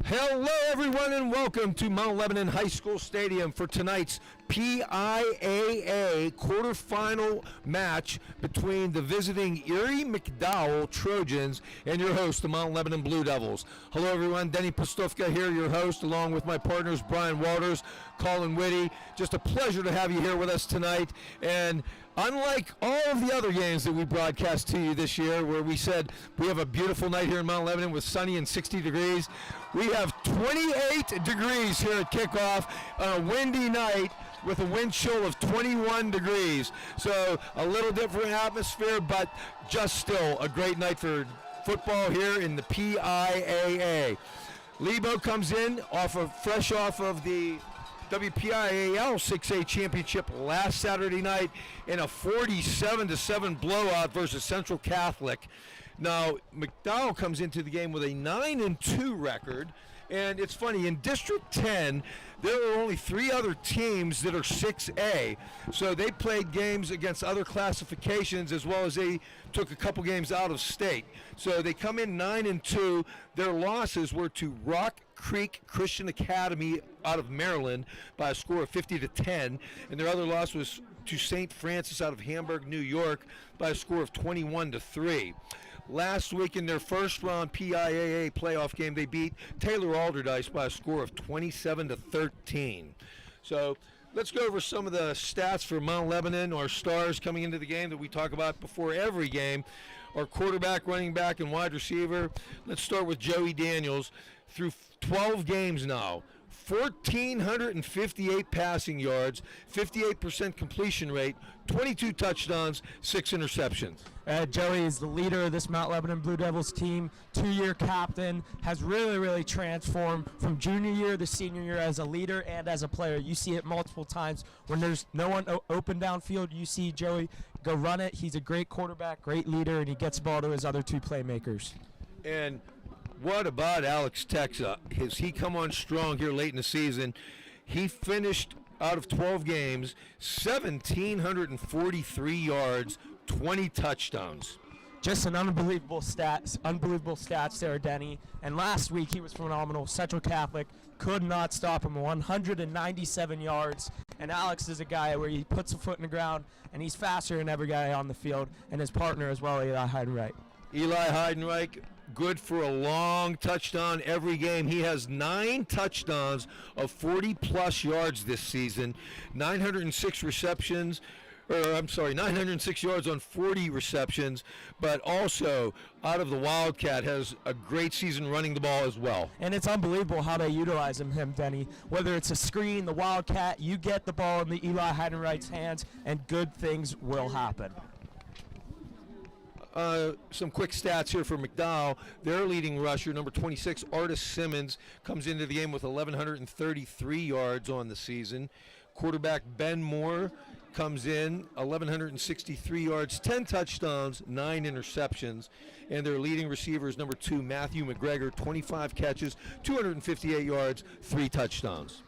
Hello, everyone, and welcome to Mount Lebanon High School Stadium for tonight's PIAA quarterfinal match between the visiting Erie McDowell Trojans and your host, the Mount Lebanon Blue Devils. Hello, everyone. Denny Postufka here, your host, along with my partners, Brian Walters, Colin Witte. Just a pleasure to have you here with us tonight. And unlike all of the other games that we broadcast to you this year, where we said we have a beautiful night here in Mount Lebanon with sunny and 60 degrees, we have 28 degrees here at kickoff on a windy night with a wind chill of 21 degrees. So a little different atmosphere, but just still a great night for football here in the PIAA. Lebo comes in fresh off of the WPIAL 6A championship last Saturday night in a 47-7 blowout versus Central Catholic. Now, McDowell comes into the game with a 9-2 record, and it's funny, in District 10, there are only 3 other teams that are 6A, so they played games against other classifications as well as they took a couple games out of state. So they come in 9-2. Their losses were to Rock Creek Christian Academy out of Maryland by a score of 50-10, and their other loss was to St. Francis out of Hamburg, New York by a score of 21-3. Last week in their first round PIAA playoff game, they beat Taylor Alderdice by a score of 27-13. So let's go over some of the stats for Mount Lebanon, our stars coming into the game that we talk about before every game. Our quarterback, running back, and wide receiver. Let's start with Joey Daniels. Through 12 games now, 1,458 passing yards, 58% completion rate, 22 touchdowns, 6 interceptions. Joey is the leader of this Mount Lebanon Blue Devils team, 2-year captain, has really transformed from junior year to senior year as a leader and as a player. You see it multiple times when there's no one open downfield. You see Joey go run it. He's a great quarterback, great leader, and he gets the ball to his other 2 playmakers. And what about Alex Texa? Has he come on strong here late in the season? He finished out of 12 games, 1,743 yards, 20 touchdowns. Just an unbelievable stats there, Denny. And last week he was phenomenal. Central Catholic could not stop him, 197 yards. And Alex is a guy where he puts a foot in the ground, and he's faster than every guy on the field, and his partner as well, Eli Heidenreich. Eli Heidenreich, good for a long touchdown every game. He has 9 touchdowns of 40-plus yards this season, 906 yards on 40 receptions, but also out of the Wildcat has a great season running the ball as well. And it's unbelievable how they utilize him, Denny. Whether it's a screen, the Wildcat, you get the ball in the Eli Heidenreich's hands, and good things will happen. Some quick stats here for McDowell. Their leading rusher, number 26, Artis Simmons, comes into the game with 1,133 yards on the season. Quarterback Ben Moore comes in, 1,163 yards, 10 touchdowns, 9 interceptions. And their leading receiver is number 2, Matthew McGregor, 25 catches, 258 yards, 3 touchdowns.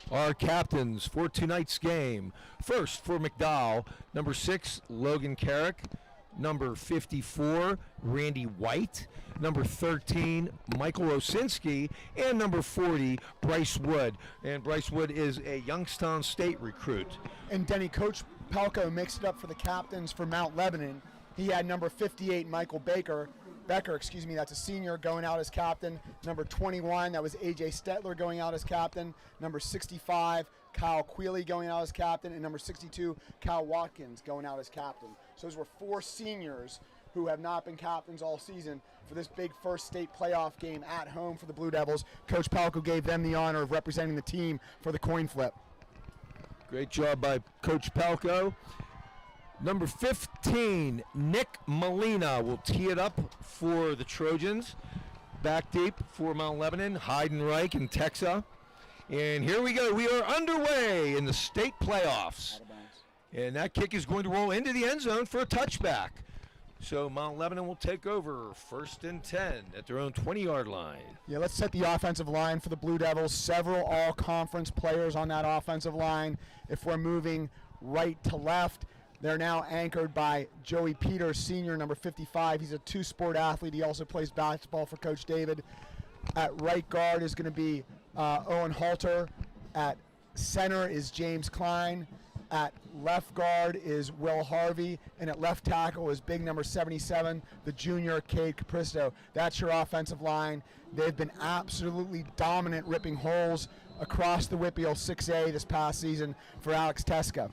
Our captains for tonight's game. First, for McDowell, number 6, Logan Carrick. Number 54, Randy White. Number 13, Michael Osinski. And number 40, Bryce Wood. And Bryce Wood is a Youngstown State recruit. And Denny, Coach Palco mixed it up for the captains for Mount Lebanon. He had number 58, Michael Becker, that's a senior, going out as captain. Number 21, that was A.J. Stetler going out as captain. Number 65, Kyle Quealy going out as captain. And number 62, Kyle Watkins going out as captain. So those were 4 seniors who have not been captains all season for this big first state playoff game at home for the Blue Devils. Coach Palco gave them the honor of representing the team for the coin flip. Great job by Coach Palco. Number 15, Nick Molina will tee it up for the Trojans. Back deep for Mount Lebanon, Heidenreich and Texa. And here we go. We are underway in the state playoffs. And that kick is going to roll into the end zone for a touchback. So Mount Lebanon will take over 1st and 10 at their own 20-yard line. Yeah, let's set the offensive line for the Blue Devils. Several all-conference players on that offensive line. If we're moving right to left, They're now anchored by Joey Peters, senior, number 55. He's a two-sport athlete. He also plays basketball for Coach David. At right guard is going to be Owen Halter. At center is James Klein. At left guard is Will Harvey. And at left tackle is big number 77, the junior Cade Capristo. That's your offensive line. They've been absolutely dominant, ripping holes across the Whitfield 6A this past season for Alex Teska.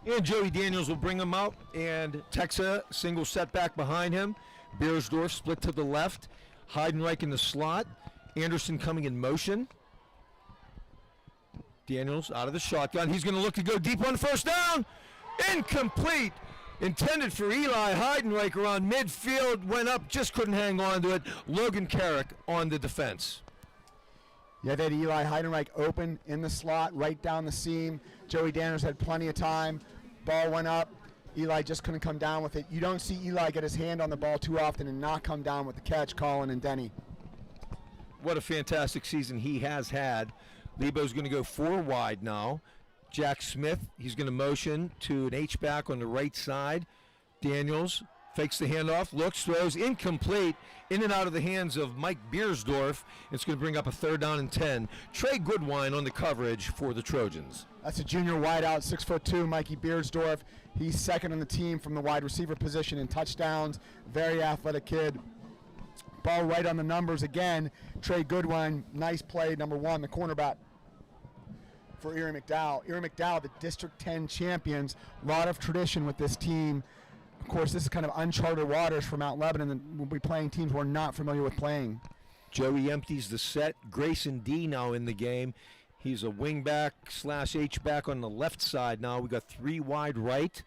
And Joey Daniels will bring him out, and Texa single setback behind him. Beersdorf split to the left. Heidenreich in the slot. Anderson coming in motion. Daniels out of the shotgun. He's going to look to go deep on first down. Incomplete. Intended for Eli Heidenreich around midfield. Went up, just couldn't hang on to it. Logan Carrick on the defense. Yeah, they had Eli Heidenreich open in the slot, right down the seam. Joey Daniels had plenty of time. Ball went up. Eli just couldn't come down with it. You don't see Eli get his hand on the ball too often and not come down with the catch, Colin and Denny. What a fantastic season he has had. Lebo's going to go 4 wide now. Jack Smith, he's going to motion to an H-back on the right side. Daniels fakes the handoff, looks, throws, incomplete, in and out of the hands of Mike Beersdorf. It's going to bring up a 3rd down and 10. Trey Goodwine on the coverage for the Trojans. That's a junior wideout, 6'2", Mikey Beersdorf. He's second on the team from the wide receiver position in touchdowns. Very athletic kid. Ball right on the numbers again. Trey Goodwine, nice play, number 1, the cornerback for Erie McDowell. Erie McDowell, the District 10 champions. A lot of tradition with this team. Of course, this is kind of uncharted waters for Mount Lebanon, and we'll be playing teams we're not familiar with playing. Joey empties the set. Grayson D now in the game. He's a wingback / H-back on the left side now. We got 3 wide right.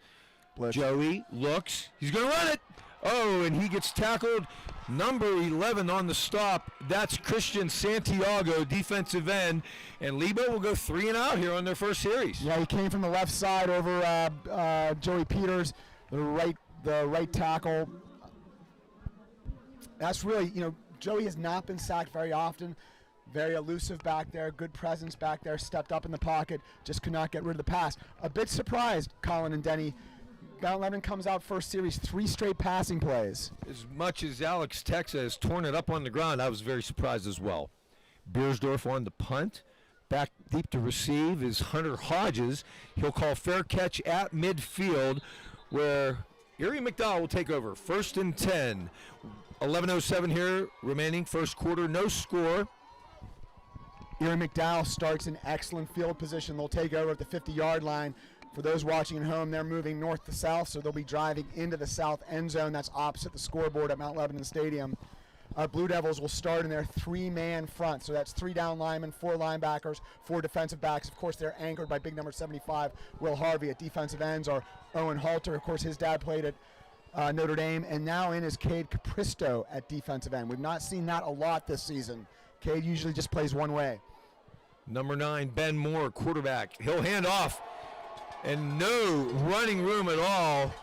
Blitz. Joey looks. He's going to run it. Oh, and he gets tackled. Number 11 on the stop. That's Christian Santiago, defensive end. And Lebo will go 3 and out here on their first series. Yeah, he came from the left side over Joey Peters, the right tackle. That's really, Joey has not been sacked very often. Very elusive back there, good presence back there, stepped up in the pocket, just could not get rid of the pass. A bit surprised, Colin and Denny. Mount Lebanon comes out first series, 3 straight passing plays. As much as Alex Texa has torn it up on the ground, I was very surprised as well. Beersdorf on the punt. Back deep to receive is Hunter Hodges. He'll call fair catch at midfield, where Erie McDowell will take over. 1st and 10. 11:07 here remaining, first quarter, no score. Erie McDowell starts in excellent field position. They'll take over at the 50-yard line. For those watching at home, they're moving north to south, so they'll be driving into the south end zone. That's opposite the scoreboard at Mount Lebanon Stadium. Blue Devils will start in their 3-man front, so that's 3 down linemen, 4 linebackers, 4 defensive backs. Of course, they're anchored by big number 75, Will Harvey. At defensive ends are Owen Halter. Of course, his dad played at Notre Dame, and now in is Cade Capristo at defensive end. We've not seen that a lot this season. Cade usually just plays one way. Number 9, Ben Moore, quarterback. He'll hand off. And no running room at all.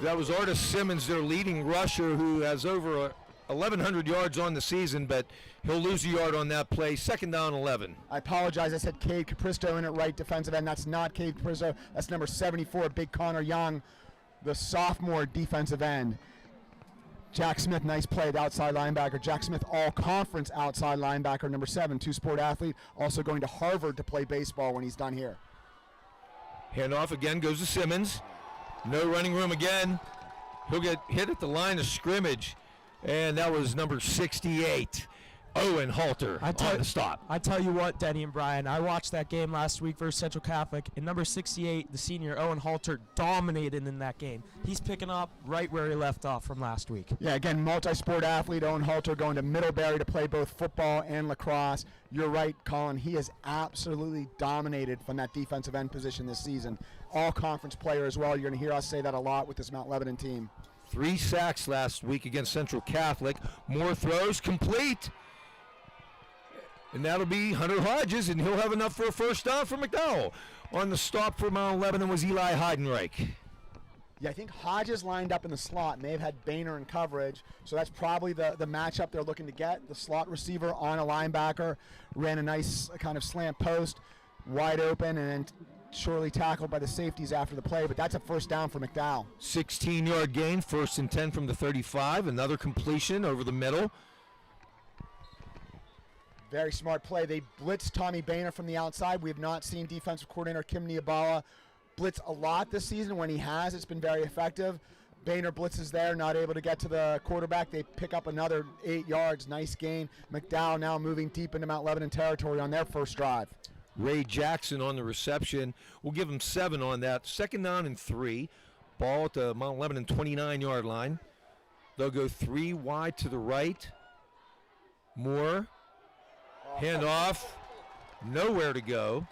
That was Artis Simmons, their leading rusher, who has over 1,100 yards on the season, but he'll lose a yard on that play. 2nd down, 11. I apologize. I said Cade Capristo in at right defensive end. That's not Cade Capristo. That's number 74, Big Connor Young, the sophomore defensive end. Jack Smith, nice play, the outside linebacker. Jack Smith, all-conference outside linebacker, number 7, two-sport athlete, also going to Harvard to play baseball when he's done here. Handoff again goes to Simmons. No running room again. He'll get hit at the line of scrimmage. And that was number 68, Owen Halter, on the stop. I tell you what, Denny and Brian, I watched that game last week versus Central Catholic, and number 68, the senior Owen Halter, dominated in that game. He's picking up right where he left off from last week. Yeah, again, multi-sport athlete, Owen Halter, going to Middlebury to play both football and lacrosse. You're right, Colin. He has absolutely dominated from that defensive end position this season. All-conference player as well. You're going to hear us say that a lot with this Mount Lebanon team. 3 sacks last week against Central Catholic. More throws, complete. And that'll be Hunter Hodges, and he'll have enough for a 1st down for McDowell. On the stop for Mount Lebanon was Eli Heidenreich. Yeah, I think Hodges lined up in the slot, may have had Boehner in coverage, so that's probably the matchup they're looking to get. The slot receiver on a linebacker, ran a nice kind of slant post, wide open, and then shortly tackled by the safeties after the play, but that's a first down for McDowell. 16-yard gain, 1st and 10 from the 35. Another completion over the middle. Very smart play. They blitzed Tommy Boehner from the outside. We have not seen defensive coordinator Kim Niabala blitz a lot this season. When he has, it's been very effective. Boehner blitzes there, not able to get to the quarterback. They pick up another 8 yards. Nice gain. McDowell now moving deep into Mount Lebanon territory on their first drive. Ray Jackson on the reception. We'll give him 7 on that. 2nd down and 3. Ball at the Mount Lebanon 29-yard line. They'll go 3 wide to the right. Moore. Handoff. Nowhere to go.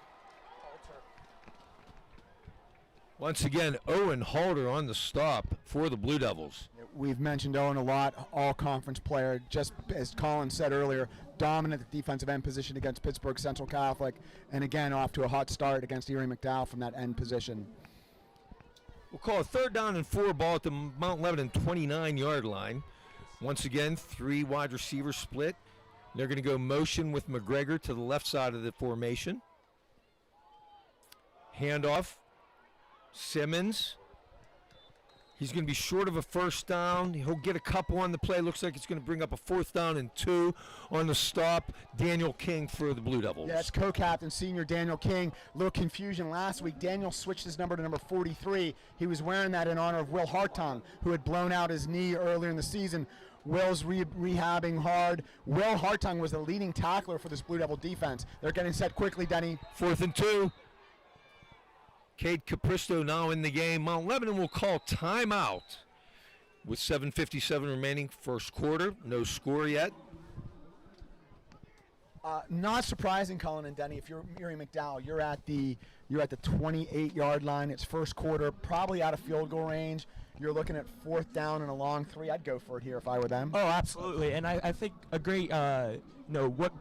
Once again, Owen Halter on the stop for the Blue Devils. We've mentioned Owen a lot, all-conference player. Just as Colin said earlier, dominant at the defensive end position against Pittsburgh Central Catholic, and again off to a hot start against Erie McDowell from that end position. We'll call a 3rd down and 4, ball at the Mount Lebanon 29-yard line. Once again, 3 wide receivers split. They're going to go motion with McGregor to the left side of the formation. Handoff. Simmons. He's going to be short of a first down. He'll get a couple on the play. Looks like it's going to bring up a 4th down and 2 on the stop. Daniel King for the Blue Devils. Yeah, it's co-captain, senior Daniel King. A little confusion last week. Daniel switched his number to number 43. He was wearing that in honor of Will Hartung, who had blown out his knee earlier in the season. Will's rehabbing hard. Will Hartung was the leading tackler for this Blue Devil defense. They're getting set quickly, Denny. 4th and 2. Cade Capristo now in the game. Mount Lebanon will call timeout with 7:57 remaining, first quarter. No score yet. Not surprising, Colin and Denny. If you're Erie McDowell, you're at the 28-yard line. It's first quarter, probably out of field goal range. You're looking at 4th down and a long 3. I'd go for it here if I were them. Oh, absolutely. And I think a great, what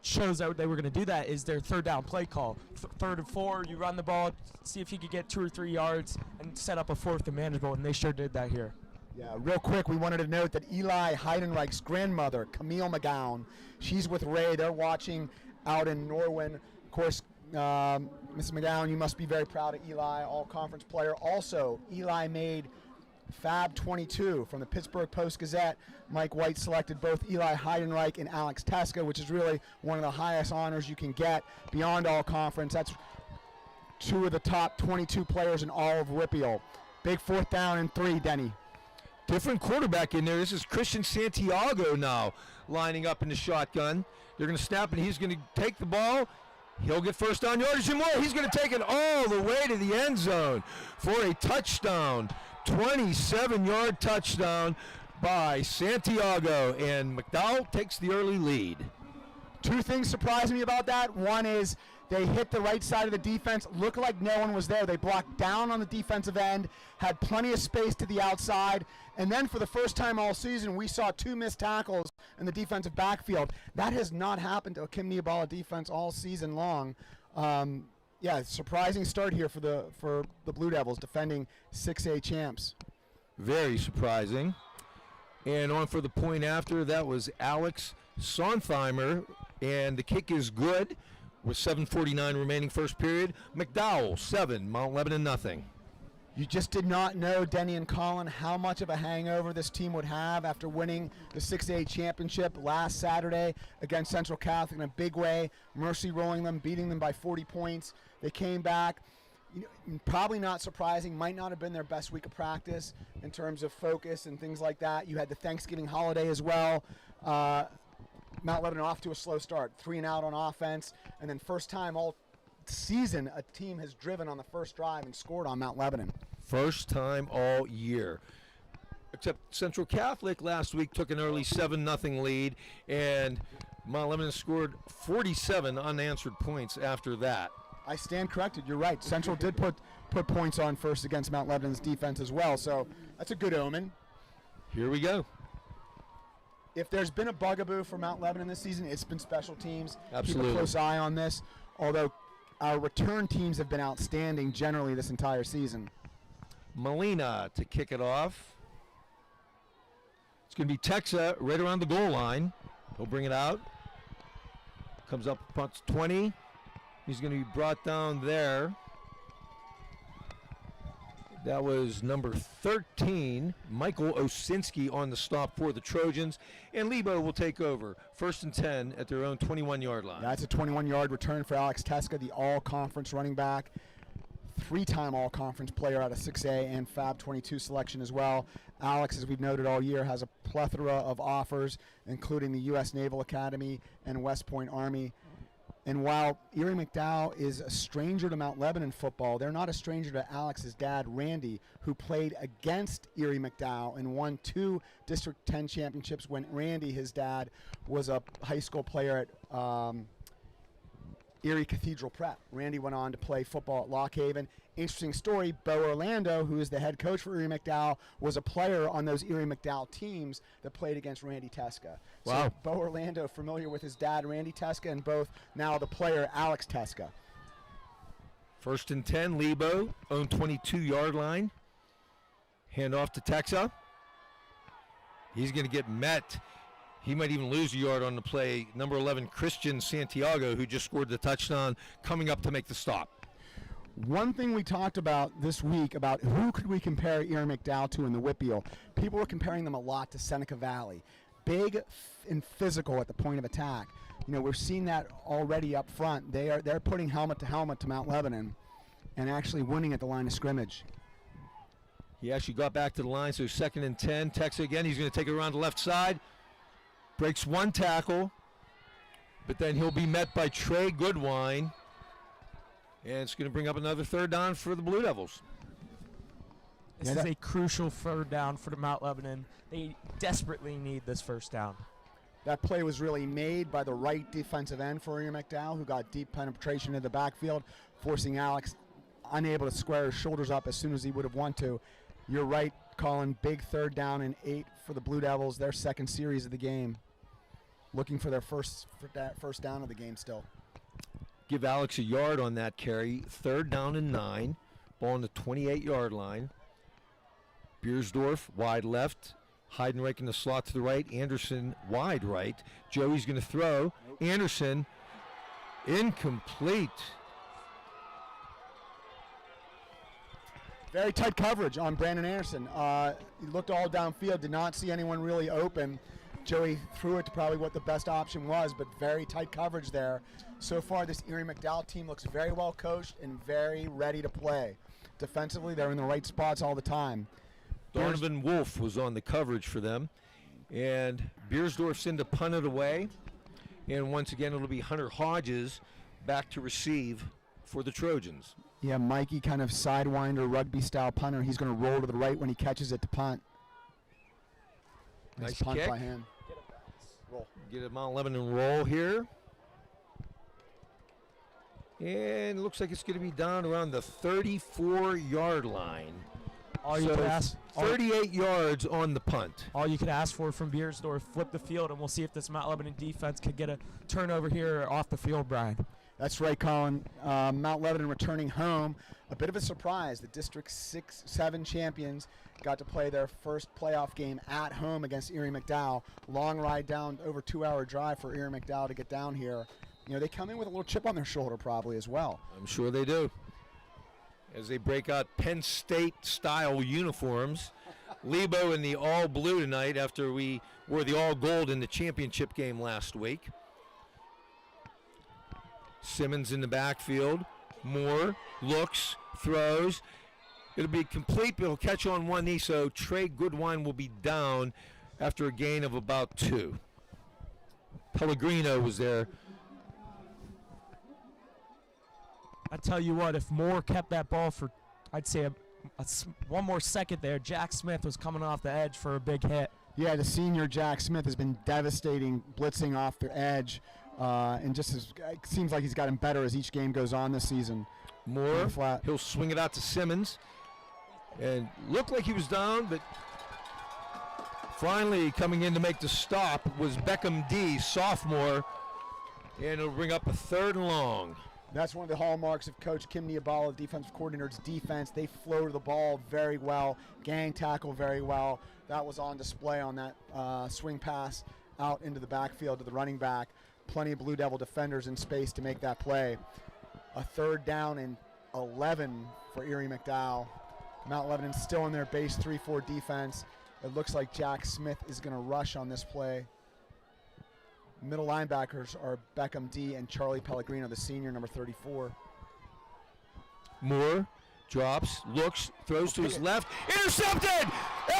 shows that they were going to do that is their 3rd down play call. 3rd and 4, you run the ball, see if you could get 2 or 3 yards, and set up a 4th and manageable, and they sure did that here. Yeah, real quick, we wanted to note that Eli Heidenreich's grandmother, Camille McGowan, she's with Ray. They're watching out in Norwin. Of course, Mrs. McGowan, you must be very proud of Eli, all-conference player. Also, Eli made Fab 22 from the Pittsburgh Post-Gazette. Mike White selected both Eli Heidenreich and Alex Teska, which is really one of the highest honors you can get beyond all-conference. That's 2 of the top 22 players in all of WPIAL. Big 4th down and 3, Denny. Different quarterback in there. This is Christian Santiago now lining up in the shotgun. They're going to snap, and he's going to take the ball. He'll get first down yardage and more. He's going to take it all the way to the end zone for a touchdown. 27-yard touchdown by Santiago, and McDowell takes the early lead. 2 things surprised me about that. One is they hit the right side of the defense, looked like no one was there. They blocked down on the defensive end, had plenty of space to the outside, and then for the first time all season, we saw 2 missed tackles in the defensive backfield. That has not happened to a Kim Niabala defense all season long. Yeah, surprising start here for the Blue Devils, defending 6A champs. Very surprising. And on for the point after, that was Alex Sontheimer, and the kick is good with 7:49 remaining first period. McDowell 7, Mount Lebanon nothing. You just did not know, Denny and Colin, how much of a hangover this team would have after winning the 6A championship last Saturday against Central Catholic in a big way. Mercy rolling them, beating them by 40 points. They came back. Probably not surprising, might not have been their best week of practice in terms of focus and things like that. You had the Thanksgiving holiday as well. Mount Lebanon off to a slow start, 3 and out on offense, and then first time all season a team has driven on the first drive and scored on Mount Lebanon. First time all year. Except Central Catholic last week took an early 7-0 lead, and Mount Lebanon scored 47 unanswered points after that. I stand corrected. You're right. Central did put points on first against Mount Lebanon's defense as well, so that's a good omen. Here we go. If there's been a bugaboo for Mount Lebanon this season, it's been special teams. Absolutely. Keep a close eye on this, although our return teams have been outstanding generally this entire season. Molina to kick it off. It's going to be Texa right around the goal line. He'll bring it out. Comes up, punts 20. He's going to be brought down there. That was number 13, Michael Osinski on the stop for the Trojans. And Lebo will take over. 1st and 10 at their own 21-yard line. That's a 21-yard return for Alex Teska, the all-conference running back. 3-time all-conference player out of 6A and Fab 22 selection as well. Alex, as we've noted all year, has a plethora of offers, including the U.S. Naval Academy and West Point Army. And while Erie McDowell is a stranger to Mount Lebanon football, they're not a stranger to Alex's dad, Randy, who played against Erie McDowell and won 2 District 10 championships when Randy, his dad, was a high school player at Erie Cathedral Prep. Randy went on to play football at Lock Haven. Interesting story, Bo Orlando, who is the head coach for Erie McDowell, was a player on those Erie McDowell teams that played against Randy Teska. Wow. So Bo Orlando familiar with his dad, Randy Teska, and both now the player, Alex Teska. 1st and 10, Lebo, own 22-yard line. Hand off to Texa. He's going to get met. He might even lose a yard on the play. Number 11, Christian Santiago, who just scored the touchdown, coming up to make the stop. One thing we talked about this week about who could we compare Erie McDowell to in the Whitfield. People were comparing them a lot to Seneca Valley. Big and physical at the point of attack. You know, we're seeing that already up front. They're putting helmet to Mount Lebanon and actually winning at the line of scrimmage. He actually got back to the line, so 2nd and 10. Texa again, he's going to take it around the left side. Breaks 1 tackle, but then he'll be met by Trey Goodwine. And it's going to bring up another 3rd down for the Blue Devils. This is a crucial 3rd down for the Mount Lebanon. They desperately need this 1st down. That play was really made by the right defensive end for Erie McDowell, who got deep penetration in the backfield, forcing Alex unable to square his shoulders up as soon as he would have wanted to. You're right, Colin. Big 3rd down and 8 for the Blue Devils, their 2nd series of the game. Looking for their first down of the game still. Give Alex a yard on that carry. 3rd down and 9. Ball on the 28-yard line. Beersdorf wide left. Heidenreich in the slot to the right. Anderson wide right. Joey's going to throw. Anderson incomplete. Very tight coverage on Brandon Anderson. He looked all downfield, did not see anyone really open. Joey threw it to probably what the best option was, but very tight coverage there. So far, this Erie McDowell team looks very well coached and very ready to play. Defensively, they're in the right spots all the time. Donovan Wolf was on the coverage for them. And Beersdorf's in to punt it away. And once again, it'll be Hunter Hodges back to receive for the Trojans. Yeah, Mikey kind of sidewinder, rugby-style punter. He's going to roll to the right when he catches it to punt. Nice punt kick. by him. Roll. Get a Mount Lebanon roll here. And it looks like it's going to be down around the 34-yard line. All you could ask, 38 yards on the punt. all you could ask for from Beersdorf, flip the field, and we'll see if this Mount Lebanon defense could get a turnover here off the field, Brian. That's right, Colin. Mount Lebanon returning home. A bit of a surprise. The District 6-7 champions got to play their first playoff game at home against Erie McDowell. Long ride down, over 2-hour drive for Erie McDowell to get down here. You know, they come in with a little chip on their shoulder probably as well. I'm sure they do. As they break out Penn State-style uniforms. Lebo in the all-blue tonight after we wore the all-gold in the championship game last week. Simmons in the backfield. Moore looks, throws. It'll be complete, but he'll catch on one knee, so Trey Goodwine will be down after a gain of about 2. Pellegrino was there. I tell you what, if Moore kept that ball for, I'd say, one more second there, Jack Smith was coming off the edge for a big hit. Yeah, the senior Jack Smith has been devastating, blitzing off the edge, and just it seems like he's gotten better as each game goes on this season. Moore, Flat. he'll swing it out to Simmons. And looked like he was down, but finally coming in to make the stop was Beckham D, sophomore. And it'll bring up a 3rd and long. That's one of the hallmarks of Coach Kim Niabala, defensive coordinator's defense. They flow to the ball very well, gang tackle very well. That was on display on that swing pass out into the backfield to the running back. Plenty of Blue Devil defenders in space to make that play. A 3rd down and 11 for Erie McDowell. Mount Lebanon still in their base 3-4 defense. It looks like Jack Smith is going to rush on this play. Middle linebackers are Beckham D and Charlie Pellegrino, the senior, number 34. Moore drops, looks, throws to his left, intercepted!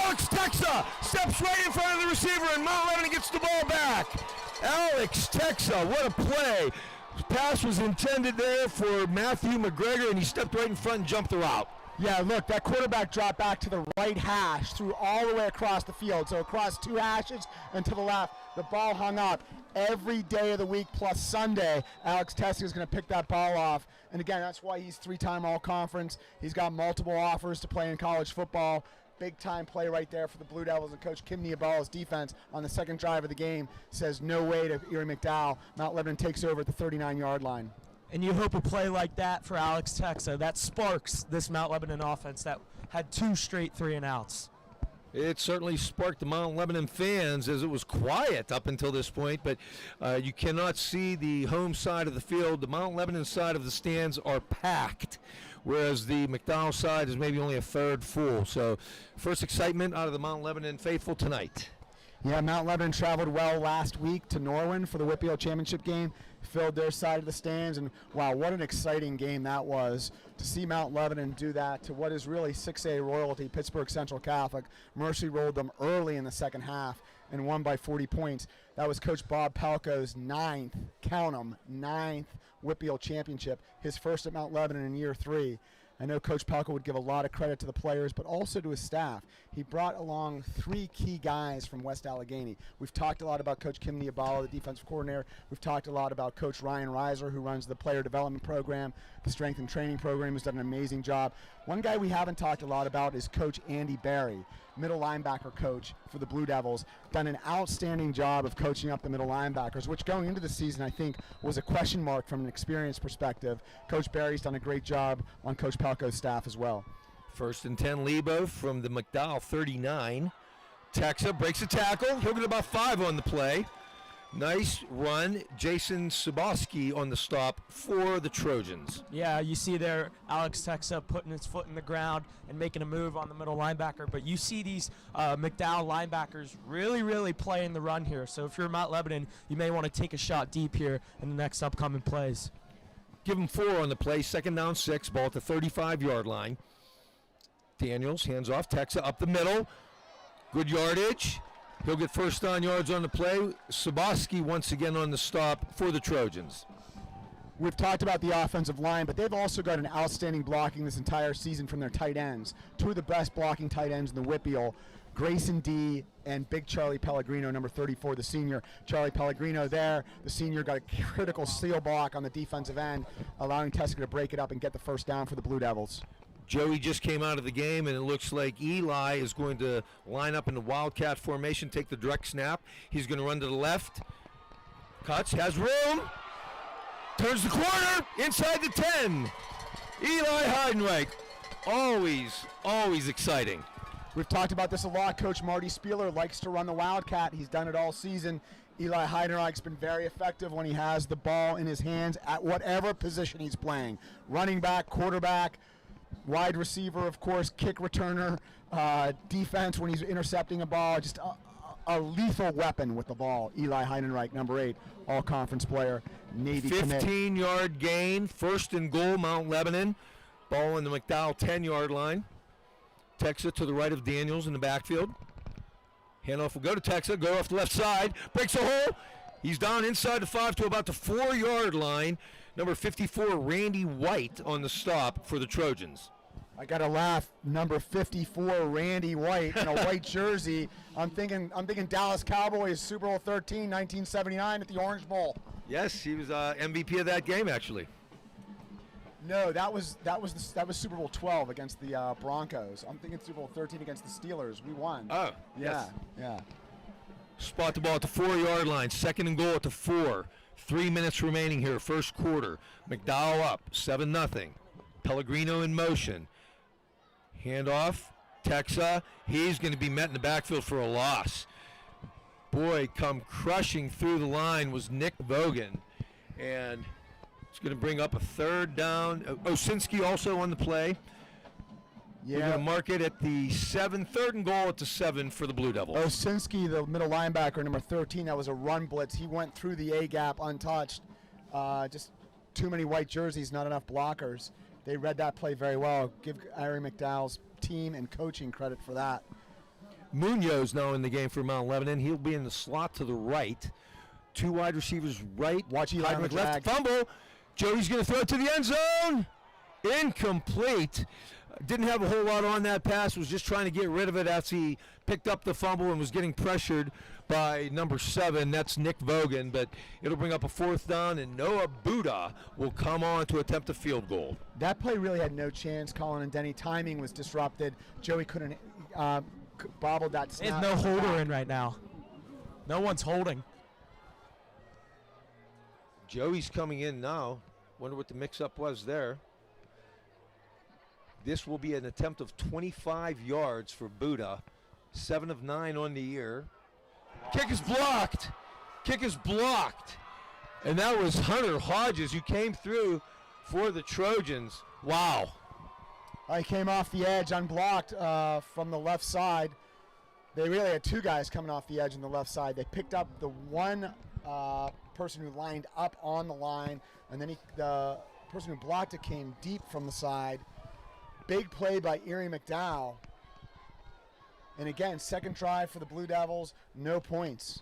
Alex Texa steps right in front of the receiver, and Mount Lebanon gets the ball back. Alex Texa, what a play. Pass was intended there for Matthew McGregor, and he stepped right in front and jumped the route. Yeah, look, that quarterback dropped back to the right hash, threw all the way across the field. So across 2 hashes and to the left, the ball hung up. Every day of the week plus Sunday, Alex Texa is going to pick that ball off. And again, that's why he's 3-time All-Conference. He's got multiple offers to play in college football. Big-time play right there for the Blue Devils. And Coach Kim Niabala's defense on the second drive of the game says no way to Erie McDowell. Mount Lebanon takes over at the 39-yard line. And you hope a play like that for Alex Texa, that sparks this Mount Lebanon offense that had 2 straight 3-and-outs. It certainly sparked the Mount Lebanon fans as it was quiet up until this point, but you cannot see the home side of the field. The Mount Lebanon side of the stands are packed, whereas the McDowell side is maybe only a third full. So first excitement out of the Mount Lebanon faithful tonight. Yeah, Mount Lebanon traveled well last week to Norwin for the Whitfield Championship game, filled their side of the stands, and wow, what an exciting game that was to see Mount Lebanon do that to what is really 6A royalty, Pittsburgh Central Catholic. Mercy rolled them early in the second half and won by 40 points. That was Coach Bob Palco's 9th, count 'em, 9th Whitfield Championship, his first at Mount Lebanon in year 3. I know Coach Palco would give a lot of credit to the players, but also to his staff. He brought along 3 key guys from West Allegheny. We've talked a lot about Coach Kim Niabala, the defensive coordinator. We've talked a lot about Coach Ryan Reiser, who runs the player development program, the strength and training program, who's done an amazing job. One guy we haven't talked a lot about is Coach Andy Barry, middle linebacker coach for the Blue Devils. Done an outstanding job of coaching up the middle linebackers, which going into the season I think was a question mark from an experience perspective. Coach Barry's done a great job on Coach Palco's staff as well. 1st and 10 Lebo from the McDowell 39. Texa breaks a tackle. He'll get about 5 on the play. Nice run. Jason Saboski on the stop for the Trojans. Yeah, you see there Alex Texa putting his foot in the ground and making a move on the middle linebacker. But you see these McDowell linebackers really playing the run here. So if you're Mount Lebanon, you may want to take a shot deep here in the next upcoming plays. Give him 4 on the play. 2nd down 6. Ball at the 35-yard line. Daniels hands off. Texa up the middle. Good yardage. He'll get first down yards on the play. Saboski once again on the stop for the Trojans. We've talked about the offensive line, but they've also got an outstanding blocking this entire season from their tight ends. 2 of the best blocking tight ends in the Whitfield, Grayson D and Big Charlie Pellegrino, number 34, the senior. Charlie Pellegrino there, the senior, got a critical seal block on the defensive end, allowing Teska to break it up and get the first down for the Blue Devils. Joey just came out of the game, and it looks like Eli is going to line up in the Wildcat formation, take the direct snap. He's going to run to the left. Cuts, has room. Turns the corner, inside the 10. Eli Heidenreich, always exciting. We've talked about this a lot. Coach Marty Spieler likes to run the Wildcat. He's done it all season. Eli Heidenreich's been very effective when he has the ball in his hands at whatever position he's playing. Running back, quarterback, wide receiver, of course, kick returner, defense when he's intercepting a ball, just a lethal weapon with the ball. Eli Heidenreich, number 8, all-conference player, Navy commit. 15-yard gain, 1st and goal, Mount Lebanon. Ball on the McDowell 10-yard line. Texa to the right of Daniels in the backfield. Handoff will go to Texa, go off the left side, breaks a hole. He's down inside the 5 to about the 4-yard line. Number 54, Randy White on the stop for the Trojans. I gotta laugh. Number 54, Randy White in a white jersey. I'm thinking Dallas Cowboys, Super Bowl 13, 1979 at the Orange Bowl. Yes, he was MVP of that game actually. No, that was Super Bowl 12 against the Broncos. I'm thinking Super Bowl 13 against the Steelers. We won. Oh, yeah, yes. yeah. Spot the ball at the 4-yard line. 2nd and goal at the 4. 3 minutes remaining here, first quarter. McDowell up, 7-0. Pellegrino in motion. Handoff, Texa. He's going to be met in the backfield for a loss. Boy, come crushing through the line was Nick Vogan. And it's going to bring up a 3rd down. Osinski also on the play. We're going to mark it at the 7, 3rd and goal at the 7 for the Blue Devils. Osinski, the middle linebacker, number 13, that was a run blitz. He went through the A-gap untouched. Just too many white jerseys, not enough blockers. They read that play very well. Give Erie McDowell's team and coaching credit for that. Munoz now in the game for Mount Lebanon. He'll be in the slot to the right. 2 wide receivers right. Watch Eli on the left. drag. Fumble. Joey's going to throw it to the end zone. Incomplete. Didn't have a whole lot on that pass. Was just trying to get rid of it as he picked up the fumble and was getting pressured by number 7. That's Nick Vogan. But it'll bring up a 4th down, and Noah Buddha will come on to attempt a field goal. That play really had no chance, Colin and Denny. Timing was disrupted. Joey couldn't bobbled that snap. There's no holder in right now. No one's holding. Joey's coming in now. Wonder what the mix-up was there. This will be an attempt of 25 yards for Buddha. 7 of 9 on the year. Kick is blocked. Kick is blocked. And that was Hunter Hodges who came through for the Trojans. Wow. He came off the edge unblocked from the left side. They really had 2 guys coming off the edge on the left side. They picked up the one person who lined up on the line, and then the person who blocked it came deep from the side. Big play by Erie McDowell. And again, second drive for the Blue Devils, no points.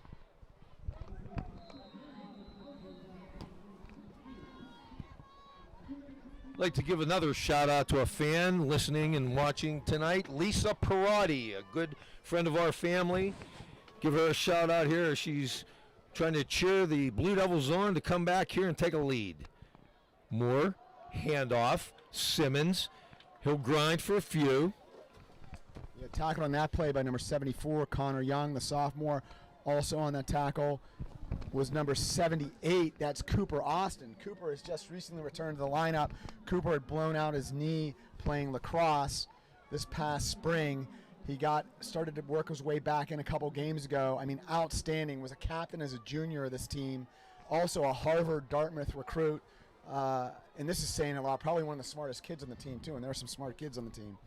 I'd like to give another shout out to a fan listening and watching tonight, Lisa Parati, a good friend of our family. Give her a shout out here. She's trying to cheer the Blue Devils on to come back here and take a lead. Moore, handoff, Simmons. He'll grind for a few. Yeah, tackle on that play by number 74, Connor Young, the sophomore. Also on that tackle was number 78. That's Cooper Austin. Cooper has just recently returned to the lineup. Cooper had blown out his knee playing lacrosse this past spring. He started to work his way back in a couple games ago. I mean, outstanding. Was a captain as a junior of this team. Also a Harvard Dartmouth recruit. And this is saying a lot. Probably one of the smartest kids on the team, too. And there are some smart kids on the team.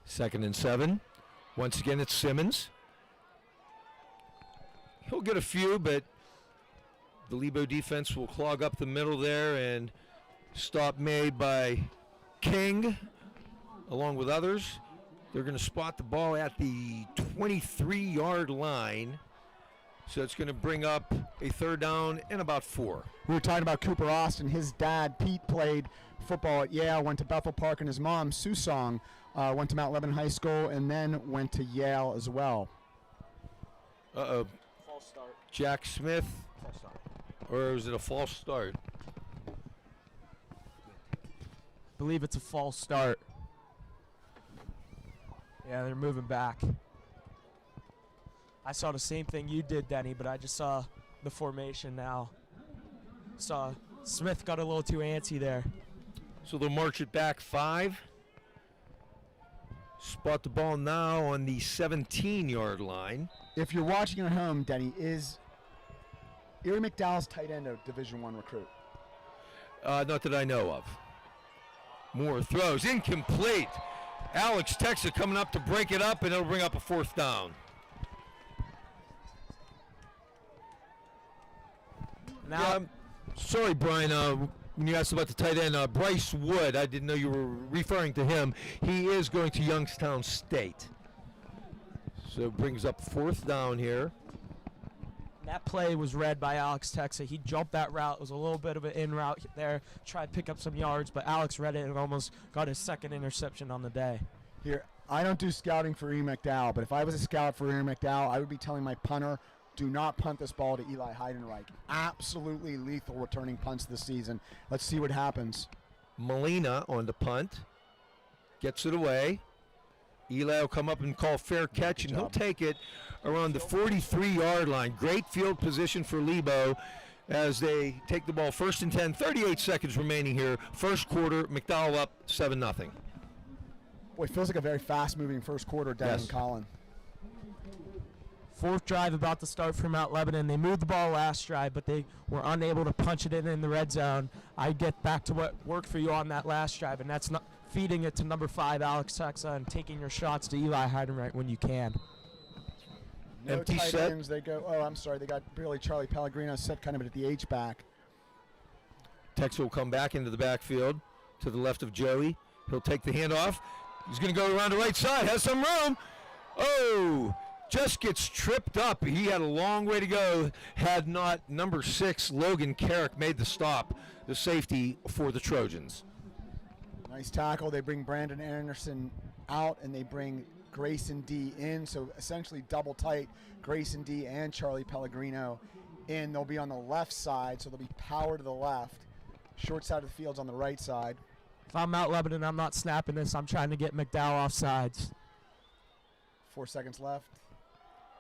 2nd and 7. Once again, it's Simmons. He'll get a few, but the Lebo defense will clog up the middle there, and stop made by King along with others. They're going to spot the ball at the 23-yard line. So it's going to bring up a 3rd down and about 4. We were talking about Cooper Austin. His dad, Pete, played football at Yale, went to Bethel Park, and his mom, Sue Song, went to Mount Lebanon High School and then went to Yale as well. Uh-oh. False start. Jack Smith. False start. Or is it a false start? Believe it's a false start. Yeah, they're moving back. I saw the same thing you did, Denny, but I just saw the formation now. Saw Smith got a little too antsy there. So they'll march it back 5. Spot the ball now on the 17-yard line. If you're watching at home, Denny, is Erie McDowell's tight end a Division I recruit? Not that I know of. Moore throws, incomplete. Alex Texa coming up to break it up, and it'll bring up a 4th down. Now, Sorry, Brian, when you asked about the tight end, Bryce Wood, I didn't know you were referring to him. He is going to Youngstown State. So it brings up 4th down here. that play was read by Alex Texa. He jumped that route. It was a little bit of an in route there. Tried to pick up some yards, but Alex read it and almost got his 2nd interception on the day. Here, I don't do scouting for Erie McDowell, but if I was a scout for Erie McDowell, I would be telling my punter, do not punt this ball to Eli Heidenreich. Absolutely lethal returning punts this season. Let's see what happens. Molina on the punt. Gets it away. Eli will come up and call fair catch, and he'll take it around the 43-yard line. Great field position for Lebo as they take the ball 1st and 10. 38 seconds remaining here. First quarter, McDowell up 7-0. Boy, it feels like a very fast-moving first quarter, Denny and Colin. Fourth drive about to start for Mount Lebanon. They moved the ball last drive, but they were unable to punch it in the red zone. I get back to what worked for you on that last drive, and that's not feeding it to number 5, Alex Texa, and taking your shots to Eli Heidenreich when you can. No Empty tight set. ends. They go. Oh, I'm sorry. They got really Charlie Pellegrino set kind of at the H back. Texa will come back into the backfield to the left of Joey. He'll take the handoff. He's going to go around the right side. Has some room. Oh, just gets tripped up. He had a long way to go had not number 6, Logan Carrick, made the stop, the safety for the Trojans. Nice tackle. They bring Brandon Anderson out, and they bring Grayson D in. So essentially double tight, Grayson D and Charlie Pellegrino in. They'll be on the left side, so they'll be power to the left. Short side of the field's on the right side. If I'm Mount Lebanon, I'm not snapping this. I'm trying to get McDowell off sides. 4 seconds left.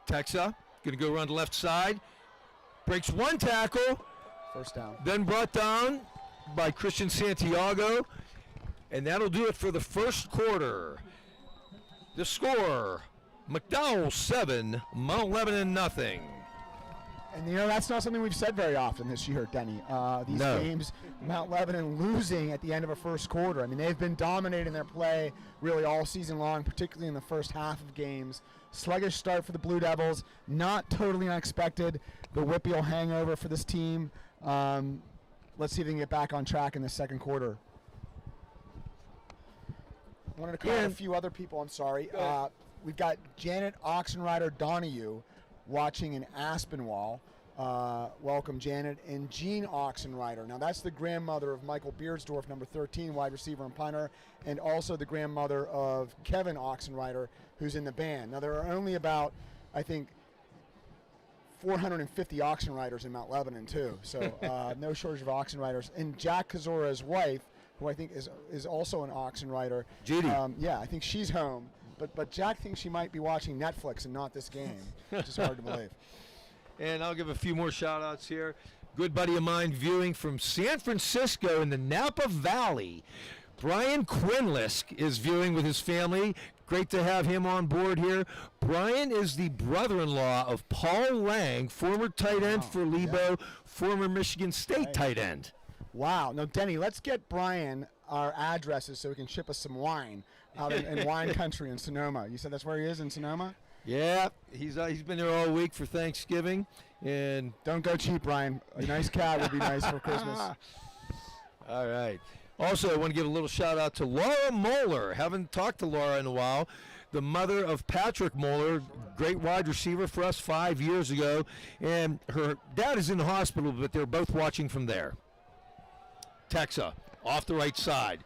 Texa going to go around the left side. Breaks one tackle. First down. Then brought down by Christian Santiago. And that'll do it for the first quarter. The score, McDowell 7, Mount Lebanon nothing. And that's not something we've said very often this year, Denny. These No. games, Mount Lebanon losing at the end of a first quarter. I mean, they've been dominating their play really all season long, particularly in the first half of games. Sluggish start for the Blue Devils, not totally unexpected. The Whitfield hangover for this team. Let's see if they can get back on track in the second quarter. I wanted to call out a few other people, I'm sorry. We've got Janet Oxenrider Donahue watching in Aspinwall. Welcome, Janet. And Jean Oxenrider. Now, that's the grandmother of Michael Beardsdorf, number 13, wide receiver and punter, and also the grandmother of Kevin Oxenrider, who's in the band. Now, there are only about, I think, 450 Oxenriders in Mount Lebanon, too. So no shortage of Oxenriders. And Jack Kazora's wife, who I think is also an Oxenrider. Judy. Yeah, I think she's home. But Jack thinks she might be watching Netflix and not this game, which is hard to believe. And I'll give a few more shout-outs here. Good buddy of mine viewing from San Francisco in the Napa Valley. Brian Quinlisk is viewing with his family. Great to have him on board here. Brian is the brother-in-law of Paul Lang, former tight end for Lebo, former Michigan State tight end. Wow. Now, Denny, let's get Brian our addresses so he can ship us some wine out in wine country in Sonoma. You said that's where he is, in Sonoma? Yeah, he's been there all week for Thanksgiving. And Don't go cheap, Brian. A nice cat would be nice for Christmas. all right. Also, I want to give a little shout out to Laura Moeller. Haven't talked to Laura in a while. The mother of Patrick Moeller, great wide receiver for us 5 years ago. And her dad is in the hospital, but they're both watching from there. Texa, off the right side.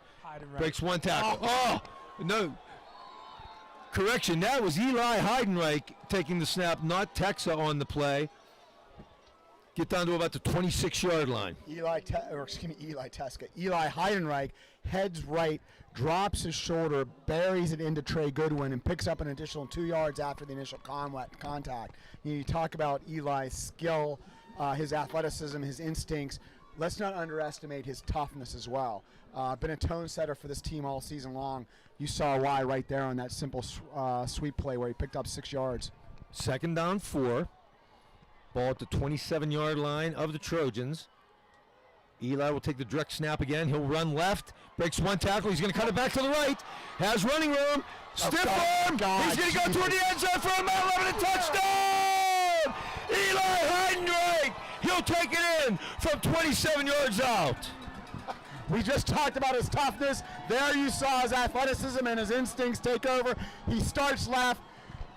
Breaks one tackle. Oh, no. Correction, that was Eli Heidenreich taking the snap, not Texa on the play. Get down to about the 26-yard line. Eli Teska. Eli Heidenreich heads right, drops his shoulder, buries it into Trey Goodwin, and picks up an additional 2 yards after the initial contact. You talk about Eli's skill, his athleticism, his instincts. Let's not underestimate his toughness as well. Been a tone setter for this team all season long. You saw why right there on that simple sweep play where he picked up 6 yards. Second down 4. Ball at the 27-yard line of the Trojans. Eli will take the direct snap again. He'll run left. Breaks one tackle. He's going to cut it back to the right. Has running room. Stiff arm. He's going to go toward the end zone for a Mount Lebanon touchdown. Eli Heidenreich. He'll take it in from 27 yards out. We just talked about his toughness. There you saw his athleticism and his instincts take over. He starts left,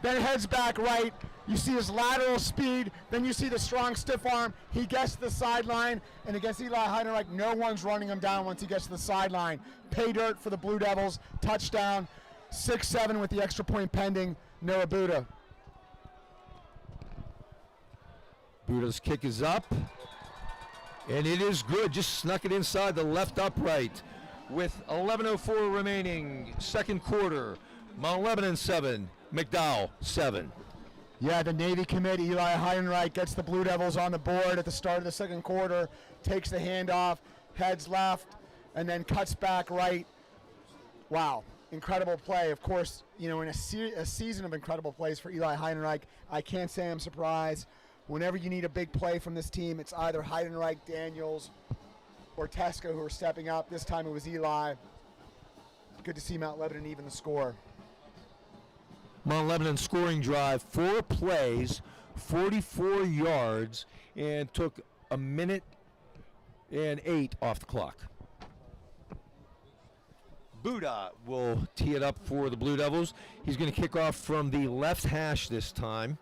then heads back right. You see his lateral speed, then you see the strong stiff arm. He gets to the sideline, and against Eli Heidenreich, no one's running him down once he gets to the sideline. Pay dirt for the Blue Devils. Touchdown. 6-7 with the extra point pending. Noah Buda. Buda's kick is up. And it is good. Just snuck it inside the left upright. With 11:04 remaining, second quarter. Mount Lebanon 7, McDowell 7. Yeah, the Navy commit, Eli Heidenreich, gets the Blue Devils on the board at the start of the second quarter, takes the handoff, heads left, and then cuts back right. Wow. incredible play. Of course, you know, in a season of incredible plays for Eli Heidenreich, I can't say I'm surprised. Whenever you need a big play from this team, it's either Heidenreich, Daniels, or Tesco who are stepping up. This time it was Eli. Good to see Mount Lebanon even the score. Mount Lebanon scoring drive, 4 plays, 44 yards, and took a minute and 8 off the clock. Buddha will tee it up for the Blue Devils. He's going to kick off from the left hash this time.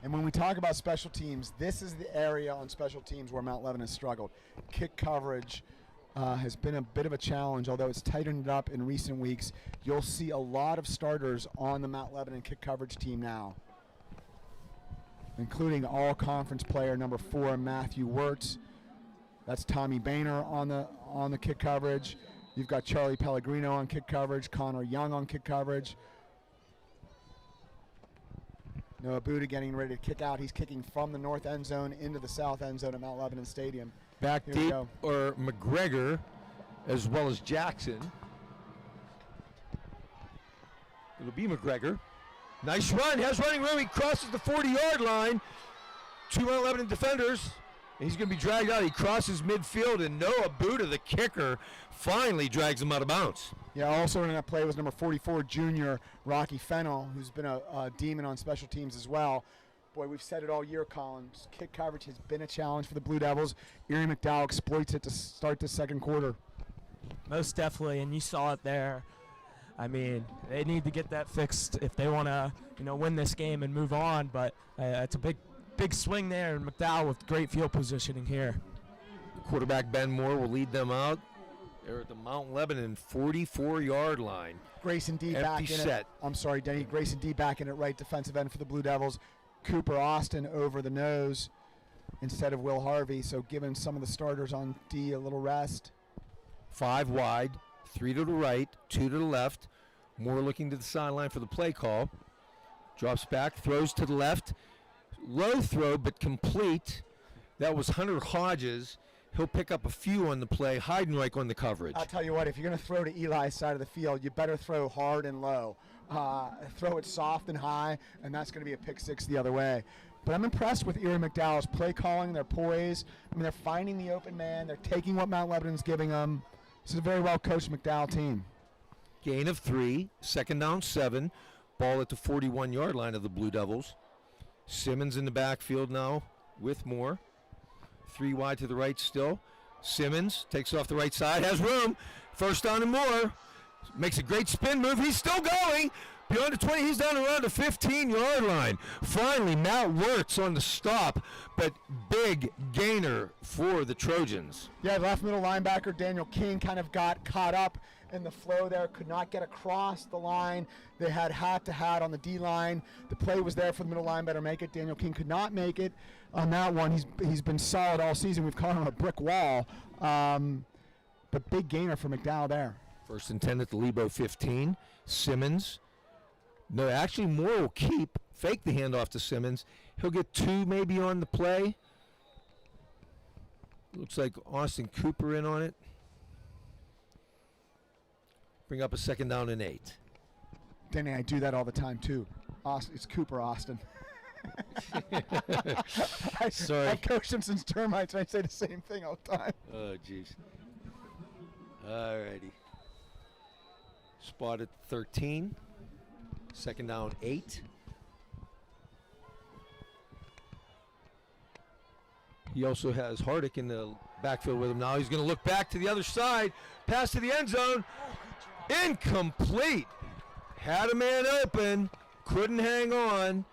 And when we talk about special teams, this is the area on special teams where Mount Lebanon has struggled. Kick coverage has been a bit of a challenge, although it's tightened up in recent weeks. You'll see a lot of starters on the Mount Lebanon kick coverage team now, including all-conference player number 4, Matthew Wirtz. That's Tommy Boehner on the kick coverage. You've got Charlie Pellegrino on kick coverage, Connor Young on kick coverage. Noah Buddha getting ready to kick out. He's kicking from the north end zone into the south end zone at Mount Lebanon Stadium. Back deep, or McGregor, as well as Jackson. It'll be McGregor. Nice run, has running room. He crosses the 40-yard line. 2 Mount Lebanon defenders. And he's going to be dragged out. He crosses midfield, and Noah Buddha, the kicker, finally drags him out of bounds. Yeah, also in that play was number 44, junior Rocky Fennell, who's been a demon on special teams as well. Boy, we've said it all year, Colin. Kick coverage has been a challenge for the Blue Devils. Erie McDowell exploits it to start the second quarter. Most definitely, and you saw it there. I mean, they need to get that fixed if they want to, win this game and move on. But it's a big swing there, and McDowell with great field positioning here. Quarterback Ben Moore will lead them out. They're at the Mount Lebanon 44-yard line. Grayson D back in set. it. I'm sorry, Denny. Grayson D back in at right defensive end for the Blue Devils. Cooper Austin over the nose instead of Will Harvey, so giving some of the starters on D a little rest. 5 wide, 3 to the right, 2 to the left. Moore looking to the sideline for the play call. Drops back, throws to the left. Low throw, but complete. That was Hunter Hodges. He'll pick up a few on the play. Heidenreich on the coverage. I'll tell you what, if you're going to throw to Eli's side of the field, you better throw hard and low. Throw it soft and high, and that's going to be a pick 6 the other way. But I'm impressed with Erie McDowell's play calling, their poise. I mean, they're finding the open man. They're taking what Mount Lebanon's giving them. This is a very well-coached McDowell team. Gain of 3, second down 7. Ball at the 41-yard line of the Blue Devils. Simmons in the backfield now with Moore. 3 wide to the right still. Simmons takes off the right side, has room. First down and more. Makes a great spin move. He's still going. Beyond the 20, he's down around the 15-yard line. Finally, Matt Wirtz on the stop, but big gainer for the Trojans. Yeah, left middle linebacker Daniel King kind of got caught up in the flow there, could not get across the line. They had hat-to-hat on the D-line. The play was there for the middle linebacker to make it. Daniel King could not make it on that one. He's been solid all season. We've called him a brick wall, but big gainer for McDowell there. First and 10 at the Lebo 15. Simmons. No, actually Moore will keep, fake the handoff to Simmons. He'll get 2 maybe on the play. Looks like Austin Cooper in on it. Bring up a second down and 8. Denny, I do that all the time too. It's Cooper Austin. Sorry. I've coached him since termites, and I say the same thing all the time. Oh, jeez. All righty. Spot at 13. Second down 8. He also has Hardick in the backfield with him now. He's going to look back to the other side. Pass to the end zone. Incomplete. Had a man open. Couldn't hang on.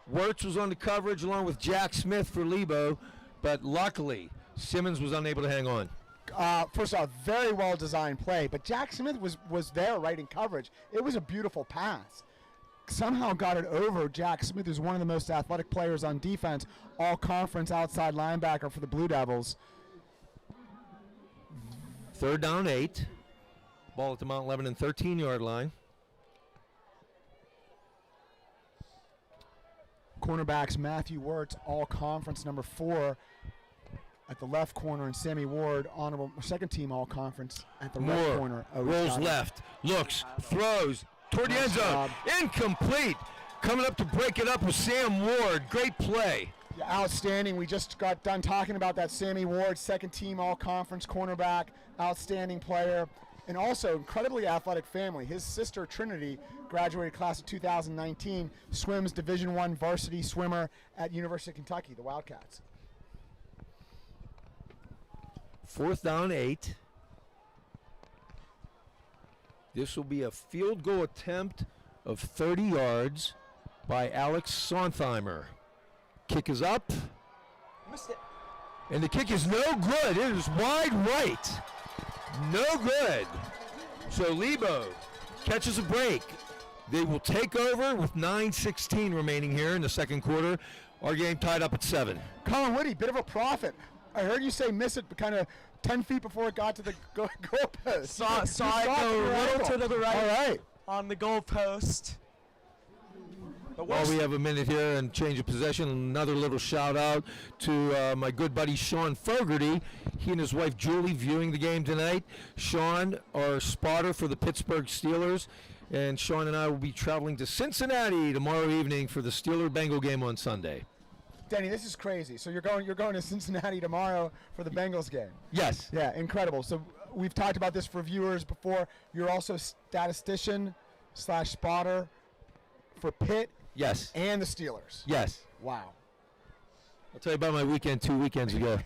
Wirtz was on the coverage along with Jack Smith for Lebo, but luckily Simmons was unable to hang on. First off, very well designed play, but Jack Smith was there right in coverage. It was a beautiful pass. Somehow got it over. Jack Smith is one of the most athletic players on defense, all conference outside linebacker for the Blue Devils. Third down 8. Ball at the Mount Lebanon 13-yard line. Cornerbacks Matthew Wirtz, all conference number 4. at the left corner, and Sammy Ward, honorable second team all conference at the right Moore corner. Oh, rolls left, looks, throws toward the end zone. Incomplete. Coming up to break it up with Sam Ward. Great play. Yeah, outstanding. We just got done talking about that Sammy Ward, second team all conference cornerback, outstanding player, and also incredibly athletic family. His sister Trinity graduated class of 2019, swims Division I varsity swimmer at University of Kentucky, the Wildcats. 4th down, 8. This will be a field goal attempt of 30 yards by Alex Sontheimer. Kick is up. Missed it. And the kick is no good. It is wide right. No good. So Lebo catches a break. They will take over with 9:16 remaining here in the second quarter. Our game tied up at 7. Colin Witte, bit of a prophet. I heard you say miss it, but kind of 10 feet before it got to the goalpost. Saw it go a little to the right, All right. on the goalpost. While we have a minute here and change of possession, another little shout out to my good buddy Sean Fogarty. He and his wife Julie viewing the game tonight. Sean, our spotter for the Pittsburgh Steelers, and Sean and I will be traveling to Cincinnati tomorrow evening for the Steeler-Bengal game on Sunday. Denny, this is crazy. So you're going to Cincinnati tomorrow for the Bengals game. Yes. Yeah, incredible. So we've talked about this for viewers before. You're also statistician/spotter for Pitt. Yes. And the Steelers. Yes. Wow. I'll tell you about my weekend 2 weekends ago.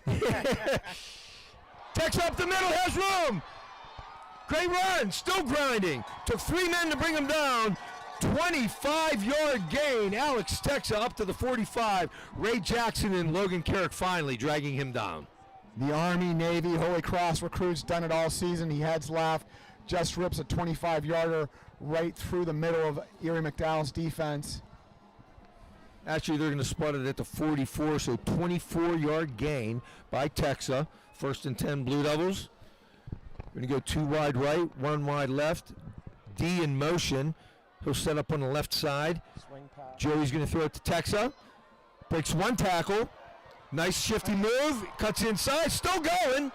Tex up the middle, has room. Great run, still grinding. Took 3 men to bring him down. 25-yard gain. Alex Texa up to the 45. Ray Jackson and Logan Carrick finally dragging him down. The Army, Navy, Holy Cross recruits done it all season. He heads left, just rips a 25-yarder right through the middle of Erie McDowell's defense. Actually, they're going to spot it at the 44, so 24-yard gain by Texa. 1st and 10 Blue Devils. We're going to go 2 wide right, 1 wide left. D in motion. He'll set up on the left side. Swing pass. Joey's going to throw it to Texa. Breaks 1 tackle. Nice shifty move. Cuts inside. Still going.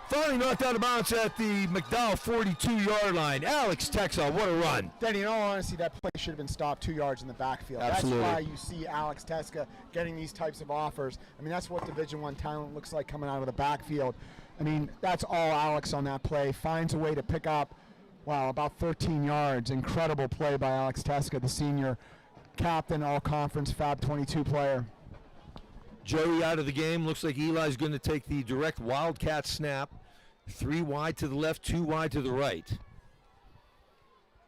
Finally knocked out of bounds at the McDowell 42-yard line. Alex Texa, what a run. Denny, in all honesty, that play should have been stopped 2 yards in the backfield. Absolutely. That's why you see Alex Texa getting these types of offers. I mean, that's what Division I talent looks like coming out of the backfield. I mean, that's all Alex on that play. Finds a way to pick up, wow, about 13 yards. Incredible play by Alex Teska, the senior captain, all-conference Fab 22 player. Joey out of the game. Looks like Eli's going to take the direct Wildcat snap. 3 wide to the left, 2 wide to the right.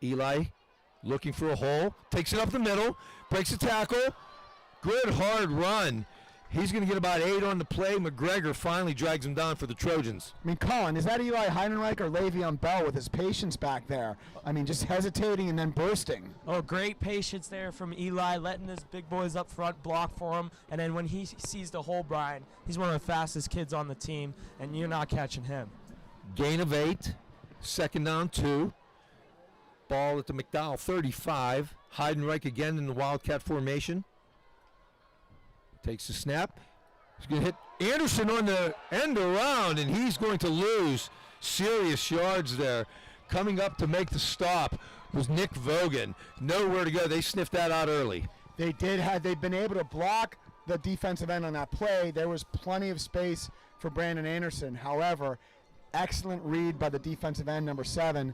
Eli looking for a hole. Takes it up the middle. Breaks a tackle. Good hard run. He's going to get about 8 on the play. McGregor finally drags him down for the Trojans. I mean, Colin, is that Eli Heidenreich or Le'Veon Bell with his patience back there? I mean, just hesitating and then bursting. Oh, great patience there from Eli, letting his big boys up front block for him. And then when he sees the hole, Brian, he's one of the fastest kids on the team, and you're not catching him. Gain of 8. 2nd down 2. Ball at the McDowell 35. Heidenreich again in the Wildcat formation. Takes the snap. He's going to hit Anderson on the end around, and he's going to lose serious yards there. Coming up to make the stop was Nick Vogan. Nowhere to go. They sniffed that out early. They've been able to block the defensive end on that play. There was plenty of space for Brandon Anderson. However, excellent read by the defensive end, number 7,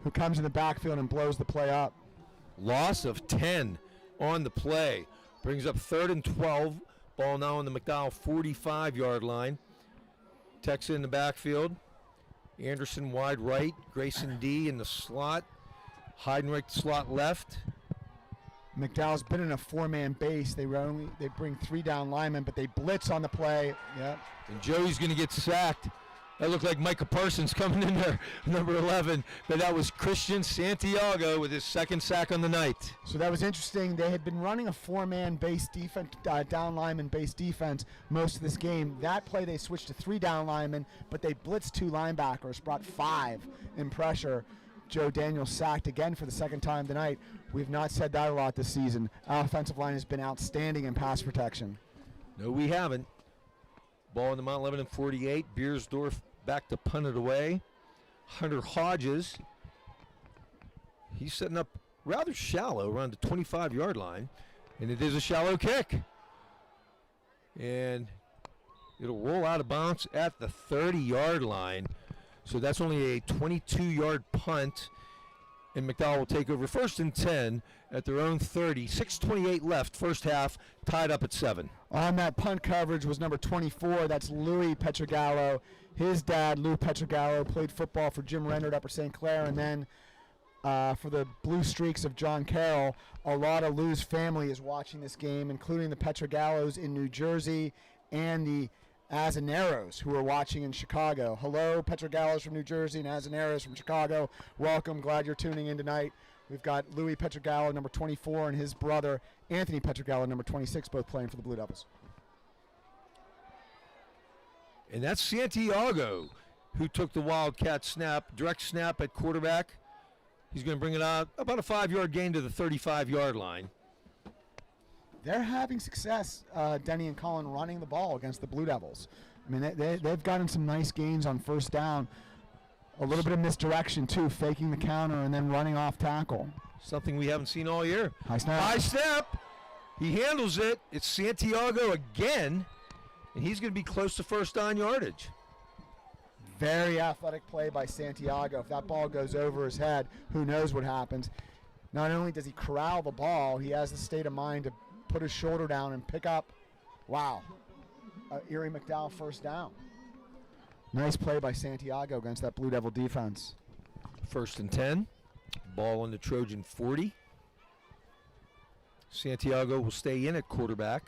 who comes in the backfield and blows the play up. Loss of 10 on the play. Brings up 3rd and 12. Ball now on the McDowell 45-yard line. Texa in the backfield. Anderson wide right. Grayson D in the slot. Heidenreich slot left. McDowell's been in a 4-man base. They bring 3 down linemen, but they blitz on the play. Yep. And Joey's going to get sacked. That looked like Micah Parsons coming in there, number 11. But that was Christian Santiago with his 2nd sack on the night. So that was interesting. They had been running a 4-man base defense, down lineman base defense most of this game. That play they switched to 3 down linemen, but they blitzed 2 linebackers, brought 5 in pressure. Joe Daniels sacked again for the 2nd time tonight. We've not said that a lot this season. Our offensive line has been outstanding in pass protection. No, we haven't. Ball in the Mount Lebanon 48. Beersdorf back to punt it away. Hunter Hodges. He's setting up rather shallow around the 25-yard line. And it is a shallow kick. And it'll roll out of bounds at the 30-yard line. So that's only a 22-yard punt. And McDowell will take over 1st and 10 at their own 30. 6:28 left, first half, tied up at 7. On that punt coverage was number 24. That's Louis Petrogallo. His dad, Lou Petrogallo, played football for Jim Rendert, Upper St. Clair, and then for the Blue Streaks of John Carroll. A lot of Lou's family is watching this game, including the Petrogallos in New Jersey and the Azaneros, who are watching in Chicago. Hello, Petrogallos from New Jersey and Azaneros from Chicago. Welcome. Glad you're tuning in tonight. We've got Louis Petrogallo, number 24, and his brother, Anthony Petrogallo, number 26, both playing for the Blue Devils. And that's Santiago, who took the Wildcat snap, direct snap at quarterback. He's going to bring it out about a 5-yard gain to the 35-yard line. They're having success, Denny and Colin, running the ball against the Blue Devils. I mean, they've gotten some nice gains on first down. A little bit of misdirection, too, faking the counter and then running off tackle. Something we haven't seen all year. High snap. High snap. He handles it. It's Santiago again, and he's going to be close to first down yardage. Very athletic play by Santiago. If that ball goes over his head, who knows what happens. Not only does he corral the ball, he has the state of mind to put his shoulder down and pick up. Wow. Erie McDowell first down. Nice play by Santiago against that Blue Devil defense. 1st and 10. Ball on the Trojan 40. Santiago will stay in at quarterback.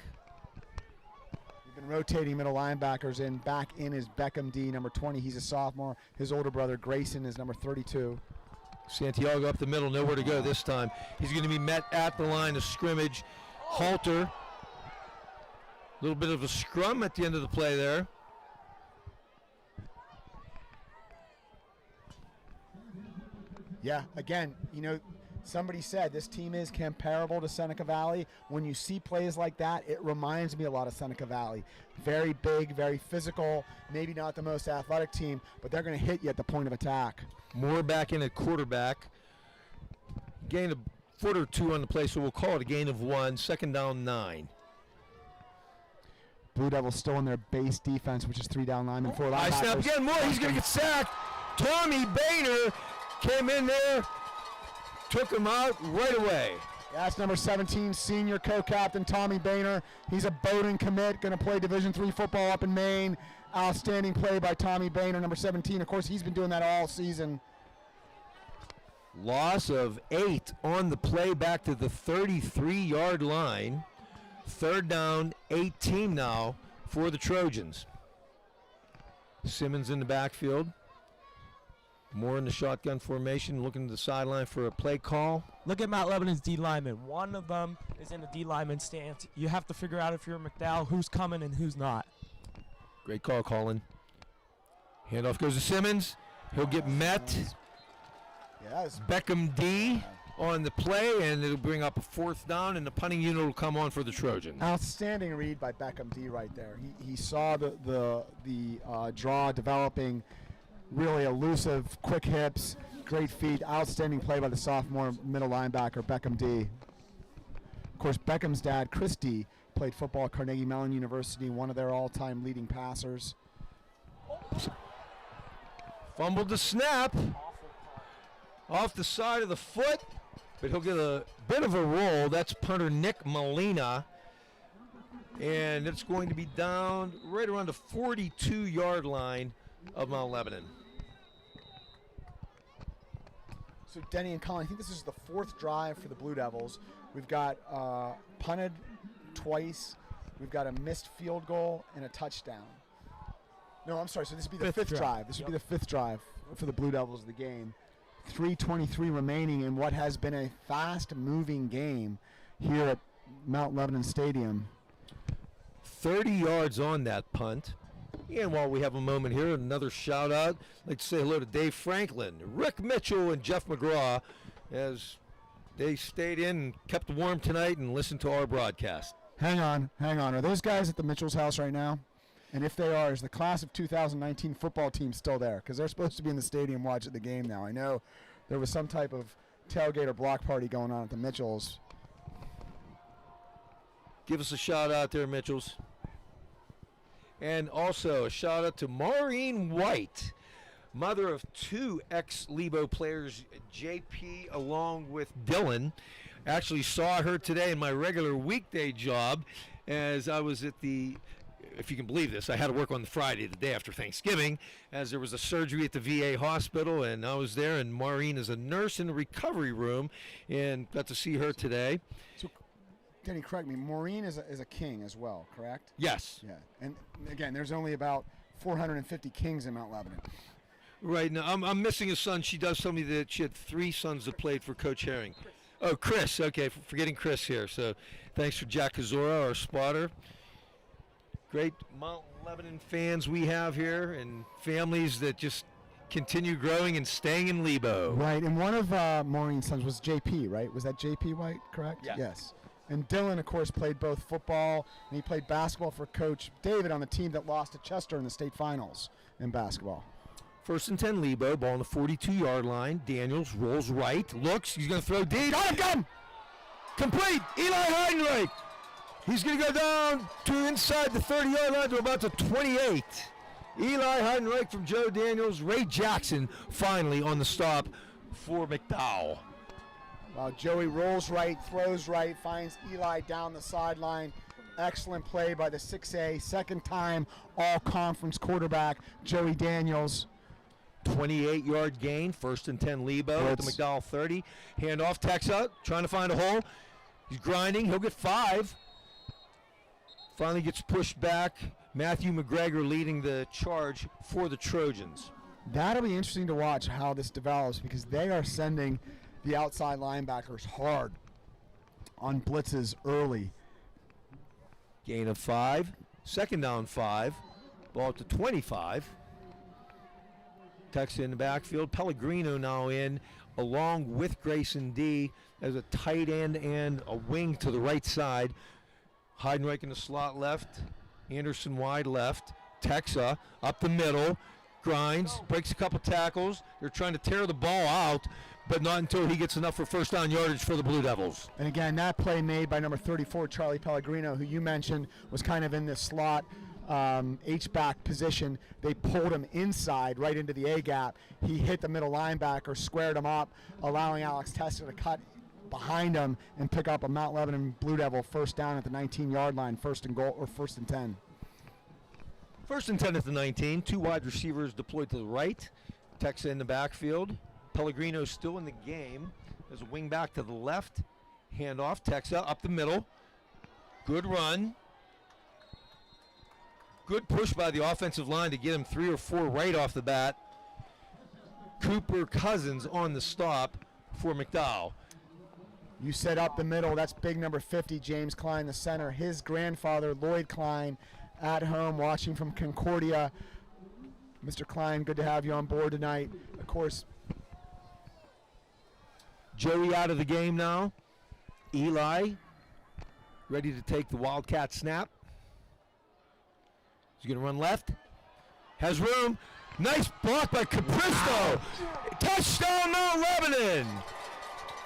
We've been rotating middle linebackers in. Back in is Beckham D, number 20. He's a sophomore. His older brother, Grayson, is number 32. Santiago up the middle, nowhere to go this time. He's going to be met at the line of scrimmage. Halter. A little bit of a scrum at the end of the play there. Yeah, again, you know, somebody said this team is comparable to Seneca Valley. When you see plays like that, it reminds me a lot of Seneca Valley. Very big, very physical, maybe not the most athletic team, but they're going to hit you at the point of attack. Moore back in at quarterback. Gain a foot or two on the play, so we'll call it a gain of 1. 2nd down 9. Blue Devils still in their base defense, which is 3 down linemen, 4 linebackers. High snap again. Moore, he's going to get sacked. Tommy Boehner came in there, took him out right away. That's number 17, senior co-captain Tommy Boehner. He's a Bowdoin commit, going to play Division III football up in Maine. Outstanding play by Tommy Boehner, number 17. Of course, he's been doing that all season. Loss of 8 on the play back to the 33-yard line. 3rd down, 18 now for the Trojans. Simmons in the backfield. Moore in the shotgun formation, looking to the sideline for a play call. Look at Mount Lebanon's D lineman. One of them is in the D lineman stance. You have to figure out if you're McDowell who's coming and who's not. Great call, Colin. Handoff goes to Simmons. He'll get met. Yes. Beckham D on the play, and it'll bring up a 4th down, and the punting unit will come on for the Trojans. Outstanding read by Beckham D right there. He saw the draw developing. Really elusive, quick hips, great feet, outstanding play by the sophomore middle linebacker, Beckham D. Of course, Beckham's dad, Chris D, played football at Carnegie Mellon University, one of their all-time leading passers. Fumbled the snap. Off the side of the foot, but he'll get a bit of a roll. That's punter Nick Molina. And it's going to be down right around the 42-yard line of Mount Lebanon. So Denny and Colin, I think this is the 4th drive for the Blue Devils. We've got punted twice. We've got a missed field goal and a touchdown. No, I'm sorry. So this would be the 5th drive. This would be the 5th drive for the Blue Devils of the game. 3:23 remaining in what has been a fast-moving game here at Mount Lebanon Stadium. 30 yards on that punt. And while we have a moment here, another shout out. I'd like to say hello to Dave Franklin, Rick Mitchell, and Jeff McGraw as they stayed in and kept warm tonight and listened to our broadcast. Hang on. Are those guys at the Mitchell's house right now? And if they are, is the class of 2019 football team still there? Because they're supposed to be in the stadium watching the game now. I know there was some type of tailgate or block party going on at the Mitchells. Give us a shout out there, Mitchells. And also a shout out to Maureen White, mother of 2 ex-Lebo players, JP along with Dylan. Actually saw her today in my regular weekday job as I was at the, if you can believe this, I had to work on the Friday, the day after Thanksgiving, as there was a surgery at the VA hospital, and I was there, and Maureen is a nurse in the recovery room, and got to see her today. So, Denny, correct me, Maureen is a king as well, correct? Yes. Yeah, and again, there's only about 450 kings in Mount Lebanon. Right, now I'm missing a son. She does tell me that she had 3 sons that played for Coach Herring. Oh, Chris, okay, forgetting Chris here. So thanks for Jack Kazora, our spotter. Great Mount Lebanon fans we have here, and families that just continue growing and staying in Lebo. Right, and one of Maureen's sons was JP, right? Was that JP White, correct? Yeah. Yes. And Dylan, of course, played both football and he played basketball for Coach David on the team that lost to Chester in the state finals in basketball. 1st and 10 Lebo, ball on the 42-yard line. Daniels rolls right, looks, he's going to throw deep. Got him! Complete, Eli Heidenreich. He's going to go down to inside the 30-yard line to about the 28. Eli Heidenreich from Joe Daniels. Ray Jackson finally on the stop for McDowell. Wow, Joey rolls right, throws right, finds Eli down the sideline. Excellent play by the 6A, second time all-conference quarterback, Joey Daniels. 28-yard gain, 1st and 10 Lebo at the McDowell 30. Handoff, Texa, trying to find a hole. He's grinding, he'll get 5. Finally gets pushed back. Matthew McGregor leading the charge for the Trojans. That'll be interesting to watch how this develops because they are sending the outside linebackers hard on blitzes early. Gain of 5, 2nd down 5, ball up to 25. Texa in the backfield. Pellegrino now in, along with Grayson D as a tight end and a wing to the right side. Heidenreich in the slot left, Anderson wide left. Texa up the middle, grinds, breaks a couple tackles. They're trying to tear the ball out, but not until he gets enough for 1st down yardage for the Blue Devils. And again, that play made by number 34, Charlie Pellegrino, who you mentioned was kind of in this slot H-back position. They pulled him inside right into the A-gap. He hit the middle linebacker, squared him up, allowing Alex Testa to cut behind him and pick up a Mount Lebanon Blue Devil 1st down at the 19-yard line, 1st and goal, or 1st and 10. 1st and 10 at the 19. 2 wide receivers deployed to the right. Texa in the backfield. Pellegrino still in the game. There's a wing back to the left. Handoff, Texa up the middle. Good run. Good push by the offensive line to get him 3 or 4 right off the bat. Cooper Cousins on the stop for McDowell. You said up the middle. That's big number 50, James Klein, the center. His grandfather, Lloyd Klein, at home watching from Concordia. Mr. Klein, good to have you on board tonight. Of course, Joey out of the game now. Eli ready to take the Wildcat snap. He's going to run left. Has room. Nice block by Capristo. Touchdown, Mount Lebanon.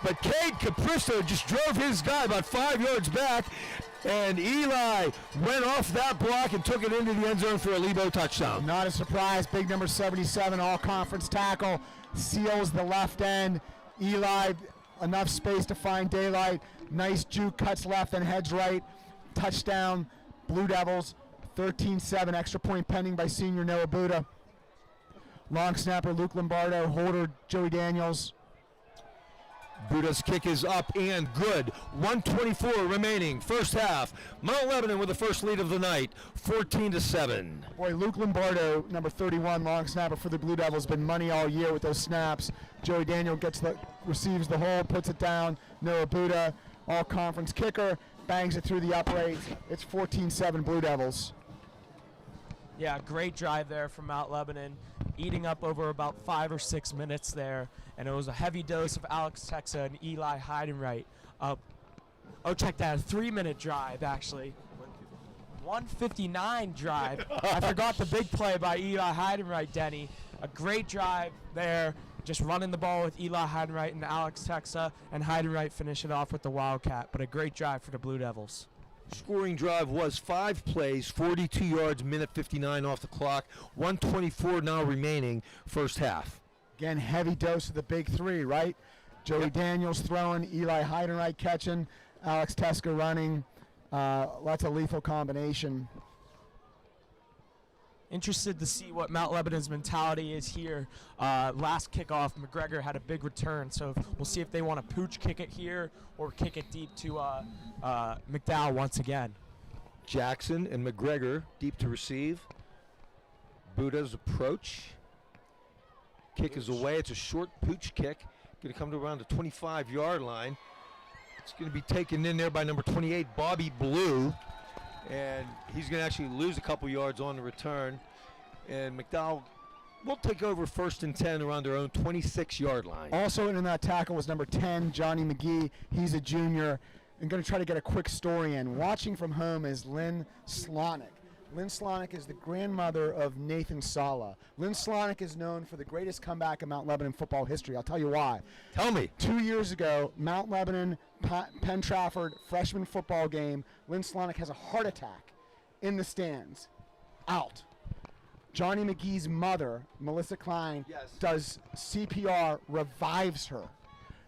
But Cade Capristo just drove his guy about 5 yards back, and Eli went off that block and took it into the end zone for a Lebo touchdown. Not a surprise. Big number 77, all-conference tackle, seals the left end. Eli, enough space to find daylight. Nice juke, cuts left and heads right. Touchdown, Blue Devils. 13-7, extra point pending by senior Noah Buddha. Long snapper Luke Lombardo, holder Joey Daniels. Buddha's kick is up and good. 1:24 remaining, 1st half. Mount Lebanon with the first lead of the night, 14-7. Boy, Luke Lombardo, number 31, long snapper for the Blue Devils, been money all year with those snaps. Joey Daniel receives the hold, puts it down. Noah Buddha, all-conference kicker, bangs it through the upright. It's 14-7 Blue Devils. Yeah, great drive there from Mount Lebanon, eating up over about 5 or 6 minutes there, and it was a heavy dose of Alex Texa and Eli Heidenreich. Check that, a 3-minute drive, actually. 159 drive. I forgot the big play by Eli Heidenreich, Denny. A great drive there, just running the ball with Eli Heidenreich and Alex Texa, and Heidenreich finish it off with the Wildcat. But a great drive for the Blue Devils. Scoring drive was 5 plays, 42 yards, minute 59 off the clock, 124 now remaining, first half. Again, heavy dose of the big three, right? Joey Daniels throwing, Eli Heidenreich catching, Alex Teska running. That's a lethal combination. Interested to see what Mount Lebanon's mentality is here. Last kickoff, McGregor had a big return, so we'll see if they want to pooch kick it here or kick it deep to McDowell once again. Jackson and McGregor deep to receive. Buddha's approach. Kick is away. It's a short pooch kick. Going to come to around the 25-yard line. It's going to be taken in there by number 28, Bobby Blue. And he's going to actually lose a couple yards on the return. And McDowell will take over 1st and 10 around their own 26-yard line. Also in that tackle was number 10, Johnny McGee. He's a junior. I'm going to try to get a quick story in. Watching from home is Lynn Slonick. Lynn Slonick is the grandmother of Nathan Sala. Lynn Slonick is known for the greatest comeback in Mount Lebanon football history. I'll tell you why. Tell me. 2 years ago, Mount Lebanon, Penn Trafford, freshman football game, Lynn Slonick has a heart attack in the stands, out. Johnny McGee's mother, Melissa Klein, does CPR, revives her.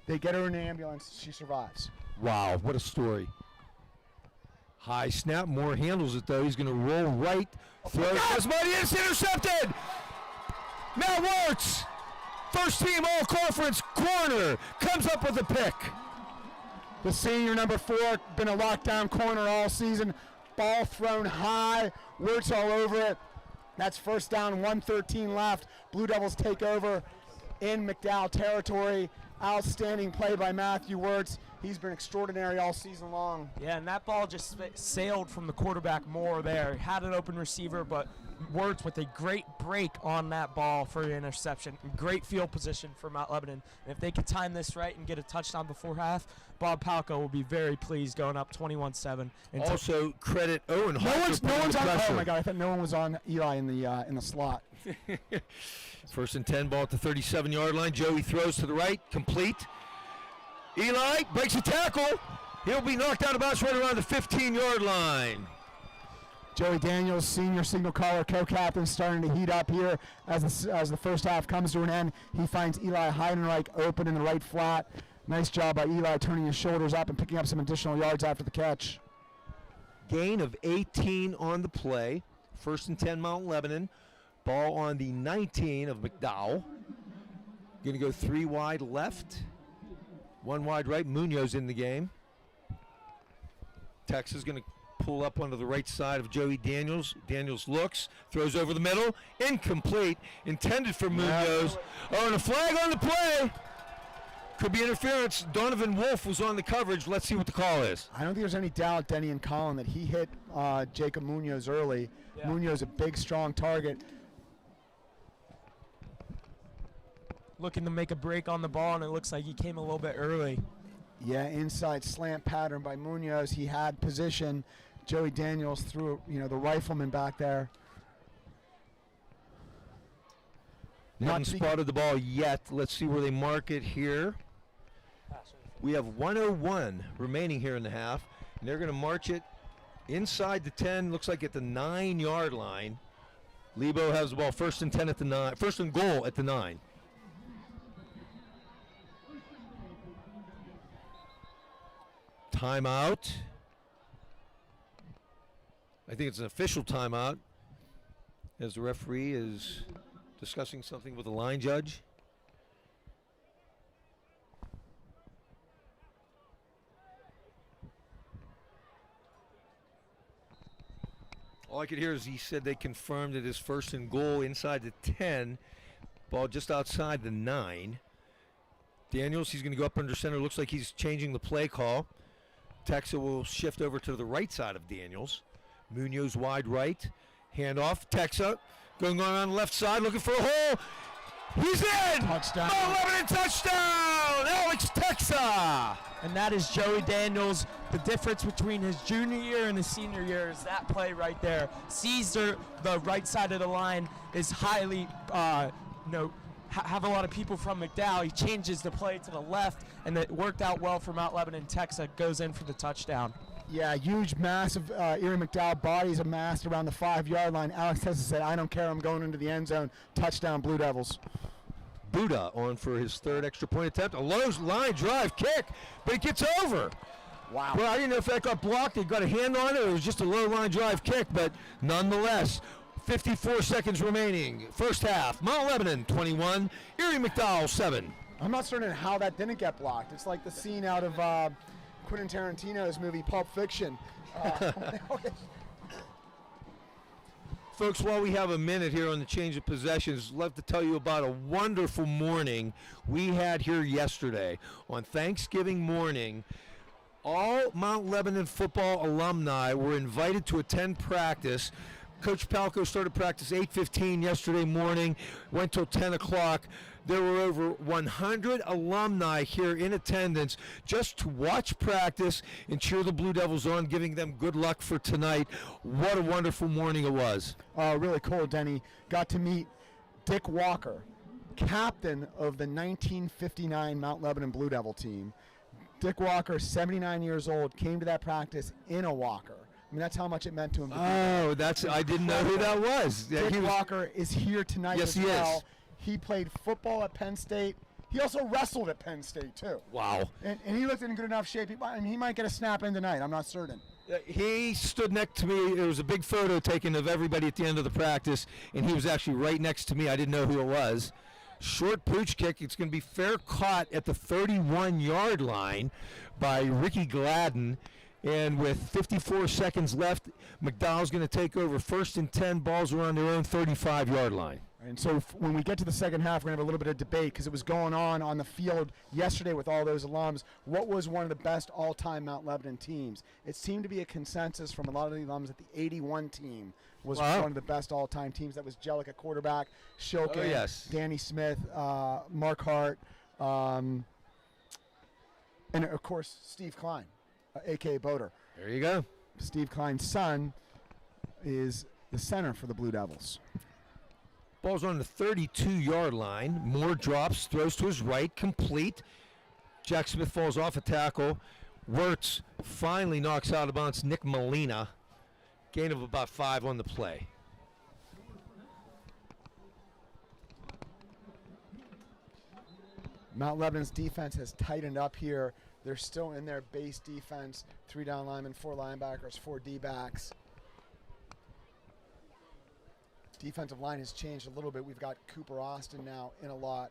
They get her in an ambulance, she survives. Wow, what a story. High snap, Moore handles it though. He's going to roll right, throw. Somebody is intercepted. Matt Wirtz, first team all conference corner, comes up with a pick. The senior, number 4, been a lockdown corner all season. Ball thrown high, Wirtz all over it. That's first down, 1:13 left. Blue Devils take over in McDowell territory. Outstanding play by Matthew Wirtz. He's been extraordinary all season long. Yeah, and that ball just sailed from the quarterback Moore there. He had an open receiver, but Wirtz with a great break on that ball for an interception. Great field position for Mount Lebanon. And if they could time this right and get a touchdown before half, Bob Palco will be very pleased going up 21-7. Also credit Owen Hart. No one's on. Oh my God! I thought no one was on Eli in the slot. 1st and 10, ball at the 37-yard line. Joey throws to the right, complete. Eli breaks a tackle. He'll be knocked out of bounds right around the 15-yard line. Joey Daniels, senior signal caller, co-captain, starting to heat up here as the first half comes to an end. He finds Eli Heidenreich open in the right flat. Nice job by Eli turning his shoulders up and picking up some additional yards after the catch. Gain of 18 on the play. 1st and 10, Mount Lebanon. Ball on the 19 of McDowell. Going to go 3 wide left, 1 wide right. Munoz in the game. Texas going to pull up onto the right side of Joey Daniels. Daniels looks, throws over the middle, incomplete, intended for Munoz. Oh, and a flag on the play. Could be interference. Donovan Wolf was on the coverage. Let's see what the call is. I don't think there's any doubt, Denny and Colin, that he hit Jacob Munoz early. Yeah. Munoz a big, strong target. Looking to make a break on the ball, and it looks like he came a little bit early. Yeah, inside slant pattern by Munoz. He had position. Joey Daniels threw, the rifleman back there. Haven't spotted the ball yet. Let's see where they mark it here. We have 1:01 remaining here in the half, and they're going to march it inside the 10. Looks like at the 9-yard line. Lebo has the ball 1st and 10 at the 9. 1st and goal at the 9. Timeout. I think it's an official timeout as the referee is discussing something with the line judge. All I could hear is he said they confirmed it is 1st and goal inside the 10. Ball just outside the 9. Daniels, he's going to go up under center. Looks like he's changing the play call. Texa will shift over to the right side of Daniels. Munoz wide right. Handoff. Texa going on the left side looking for a hole. He's in! Touchdown. Mount Lebanon touchdown! Alex Texa! And that is Joey Daniels. The difference between his junior year and his senior year is that play right there. Sees the right side of the line, is highly, have a lot of people from McDowell. He changes the play to the left, and it worked out well for Mount Lebanon. Texa goes in for the touchdown. Yeah, huge, massive Erie McDowell bodies amassed around the 5-yard line. Alex Texa said, I don't care, I'm going into the end zone. Touchdown, Blue Devils. Buddha on for his third extra point attempt. A low line drive kick, but it gets over. Wow. Well, I didn't know if that got blocked. They got a hand on it, or it was just a low line drive kick, but nonetheless, 54 seconds remaining. First half, Mount Lebanon 21, Erie McDowell 7. I'm not certain how that didn't get blocked. It's like the scene out of Quentin Tarantino's movie Pulp Fiction. Folks, while we have a minute here on the change of possessions, I'd love to tell you about a wonderful morning we had here yesterday. On Thanksgiving morning, all Mount Lebanon football alumni were invited to attend practice. Coach Palco started practice 8:15 yesterday morning, went till 10 o'clock. There were over 100 alumni here in attendance just to watch practice and cheer the Blue Devils on, giving them good luck for tonight. What a wonderful morning it was. Really cool, Denny. Got to meet Dick Walker, captain of the 1959 Mount Lebanon Blue Devil team. Dick Walker, 79 years old, came to that practice in a walker. I mean, that's how much it meant to him. Oh, I didn't know who that was. Dick Walker is here tonight yes, as well. Is. He played football at Penn State. He also wrestled at Penn State, too. Wow. And he looked in good enough shape. He might get a snap in tonight. I'm not certain. He stood next to me. There was a big photo taken of everybody at the end of the practice, and he was actually right next to me. I didn't know who it was. Short pooch kick. It's going to be fair caught at the 31-yard line by Ricky Gladden. And with 54 seconds left, McDowell's going to take over 1st and 10. Balls are on their own 35-yard line. And so when we get to the second half, we're going to have a little bit of debate because it was going on the field yesterday with all those alums. What was one of the best all-time Mount Lebanon teams? It seemed to be a consensus from a lot of the alums that the 81 team was one of the best all-time teams. That was Jellick at quarterback, Shilkin, Danny Smith, Mark Hart, and, of course, Steve Klein, a.k.a. Boater. There you go. Steve Klein's son is the center for the Blue Devils. Ball's on the 32-yard line. Moore drops, throws to his right, complete. Jack Smith falls off a tackle. Wirtz finally knocks out of bounds Nick Molina. Gain of about 5 on the play. Mount Lebanon's defense has tightened up here. They're still in their base defense. 3 down linemen, 4 linebackers, 4 D-backs. Defensive line has changed a little bit. We've got Cooper Austin now in a lot.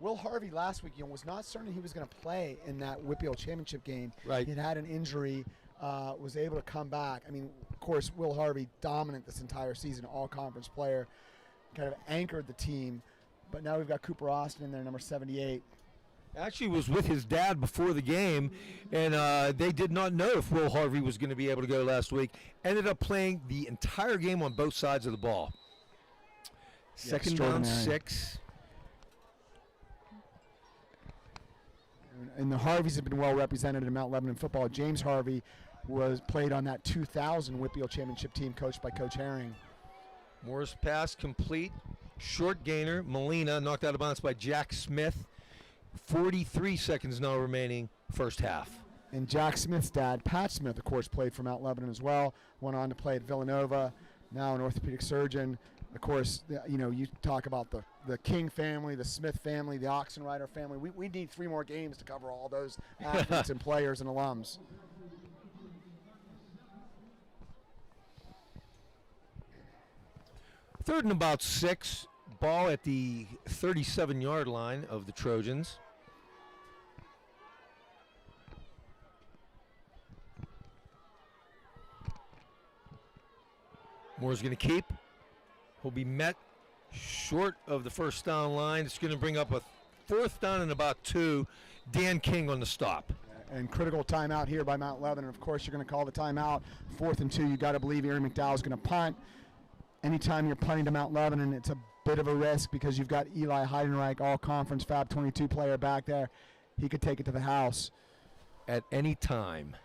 Will Harvey last week was not certain he was going to play in that Whitfield Championship game. Right. He had an injury, was able to come back. I mean, of course, Will Harvey, dominant this entire season, all-conference player, kind of anchored the team. But now we've got Cooper Austin in there, number 78. Actually was with his dad before the game, and they did not know if Will Harvey was going to be able to go last week. Ended up playing the entire game on both sides of the ball. Second down 6. And the Harveys have been well represented in Mount Lebanon football. James Harvey played on that 2000 Whitfield Championship team coached by Coach Herring. Moore's pass complete. Short gainer. Molina knocked out of bounds by Jack Smith. 43 seconds now remaining, first half. And Jack Smith's dad, Pat Smith, of course, played for Mount Lebanon as well. Went on to play at Villanova, now an orthopedic surgeon. Of course, you talk about the King family, the Smith family, the Oxenrider family. We need 3 more games to cover all those athletes and players and alums. Third and about 6. Ball at the 37-yard line of the Trojans. Moore's going to keep. He'll be met short of the first down line. It's going to bring up a 4th down and about 2. Dan King on the stop. And critical timeout here by Mount Lebanon. Of course, you're going to call the timeout. 4th and 2. You got to believe Erie McDowell is going to punt. Anytime you're punting to Mount Lebanon, it's a bit of a risk because you've got Eli Heidenreich, all-conference Fab 22 player back there. He could take it to the house at any time.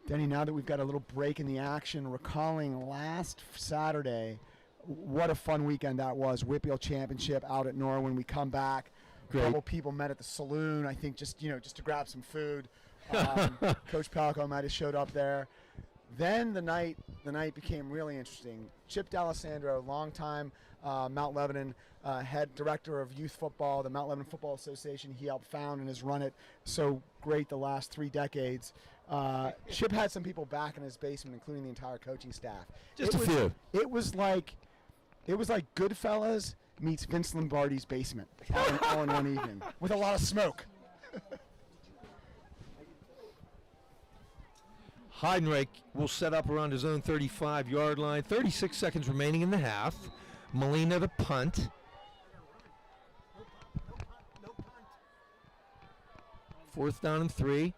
Denny, now that we've got a little break in the action, recalling last Saturday, what a fun weekend that was. Whitfield Championship out at Norwin. We come back. Great. A couple people met at the saloon, I think just to grab some food. Coach Palco might have showed up there. Then the night became really interesting. Chip D'Alessandro, longtime Mount Lebanon head director of youth football, the Mount Lebanon Football Association. He helped found and has run it so great the last 3 decades. Chip had some people back in his basement, including the entire coaching staff. Just a few. It was like Goodfellas meets Vince Lombardi's basement all in one evening with a lot of smoke. Heidenreich will set up around his own 35-yard line. 36 seconds remaining in the half. Molina to punt. Fourth down and 3.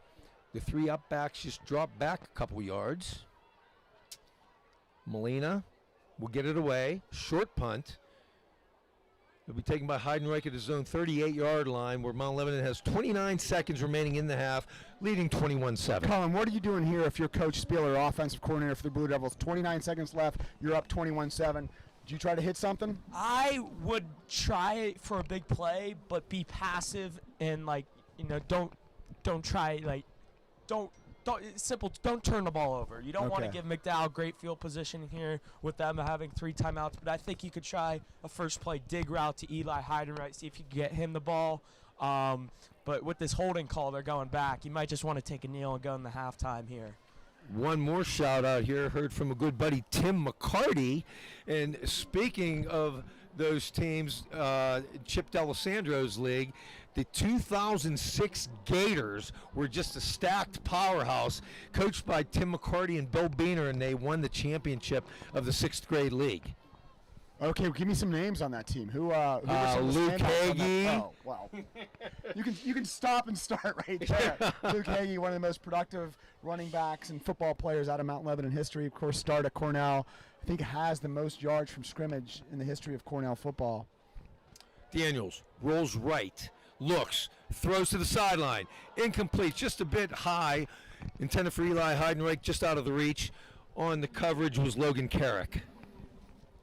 The 3 up backs just drop back a couple yards. Molina will get it away. Short punt. It'll be taken by Heidenreich at his own 38-yard line, where Mount Lebanon has 29 seconds remaining in the half, leading 21-7. Colin, what are you doing here if you're Coach Spieler, offensive coordinator for the Blue Devils? 29 seconds left. You're up 21-7. Did you try to hit something? I would try for a big play, but be passive and don't try it's simple. Don't turn the ball over. You don't want to give McDowell great field position here with them having 3 timeouts, but I think you could try a first play dig route to Eli Heidenreich, see if you can get him the ball. But with this holding call, they're going back. You might just want to take a kneel and go in the halftime here. One more shout out here, heard from a good buddy, Tim McCarty. And speaking of those teams, Chip D'Alessandro's league, the 2006 Gators were just a stacked powerhouse, coached by Tim McCarty and Bill Beener, and they won the championship of the 6th grade league. Okay, well, give me some names on that team. Who were some of the Luke standouts on that? Hagee. Oh, wow. You can stop and start right there. Luke Hagee, one of the most productive running backs and football players out of Mount Lebanon history. Of course, started at Cornell. I think has the most yards from scrimmage in the history of Cornell football. Daniels rolls right, looks, throws to the sideline, incomplete, just a bit high, intended for Eli Heidenreich, just out of the reach. On the coverage was Logan Carrick.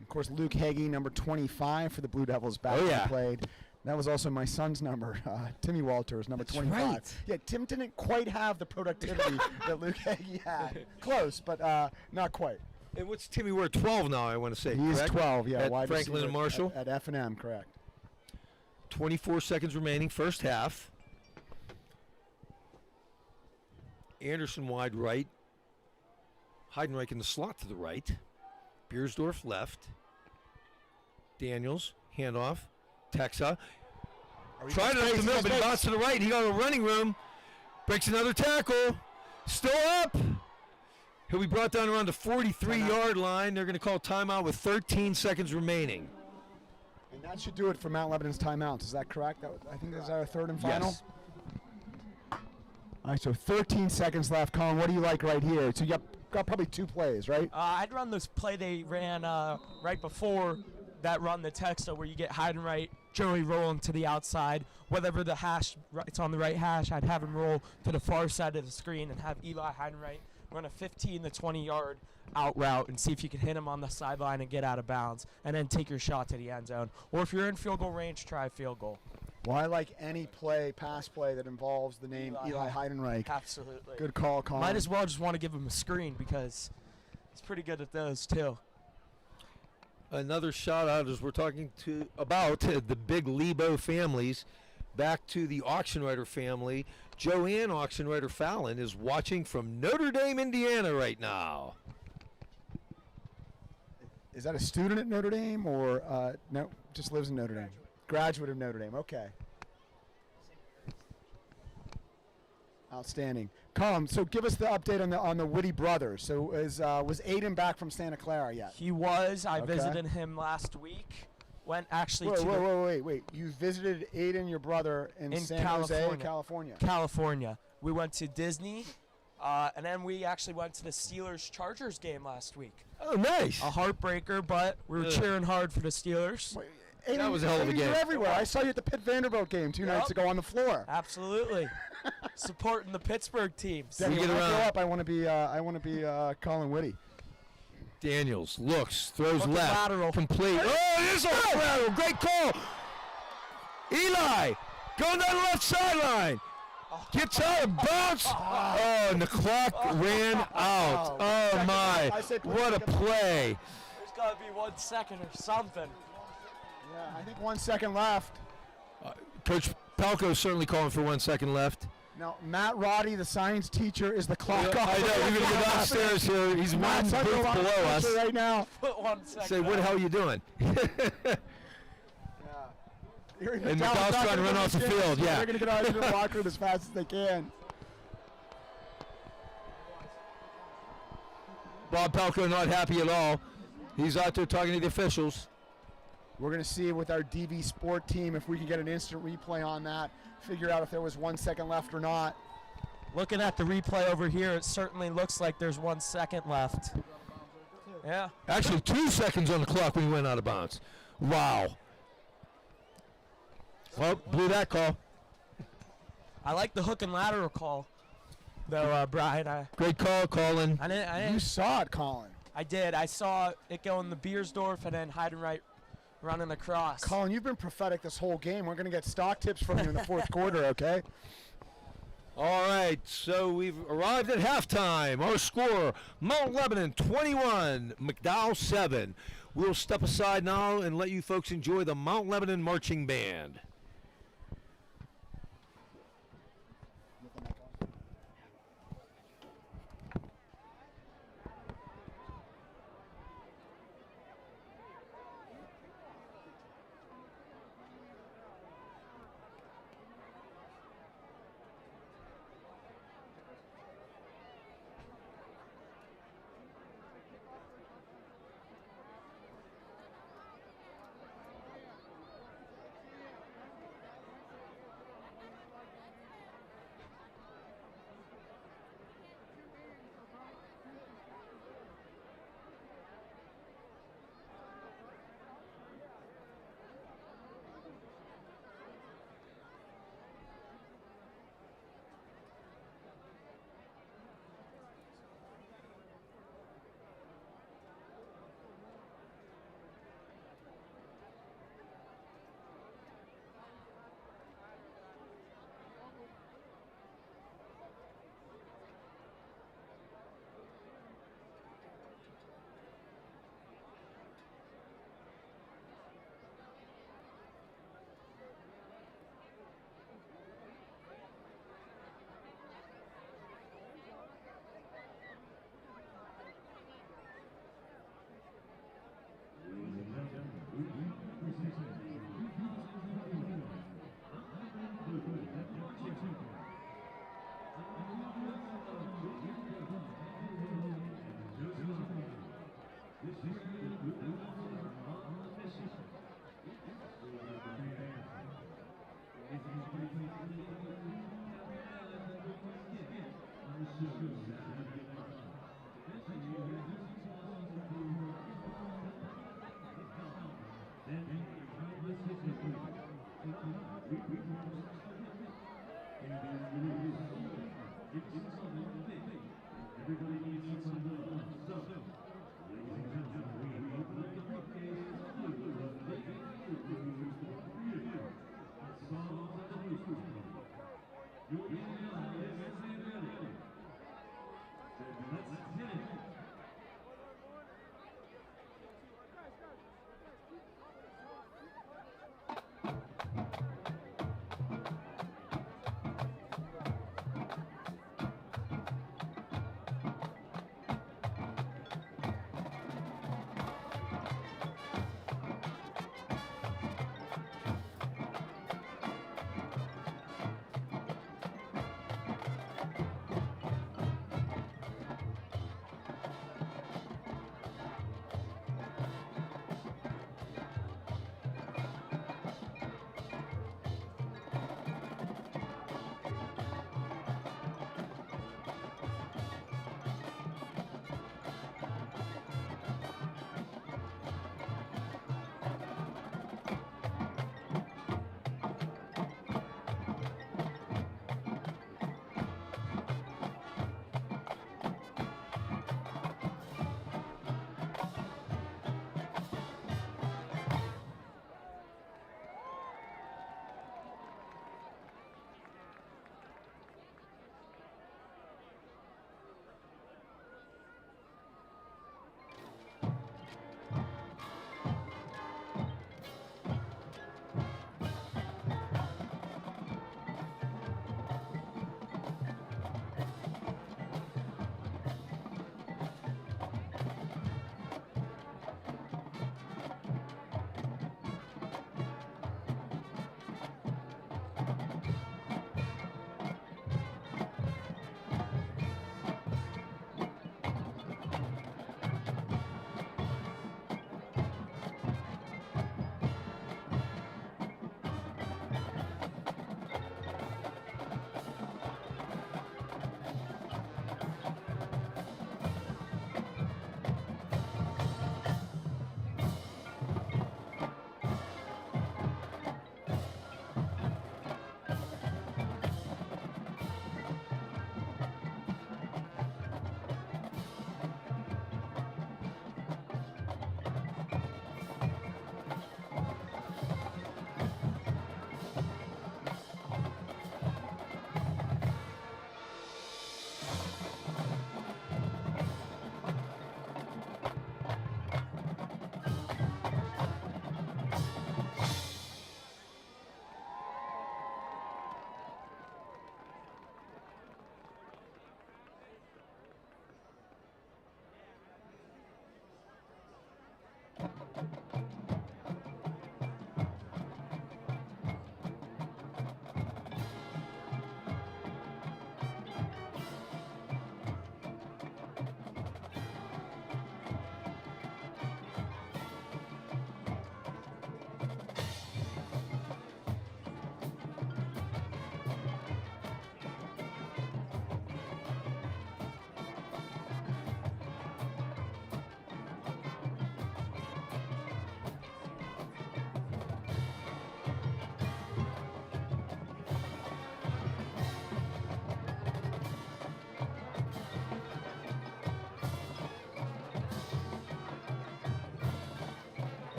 Of course, Luke Hagee, number 25 for the Blue Devils, back when he played. That was also my son's number, Timmy Walters, number 25. Right. Yeah, Tim didn't quite have the productivity that Luke Hagee had. Close, but not quite. And what's Timmy wear? 12 now, I want to say. He's correct? 12, yeah. At wide Franklin receiver and Marshall. At F&M, correct. 24 seconds remaining, first half. Anderson wide right. Heidenreich in the slot to the right. Beersdorf left. Daniels, handoff. Texa. Tried it up the middle, but he bounced to the right. He got a running room. Breaks another tackle. Still up. He'll be brought down around the 43-yard line. They're going to call timeout with 13 seconds remaining. And that should do it for Mount Lebanon's timeouts. Is that correct? I think that's our third and final. Yes. All right, so 13 seconds left. Colin, what do you like right here? So you got probably 2 plays, right? I'd run this play they ran right before that run, the Texa, where you get Heidenreich, Joey rolling to the outside. Whatever the hash, it's on the right hash, I'd have him roll to the far side of the screen and have Eli Heidenreich run a 15 to 20-yard out route and see if you can hit him on the sideline and get out of bounds, and then take your shot to the end zone. Or if you're in field goal range, try field goal. Well, I like any pass play that involves the name Eli Heidenreich. Absolutely. Good call, Colin. Might as well just want to give him a screen because he's pretty good at those too. Another shout out as we're talking about the big Lebo families. Back to the Auctionwriter family. Joanne Auctionwriter Fallon is watching from Notre Dame, Indiana right now. Is that a student at Notre Dame or no? Just lives in Notre Dame. Graduate of Notre Dame. Okay. Outstanding. Colin, so give us the update on the Witte brothers. So was Aiden back from Santa Clara yet? He was. I visited him last week. Went actually Wait. You visited Aiden, your brother, in San Jose, California. California. We went to Disney. And then we actually went to the Steelers-Chargers game last week. Oh, nice. A heartbreaker, but we were cheering hard for the Steelers. That was a hell of a game. You're everywhere. I saw you at the Pitt Vanderbilt game 2 nights ago on the floor. Absolutely. Supporting the Pittsburgh teams. Denny, get when I around. grow up, I want to be Colin Witte. Daniels looks, throws Hook and left, lateral. complete. Oh, it is a hook and lateral. Great call. Eli going down the left sideline. Gets out of bounds. Oh, and the clock ran out. Oh, my. What a play. There's got to be 1 second or something. Yeah, I think 1 second left. Coach Palco's certainly calling for 1 second left. Now, Matt Roddy, the science teacher, is the clock I off. know, you're going to go downstairs here. He's one Matt's booth under a lot of below us. pressure right now. Put 1 second. Say, what the hell are you doing? And McDowell's trying to run off the field, yeah. They're going to get out of the locker room as fast as they can. Bob Palco not happy at all. He's out there talking to the officials. We're going to see with our DV Sport team if we can get an instant replay on that, figure out if there was 1 second left or not. Looking at the replay over here, it certainly looks like there's 1 second left. Yeah. Actually, 2 seconds on the clock when he went out of bounds. Wow. Well, blew that call. I like the hook and lateral call, though, Brian. Great call, Colin. You saw it, Colin. I did. I saw it go in the Beersdorf and then Heidenreich running across. Colin, you've been prophetic this whole game. We're going to get stock tips from you in the fourth quarter, okay? All right, so we've arrived at halftime. Our score, Mount Lebanon 21, McDowell 7. We'll step aside now and let you folks enjoy the Mount Lebanon Marching Band.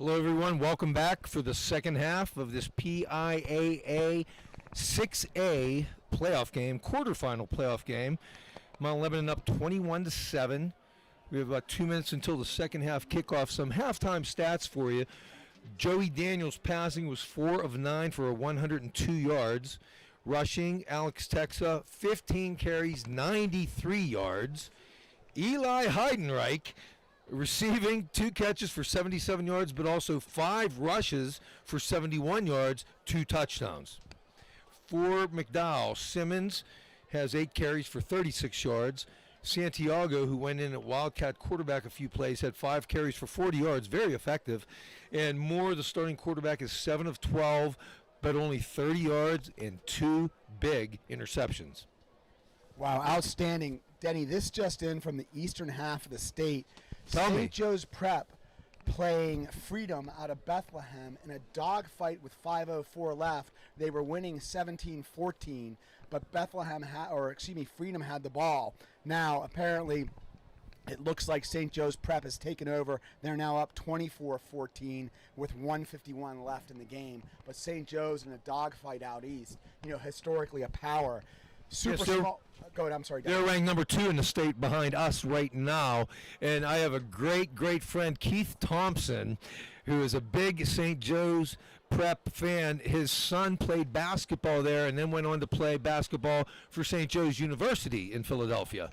Hello, everyone. Welcome back for the second half of this PIAA 6A playoff game, quarterfinal playoff game. Mount Lebanon up 21-7. We have about 2 minutes until the second half kickoff. Some halftime stats for you. Joey Daniels' passing was 4 of 9 for 102 yards. Rushing, Alex Texa, 15 carries, 93 yards. Eli Heidenreich receiving 2 catches for 77 yards, but also 5 rushes for 71 yards, 2 touchdowns. For McDowell, Simmons has 8 carries for 36 yards. Santiago, who went in at Wildcat quarterback a few plays, had 5 carries for 40 yards, very effective. And Moore, the starting quarterback, is 7 of 12, but only 30 yards and 2 big interceptions. Wow, outstanding. Denny, this just in from the eastern half of the state. Tell me. St. Joe's Prep playing Freedom out of Bethlehem in a dogfight with 5:04 left. They were winning 17-14, but Freedom had the ball. Now, apparently, it looks like St. Joe's Prep has taken over. They're now up 24-14 with 1:51 left in the game. But St. Joe's in a dogfight out east, historically a power. Super Yes, small. Go ahead, I'm sorry, Dan. They're ranked number 2 in the state behind us right now. And I have a great friend, Keith Thompson, who is a big St. Joe's Prep fan. His son played basketball there and then went on to play basketball for St. Joe's University in Philadelphia.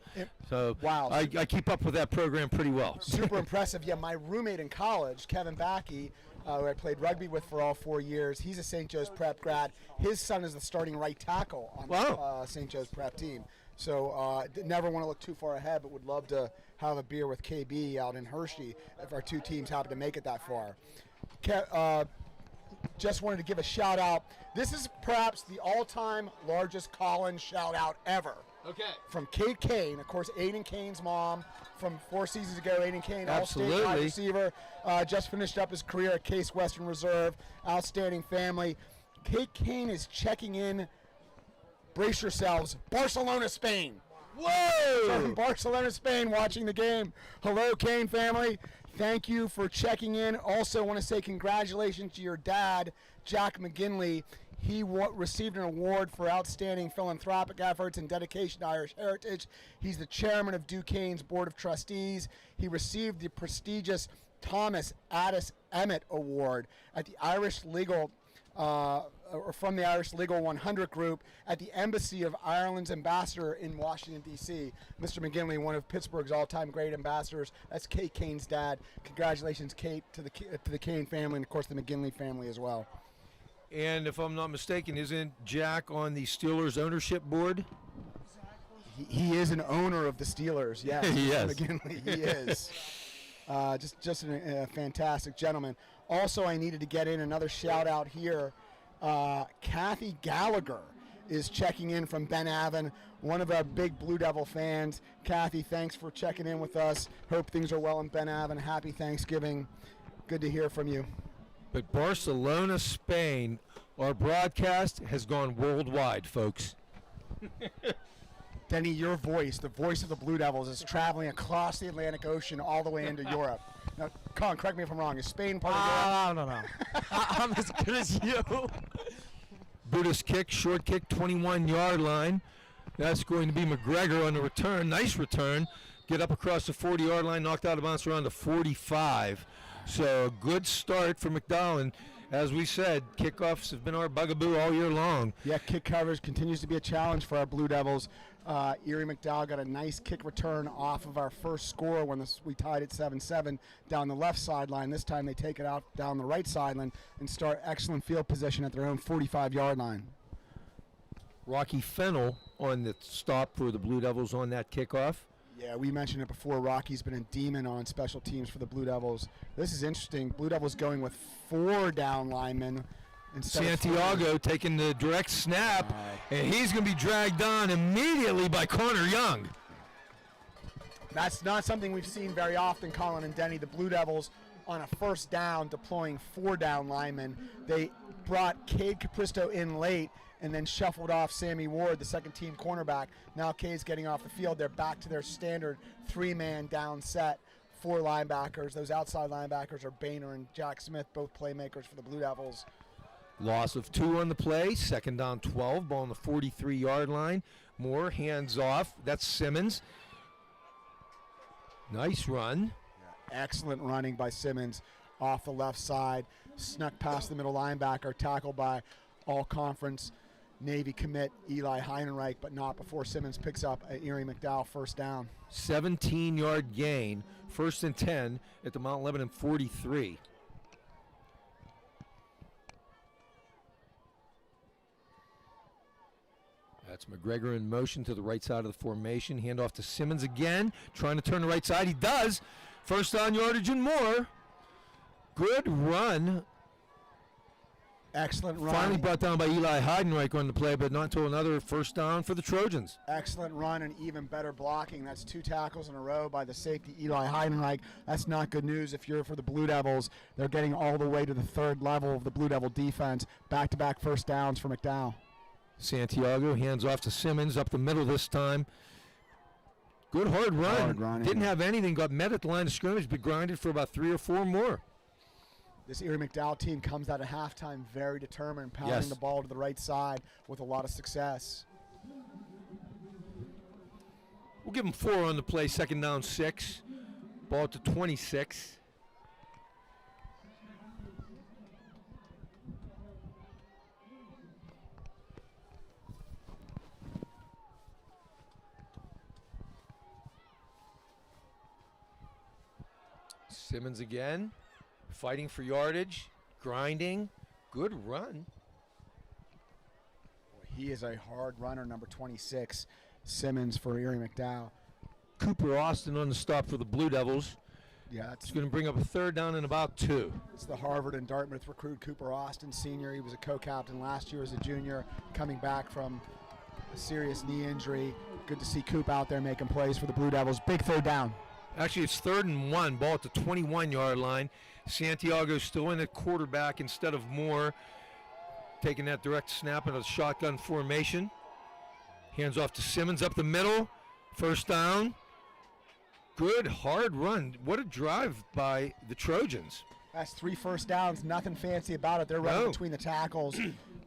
So Wow. I keep up with that program pretty well. Super impressive. Yeah, my roommate in college, Kevin Backey, who I played rugby with for all 4 years, he's a St. Joe's Prep grad. His son is the starting right tackle on the St. Joe's Prep team. So never want to look too far ahead, but would love to have a beer with KB out in Hershey if our 2 teams happen to make it that far. Just wanted to give a shout out. This is perhaps the all-time largest Colin shout out ever. Okay. From Kate Kane, of course, Aiden Kane's mom from 4 seasons ago. Aiden Kane, Absolutely. all-state wide receiver, just finished up his career at Case Western Reserve. Outstanding family. Kate Kane is checking in. Brace yourselves, Barcelona, Spain. Whoa! From Barcelona, Spain, watching the game. Hello, Kane family. Thank you for checking in. Also want to say congratulations to your dad, Jack McGinley. He received an award for outstanding philanthropic efforts and dedication to Irish heritage. He's the chairman of Duquesne's Board of Trustees. He received the prestigious Thomas Addis Emmett Award at the Irish Legal from the Irish Legal 100 group at the Embassy of Ireland's ambassador in Washington, D.C. Mr. McGinley, one of Pittsburgh's all-time great ambassadors. That's Kate Kane's dad. Congratulations, Kate, to the Kane family, and, of course, the McGinley family as well. And if I'm not mistaken, isn't Jack on the Steelers ownership board? He is an owner of the Steelers, yes. He is. McGinley, he is. Just a fantastic gentleman. Also, I needed to get in another shout-out here. Kathy Gallagher is checking in from Ben Avon, one of our big Blue Devil fans. Kathy, thanks for checking in with us. Hope things are well in Ben Avon. Happy Thanksgiving. Good to hear from you. But Barcelona, Spain, our broadcast has gone worldwide, folks. Denny, your voice, the voice of the Blue Devils, is traveling across the Atlantic Ocean all the way into Europe. Now, Colin, correct me if I'm wrong. Is Spain part of Europe? No. I'm as good as you. Buddha's kick, short kick, 21-yard line. That's going to be McGregor on the return. Nice return. Get up across the 40-yard line, knocked out of bounds around the 45. So a good start for McDowell. And as we said, kickoffs have been our bugaboo all year long. Yeah, kick coverage continues to be a challenge for our Blue Devils. Erie McDowell got a nice kick return off of our first score when we tied at 7-7 down the left sideline. This time they take it out down the right sideline and start excellent field position at their own 45-yard line. Rocky Fennell on the stop for the Blue Devils on that kickoff. Yeah, we mentioned it before. Rocky's been a demon on special teams for the Blue Devils. This is interesting. Blue Devils going with 4 down linemen. Santiago taking the direct snap, and he's going to be dragged on immediately by Connor Young. That's not something we've seen very often, Colin and Denny. The Blue Devils on a first down deploying 4 down linemen. They brought Cade Capristo in late and then shuffled off Sammy Ward, the second-team cornerback. Now Cade's getting off the field. They're back to their standard 3-man down set. 4 linebackers. Those outside linebackers are Boehner and Jack Smith, both playmakers for the Blue Devils. Loss of 2 on the play. Second down 12. Ball on the 43-yard line. Moore hands off. That's Simmons. Nice run. Excellent running by Simmons off the left side. Snuck past the middle linebacker. Tackled by all-conference Navy commit Eli Heidenreich, but not before Simmons picks up a Erie McDowell first down. 17-yard gain. First and 10 at the Mount Lebanon 43. That's McGregor in motion to the right side of the formation. Handoff to Simmons again. Trying to turn the right side. He does. First down yardage and more. Good run. Excellent run. Finally brought down by Eli Heidenreich on the play, but not until another first down for the Trojans. Excellent run and even better blocking. That's 2 tackles in a row by the safety Eli Heidenreich. That's not good news if you're for the Blue Devils. They're getting all the way to the 3rd level of the Blue Devil defense. Back-to-back first downs for McDowell. Santiago hands off to Simmons up the middle this time. Good hard run. Hard running. Didn't have anything, got met at the line of scrimmage, but grinded for about 3 or 4 more. This Erie McDowell team comes out of halftime very determined, pounding the ball to the right side with a lot of success. We'll give them 4 on the play, second down 6. Ball to 26. Simmons again, fighting for yardage, grinding, good run. He is a hard runner, number 26, Simmons for Erie McDowell. Cooper Austin on the stop for the Blue Devils. Yeah, It's going to bring up a 3rd down and about 2. it's the Harvard and Dartmouth recruit Cooper Austin, senior. He was a co-captain last year as a junior, coming back from a serious knee injury. Good to see Coop out there making plays for the Blue Devils. Big 3rd down. Actually, it's 3rd and 1. Ball at the 21-yard line. Santiago still in at quarterback instead of Moore. Taking that direct snap in a shotgun formation. Hands off to Simmons up the middle. First down. Good hard run. What a drive by the Trojans. That's 3 first downs. Nothing fancy about it. They're running between the tackles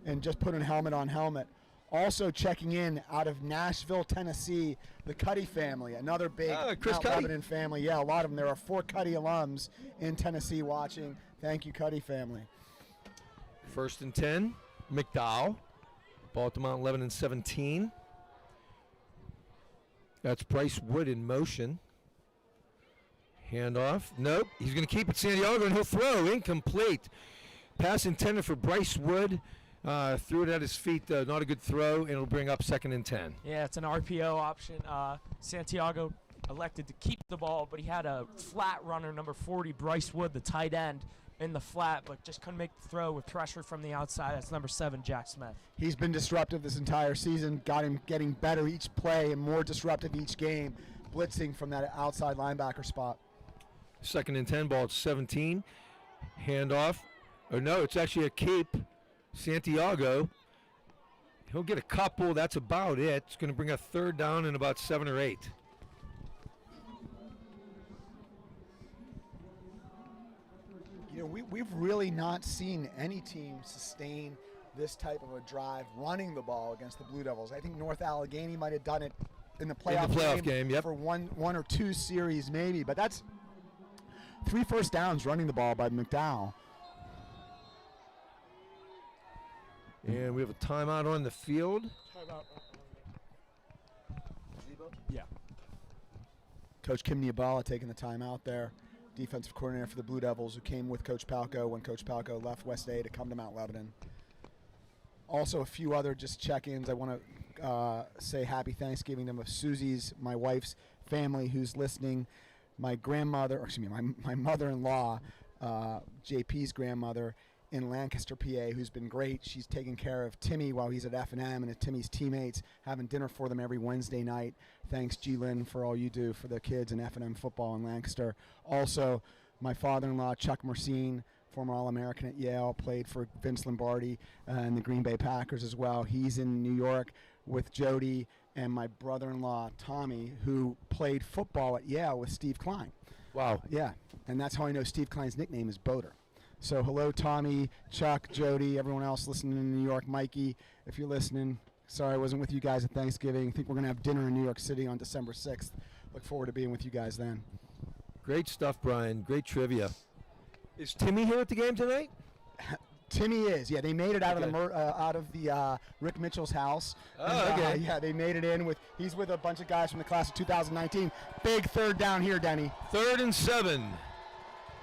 and just putting helmet on helmet. Also checking in out of Nashville, Tennessee, the Cuddy family, another big Chris Mount Cuddy. Lebanon family. Yeah, a lot of them. There are 4 Cuddy alums in Tennessee watching. Thank you, Cuddy family. First and 10. McDowell. Ball at the Mount Lebanon 17. That's Bryce Wood in motion. Handoff. Nope. He's going to keep it Santiago, and he'll throw. Incomplete. Pass intended for Bryce Wood. Threw it at his feet. Not a good throw, and it'll bring up 2nd and 10. Yeah, it's an RPO option. Santiago elected to keep the ball, but he had a flat runner, number 40, Bryce Wood, the tight end, in the flat, but just couldn't make the throw with pressure from the outside. That's number 7, Jack Smith. He's been disruptive this entire season, got him getting better each play and more disruptive each game, blitzing from that outside linebacker spot. 2nd and 10, ball at 17. Handoff. Oh, no, it's actually a keep. Santiago. He'll get a couple. That's about it. It's going to bring a 3rd down and about 7 or 8. You know, we've really not seen any team sustain this type of a drive running the ball against the Blue Devils. I think North Allegheny might have done it in the playoff, game, yep. for one or two series maybe, but that's 3 first downs running the ball by McDowell. And we have a timeout on the field. Yeah. Coach Kim Niabala taking the timeout there. Defensive coordinator for the Blue Devils, who came with Coach Palco when Coach Palco left West A to come to Mount Lebanon. Also, a few other just check-ins. I want to say happy Thanksgiving to Susie's, my wife's family, who's listening. My grandmother, or excuse me, my mother-in-law, JP's grandmother in Lancaster, PA, who's been great. She's taking care of Timmy while he's at F&M and Timmy's teammates, having dinner for them every Wednesday night. Thanks, G. Lynn, for all you do for the kids in F&M football in Lancaster. Also, my father-in-law, Chuck Mercine, former All-American at Yale, played for Vince Lombardi and the Green Bay Packers as well. He's in New York with Jody and my brother-in-law, Tommy, who played football at Yale with Steve Klein. Wow. Yeah, and that's how I know Steve Klein's nickname is Boater. So hello, Tommy, Chuck, Jody, everyone else listening in New York, Mikey, if you're listening. Sorry I wasn't with you guys at Thanksgiving. I think we're going to have dinner in New York City on December 6th. Look forward to being with you guys then. Great stuff, Brian. Great trivia. Is Timmy here at the game tonight? Timmy is. Yeah, they made it out of the Rick Mitchell's house. Oh, okay. Yeah, they made it in with. He's with a bunch of guys from the class of 2019. Big third down here, Denny. 3rd and 7.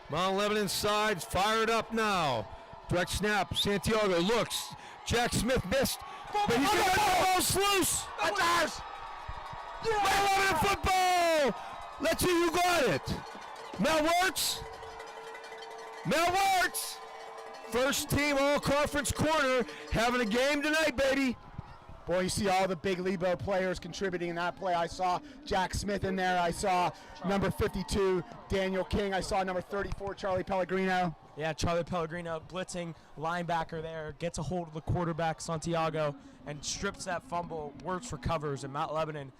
Mount Lebanon sides fired up now. Direct snap. Santiago looks. Jack Smith missed, but he's going to get the ball loose. That's ours. Mount Lebanon football. Let's see who got it. Mel Wirtz. Mel Wirtz. First team all-conference corner having a game tonight, baby. Boy, you see all the big Lebo players contributing in that play. I saw Jack Smith in there. I saw number 52, Daniel King. I saw number 34, Charlie Pellegrino. Yeah, Charlie Pellegrino blitzing linebacker there, gets a hold of the quarterback, Santiago, and strips that fumble. Wirtz recovers, and Mount Lebanon,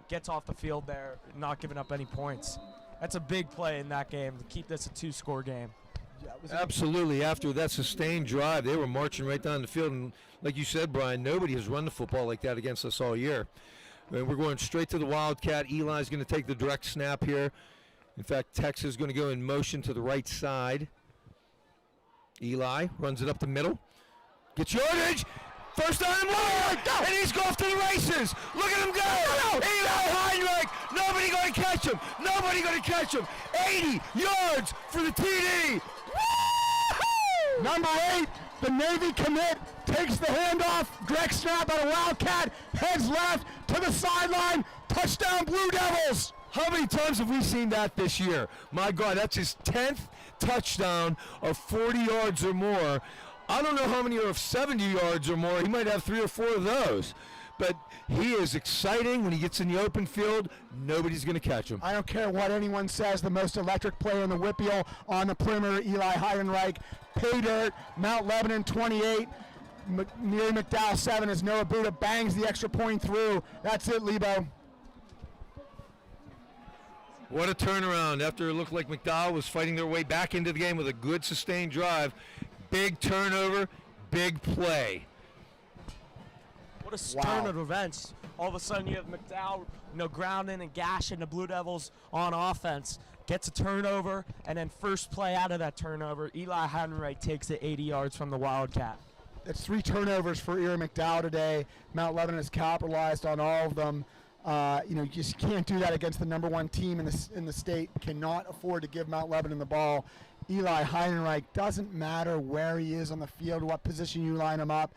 gets off the field there, not giving up any points. That's a big play in that game to keep this a 2-score game. Yeah, Absolutely. After that sustained drive, they were marching right down the field. And like you said, Brian, nobody has run the football like that against us all year. And we're going straight to the Wildcat. Eli's going to take the direct snap here. In fact, Texas is going to go in motion to the right side. Eli runs it up the middle. Gets yardage. First down and one. And he's off to the races. Look at him go. Eli Heidenreich. Nobody going to catch him. Nobody going to catch him. 80 yards for the TD. Woo-hoo! Number 8, the Navy commit, takes the handoff, direct snap out of Wildcat, heads left to the sideline, touchdown Blue Devils. How many times have we seen that this year? My God, that's his 10th touchdown of 40 yards or more. I don't know how many are of 70 yards or more. He might have 3 or 4 of those. But he is exciting when he gets in the open field. Nobody's going to catch him. I don't care what anyone says, the most electric player in the Whippeal on the perimeter, Eli Heidenreich. Pay dirt, Mount Lebanon 28, Erie McDowell 7 as Noah Buddha bangs the extra point through. That's it, Lebo. What a turnaround after it looked like McDowell was fighting their way back into the game with a good sustained drive. Big turnover, big play. What a stern of events. All of a sudden you have McDowell, grounding and gashing the Blue Devils on offense. Gets a turnover, and then first play out of that turnover, Eli Heidenreich takes it 80 yards from the Wildcat. That's 3 turnovers for Erie McDowell today. Mount Lebanon has capitalized on all of them. You just can't do that against the number 1 team in the state. Cannot afford to give Mount Lebanon the ball. Eli Heidenreich, doesn't matter where he is on the field, what position you line him up.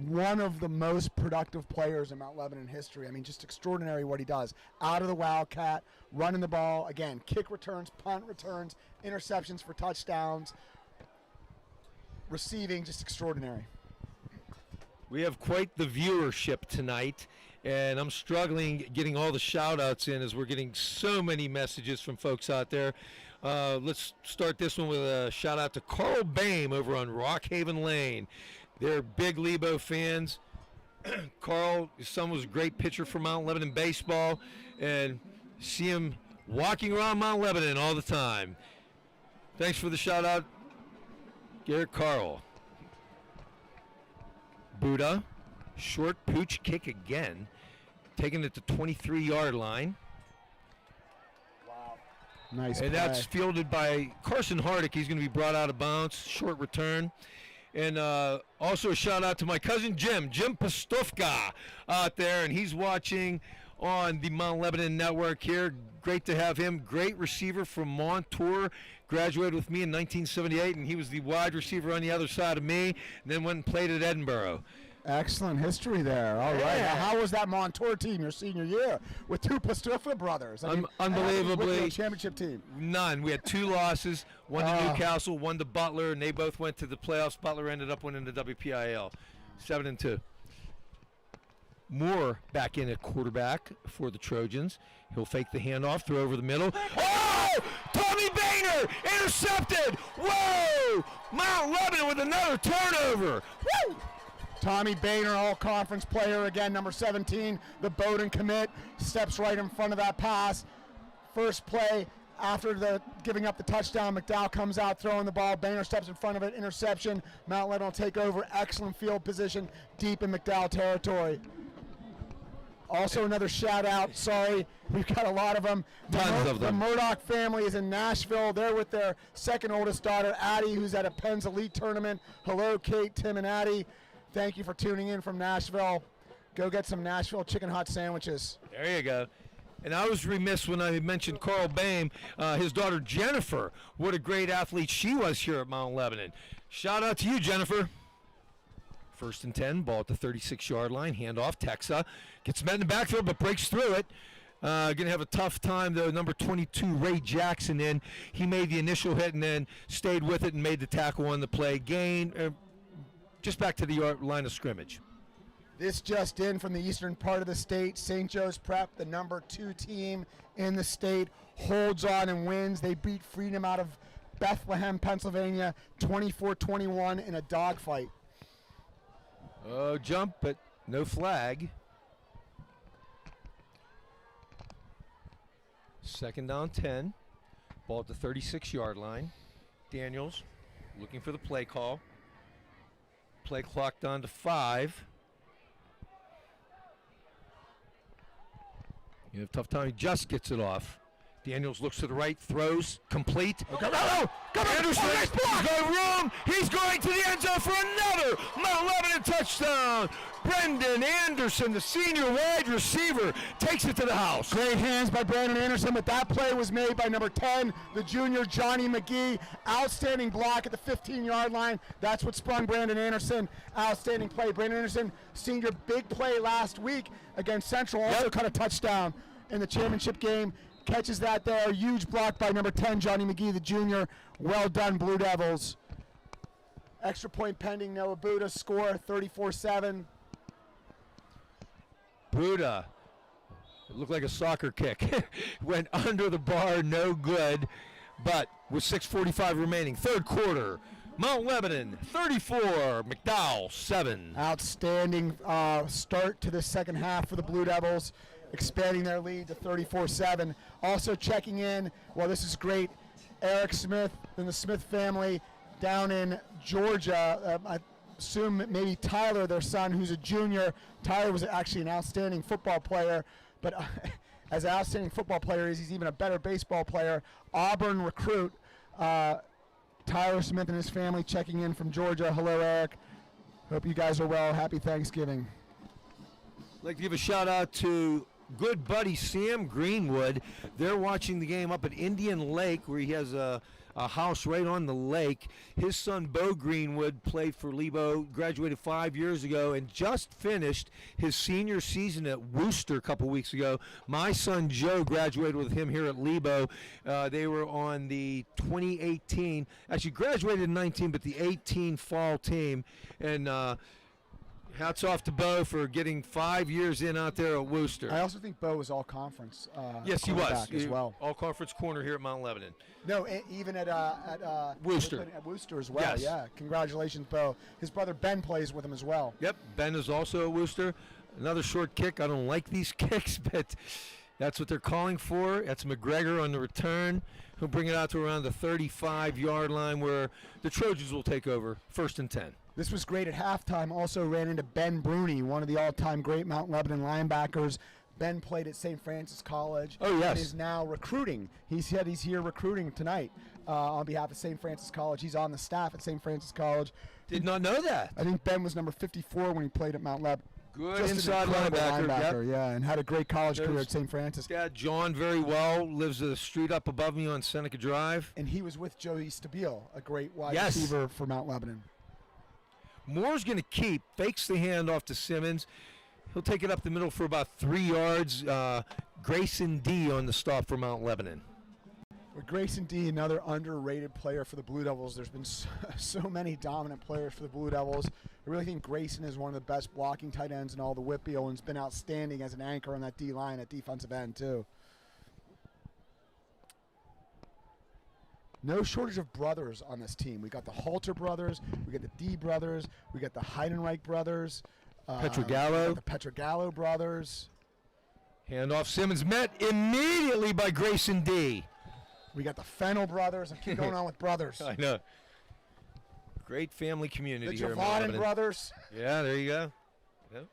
One of the most productive players in Mount Lebanon history. I mean, just extraordinary what he does. Out of the Wildcat, running the ball. Again, kick returns, punt returns, interceptions for touchdowns. Receiving, just extraordinary. We have quite the viewership tonight, and I'm struggling getting all the shout-outs in as we're getting so many messages from folks out there. Let's start this one with a shout-out to Carl Bame over on Rockhaven Lane. They're big Lebo fans. Carl, his son was a great pitcher for Mount Lebanon baseball, and see him walking around Mount Lebanon all the time. Thanks for the shout-out, Garrett Carl. Buddha, short pooch kick again, taking it to 23-yard line. Wow. Nice And play. that's fielded by Carson Hardick. He's going to be brought out of bounds, short return. And also a shout out to my cousin Jim Postufka out there, and he's watching on the Mount Lebanon Network here. Great to have him. Great receiver from Montour. Graduated with me in 1978, and he was the wide receiver on the other side of me, and then went and played at Edinburgh. Excellent history there. All right. Now, how was that Montour team your senior year with 2 Postufka brothers? I mean, unbelievably. Championship team. None. We had 2 losses, one to Newcastle, one to Butler, and they both went to the playoffs. Butler ended up winning the WPIAL, 7-2. Moore back in at quarterback for the Trojans. He'll fake the handoff, throw over the middle. Oh! Tommy Boehner intercepted. Whoa! Mount Lebanon with another turnover. Woo! Tommy Boehner, all-conference player again, number 17, the Bowdoin commit, steps right in front of that pass. First play After giving up the touchdown, McDowell comes out throwing the ball. Boehner steps in front of it, interception. Mount Lebanon will take over. Excellent field position deep in McDowell territory. Also another shout out, sorry, we've got a lot of them. Tons of them. The Murdoch family is in Nashville. They're with their second oldest daughter, Addie, who's at a Penn's Elite Tournament. Hello, Kate, Tim, and Addie. Thank you for tuning in from Nashville. Go get some Nashville chicken hot sandwiches. There you go. And I was remiss when I mentioned Carl Boehm, his daughter Jennifer. What a great athlete she was here at Mount Lebanon. Shout out to you, Jennifer. 1st and 10, ball at the 36-yard line, handoff, Texa. Gets met in the backfield, but breaks through it. Going to have a tough time, though. Number 22, Ray Jackson in. He made the initial hit and then stayed with it and made the tackle on the play. Gain, just back to the line of scrimmage. This just in from the eastern part of the state. St. Joe's Prep, the number 2 team in the state, holds on and wins. They beat Freedom out of Bethlehem, Pennsylvania, 24-21 in a dogfight. Oh, jump, but no flag. 2nd down, 10. Ball at the 36-yard line. Daniels looking for the play call. Play clock down to 5. You have a tough time. He just gets it off. Daniels looks to the right, throws, complete. Anderson, he's got room. He's going to the end zone for another Mount Lebanon touchdown. Brendan Anderson, the senior wide receiver, takes it to the house. Great hands by Brandon Anderson, but that play was made by number 10, the junior Johnny McGee. Outstanding block at the 15-yard line. That's what sprung Brandon Anderson. Outstanding play. Brandon Anderson, senior, big play last week against Central. Also caught a touchdown in the championship game. Catches that there. Huge block by number 10, Johnny McGee, the junior. Well done, Blue Devils. Extra point pending. Noah Buddha score 34-7. Buddha, it looked like a soccer kick. Went under the bar, no good. But with 6:45 remaining, third quarter, Mount Lebanon 34, McDowell 7. Outstanding start to the second half for the Blue Devils, expanding their lead to 34-7. Also checking in, well, this is great, Eric Smith and the Smith family down in Georgia. I assume maybe Tyler, their son, who's a junior. Tyler was actually an outstanding football player, but as an outstanding football player he's even a better baseball player. Auburn recruit, Tyler Smith and his family checking in from Georgia. Hello, Eric. Hope you guys are well. Happy Thanksgiving. I'd like to give a shout out to good buddy Sam Greenwood. They're watching the game up at Indian Lake, where he has a house right on the lake. His son Bo Greenwood played for Lebo, graduated 5 years ago, and just finished his senior season at Worcester a couple weeks ago. My son Joe graduated with him here at Lebo. They were on the 2018, actually graduated in 19, but the 18 fall team. And hats off to Bo for getting 5 years in out there at Worcester. I also think Bo was all conference. Yes, he was as well. All conference corner here at Mount Lebanon. No, even at Worcester. At Worcester as well. Yes. Yeah, congratulations, Bo. His brother Ben plays with him as well. Yep, Ben is also at Worcester. Another short kick. I don't like these kicks, but that's what they're calling for. That's McGregor on the return. He'll bring it out to around the 35-yard line, where the Trojans will take over, 1st and 10. This was great at halftime. Also ran into Ben Bruni, one of the all-time great Mount Lebanon linebackers. Ben played at St. Francis College. Oh, yes. And is now recruiting. He said he's here recruiting tonight on behalf of St. Francis College. He's on the staff at St. Francis College. Did not know that. I think Ben was number 54 when he played at Mount Lebanon. Good Just inside an incredible linebacker. Yep. yeah, and had a great college career at St. Francis. Dad, John, very well, lives a street up above me on Seneca Drive. And he was with Joey Stabile, a great wide Yes. receiver for Mount Lebanon. Moore's going to keep, fakes the handoff to Simmons. He'll take it up the middle for about 3 yards. Grayson D on the stop for Mount Lebanon. With Grayson D, another underrated player for the Blue Devils. There's been so many dominant players for the Blue Devils. I really think Grayson is one of the best blocking tight ends in all the Whitfield, and has been outstanding as an anchor on that D-line at defensive end, too. No shortage of brothers on this team. We got the Halter brothers, we got the D brothers, we got the Heidenreich brothers, Petrogallo. the Petrogallo brothers. Handoff, Simmons met immediately by Grayson D. We got the Fennel brothers. I keep going on with brothers. I know. Great family community The here in Mount Javaden Lebanon. brothers. Yeah, there you go. Yep.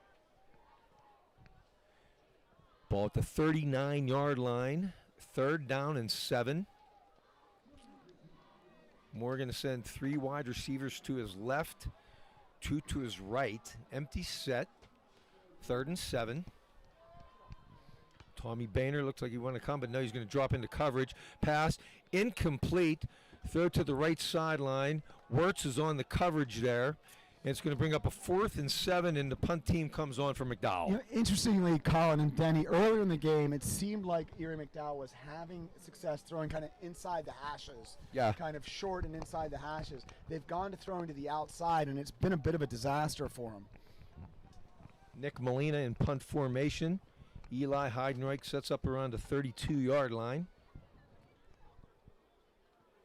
Ball at the 39-yard line. 3rd down and 7. Moore going to send 3 wide receivers to his left, 2 to his right. Empty set. 3rd and 7. Tommy Boehner looks like he wanted to come, but no, he's going to drop into coverage. Pass incomplete. Throw to the right sideline. Wirtz is on the coverage there. And it's going to bring up a 4th and 7, and the punt team comes on for McDowell. You know, interestingly, Colin and Denny, earlier in the game, it seemed like Erie McDowell was having success throwing kind of inside the hashes. Yeah. Kind of short and inside the hashes. They've gone to throwing to the outside, and it's been a bit of a disaster for them. Nick Molina in punt formation. Eli Heidenreich sets up around the 32-yard line.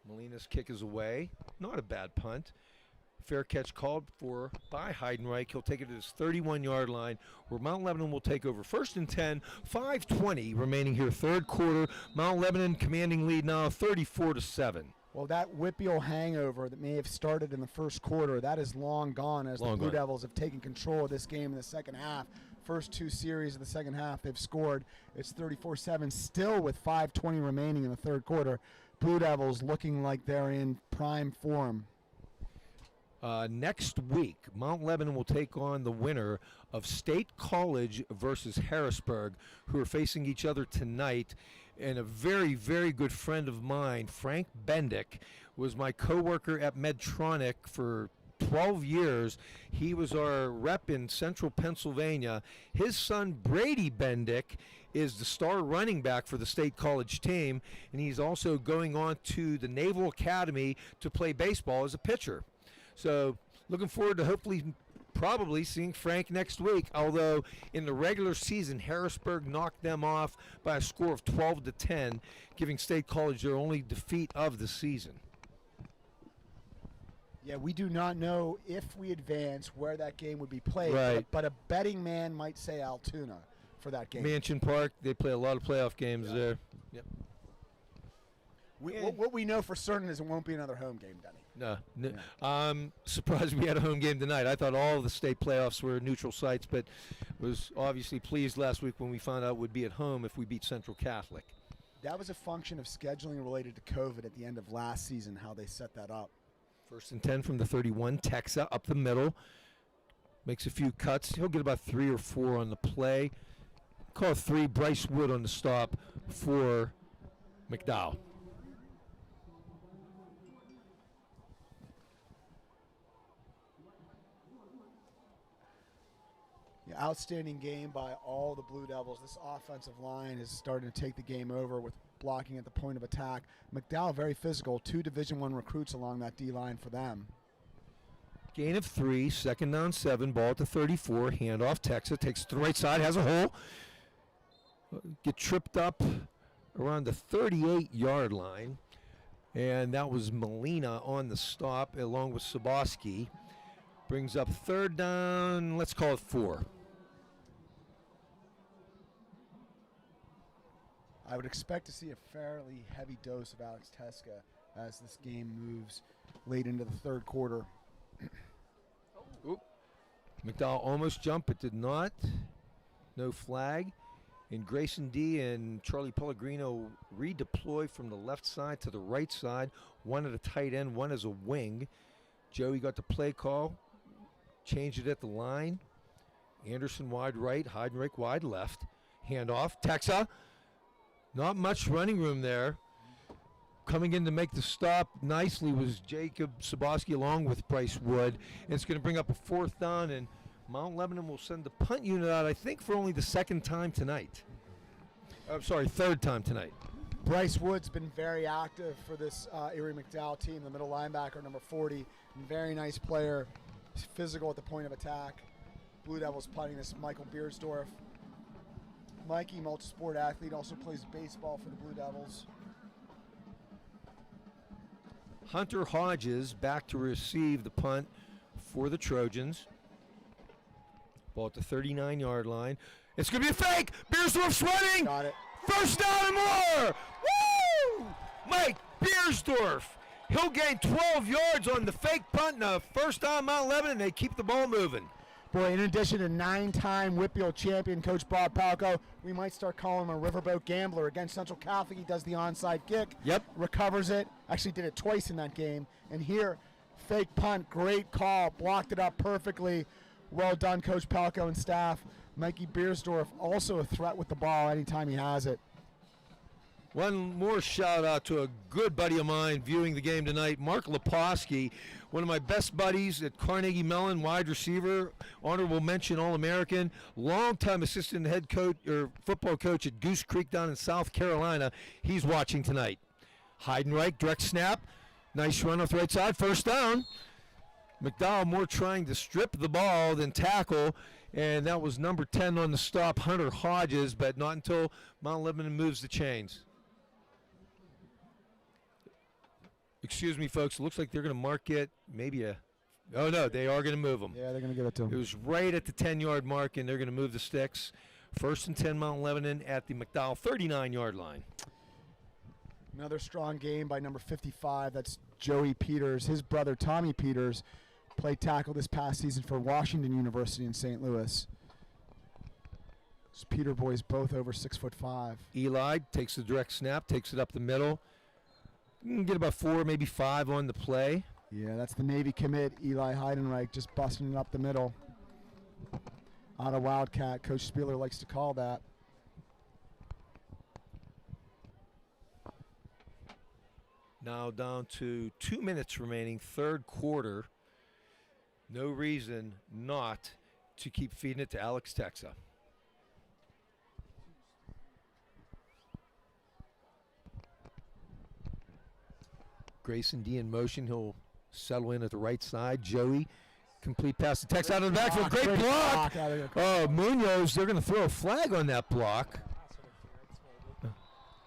Molina's kick is away. Not a bad punt. Fair catch called for by Heidenreich. He'll take it to his 31-yard line, where Mount Lebanon will take over. 1st and 10, 5:20 remaining here, 3rd quarter. Mount Lebanon commanding lead now, 34-7. Well, that Whitfield hangover that may have started in the first quarter, that is long gone as the Blue Devils have taken control of this game in the second half. First 2 series of the second half, they've scored. It's 34-7, still with 5:20 remaining in the 3rd quarter. Blue Devils looking like they're in prime form. Next week, Mount Lebanon will take on the winner of State College versus Harrisburg, who are facing each other tonight. And a very, very good friend of mine, Frank Bendick, was my coworker at Medtronic for 12 years. He was our rep in Central Pennsylvania. His son, Brady Bendick, is the star running back for the State College team, and he's also going on to the Naval Academy to play baseball as a pitcher. So looking forward to hopefully probably seeing Frank next week, although in the regular season, Harrisburg knocked them off by a score of 12-10, giving State College their only defeat of the season. Yeah, we do not know if we advance where that game would be played, Right. but a betting man might say Altoona for that game. Mansion Park, they play a lot of playoff games there. Yep. What we know for certain is it won't be another home game, Denny. No. I'm surprised we had a home game tonight. I thought all of the state playoffs were neutral sites, but was obviously pleased last week when we found out we'd be at home if we beat Central Catholic. That was a function of scheduling related to COVID at the end of last season, how they set that up. 1st and 10 from the 31. Texa up the middle. Makes a few cuts. He'll get about 3 or 4 on the play. Call 3. Bryce Wood on the stop for McDowell. Yeah, outstanding game by all the Blue Devils. This offensive line is starting to take the game over with blocking at the point of attack. McDowell very physical. 2 Division I recruits along that D-line for them. Gain of 3, 2nd down 7, ball at the 34, handoff. Texa takes it to the right side, has a hole. Get tripped up around the 38-yard line. And that was Molina on the stop along with Saboski. Brings up 3rd down, let's call it 4. I would expect to see a fairly heavy dose of Alex Teska as this game moves late into the 3rd quarter. Oop. McDowell almost jumped, but did not. No flag. And Grayson D and Charlie Pellegrino redeploy from the left side to the right side. One at a tight end, one as a wing. Joey got the play call. Changed it at the line. Anderson wide right, Heidenreich wide left. Handoff. Texa. Not much running room there. Coming in to make the stop nicely was Jacob Saboski along with Bryce Wood. And it's going to bring up a 4th down, and Mount Lebanon will send the punt unit out, I think, for only the 2nd time tonight. I'm sorry, 3rd time tonight. Bryce Wood's been very active for this Erie McDowell team, the middle linebacker, number 40. Very nice player, physical at the point of attack. Blue Devils punting this, Michael Beersdorf. Mikey, multi-sport athlete, also plays baseball for the Blue Devils. Hunter Hodges back to receive the punt for the Trojans. Ball at the 39-yard line. It's going to be a fake. Beersdorf's running. Got it. 1st down and more. Woo! Mike Beersdorf. He'll gain 12 yards on the fake punt. Now, first time Mount Lebanon, they keep the ball moving. Boy, in addition to 9-time Whitfield champion Coach Bob Palco, we might start calling him a riverboat gambler. Against Central Catholic, he does the onside kick. Yep. Recovers it. Actually did it twice in that game. And here, fake punt, great call. Blocked it up perfectly. Well done, Coach Palco and staff. Mikey Beersdorf also a threat with the ball anytime he has it. One more shout out to a good buddy of mine viewing the game tonight, Mark Leposki, one of my best buddies at Carnegie Mellon, wide receiver, honorable mention All-American, longtime assistant head coach or football coach at Goose Creek down in South Carolina. He's watching tonight. Heidenreich, direct snap, nice run off the right side, first down. McDowell more trying to strip the ball than tackle, and that was number 10 on the stop, Hunter Hodges, but not until Mount Lebanon moves the chains. Excuse me, folks. It looks like they're going to mark it maybe a – oh, no, they are going to move them. Yeah, they're going to give it to him. It was right at the 10-yard mark, and they're going to move the sticks. First and 10, Mount Lebanon at the McDowell 39-yard line. Another strong game by number 55. That's Joey Peters. His brother, Tommy Peters, played tackle this past season for Washington University in St. Louis. Those Peter boys both over 6'5". Eli takes the direct snap, takes it up the middle. You can get about 4, maybe 5 on the play. Yeah, that's the Navy commit, Eli Heidenreich, just busting it up the middle. Out of Wildcat, Coach Spieler likes to call that. Now down to 2 minutes remaining, third quarter. No reason not to keep feeding it to Alex Texa. Grayson D in motion. He'll settle in at the right side. Joey, complete pass to Tex out of the backfield. Great block. Oh, Munoz, they're going to throw a flag on that block.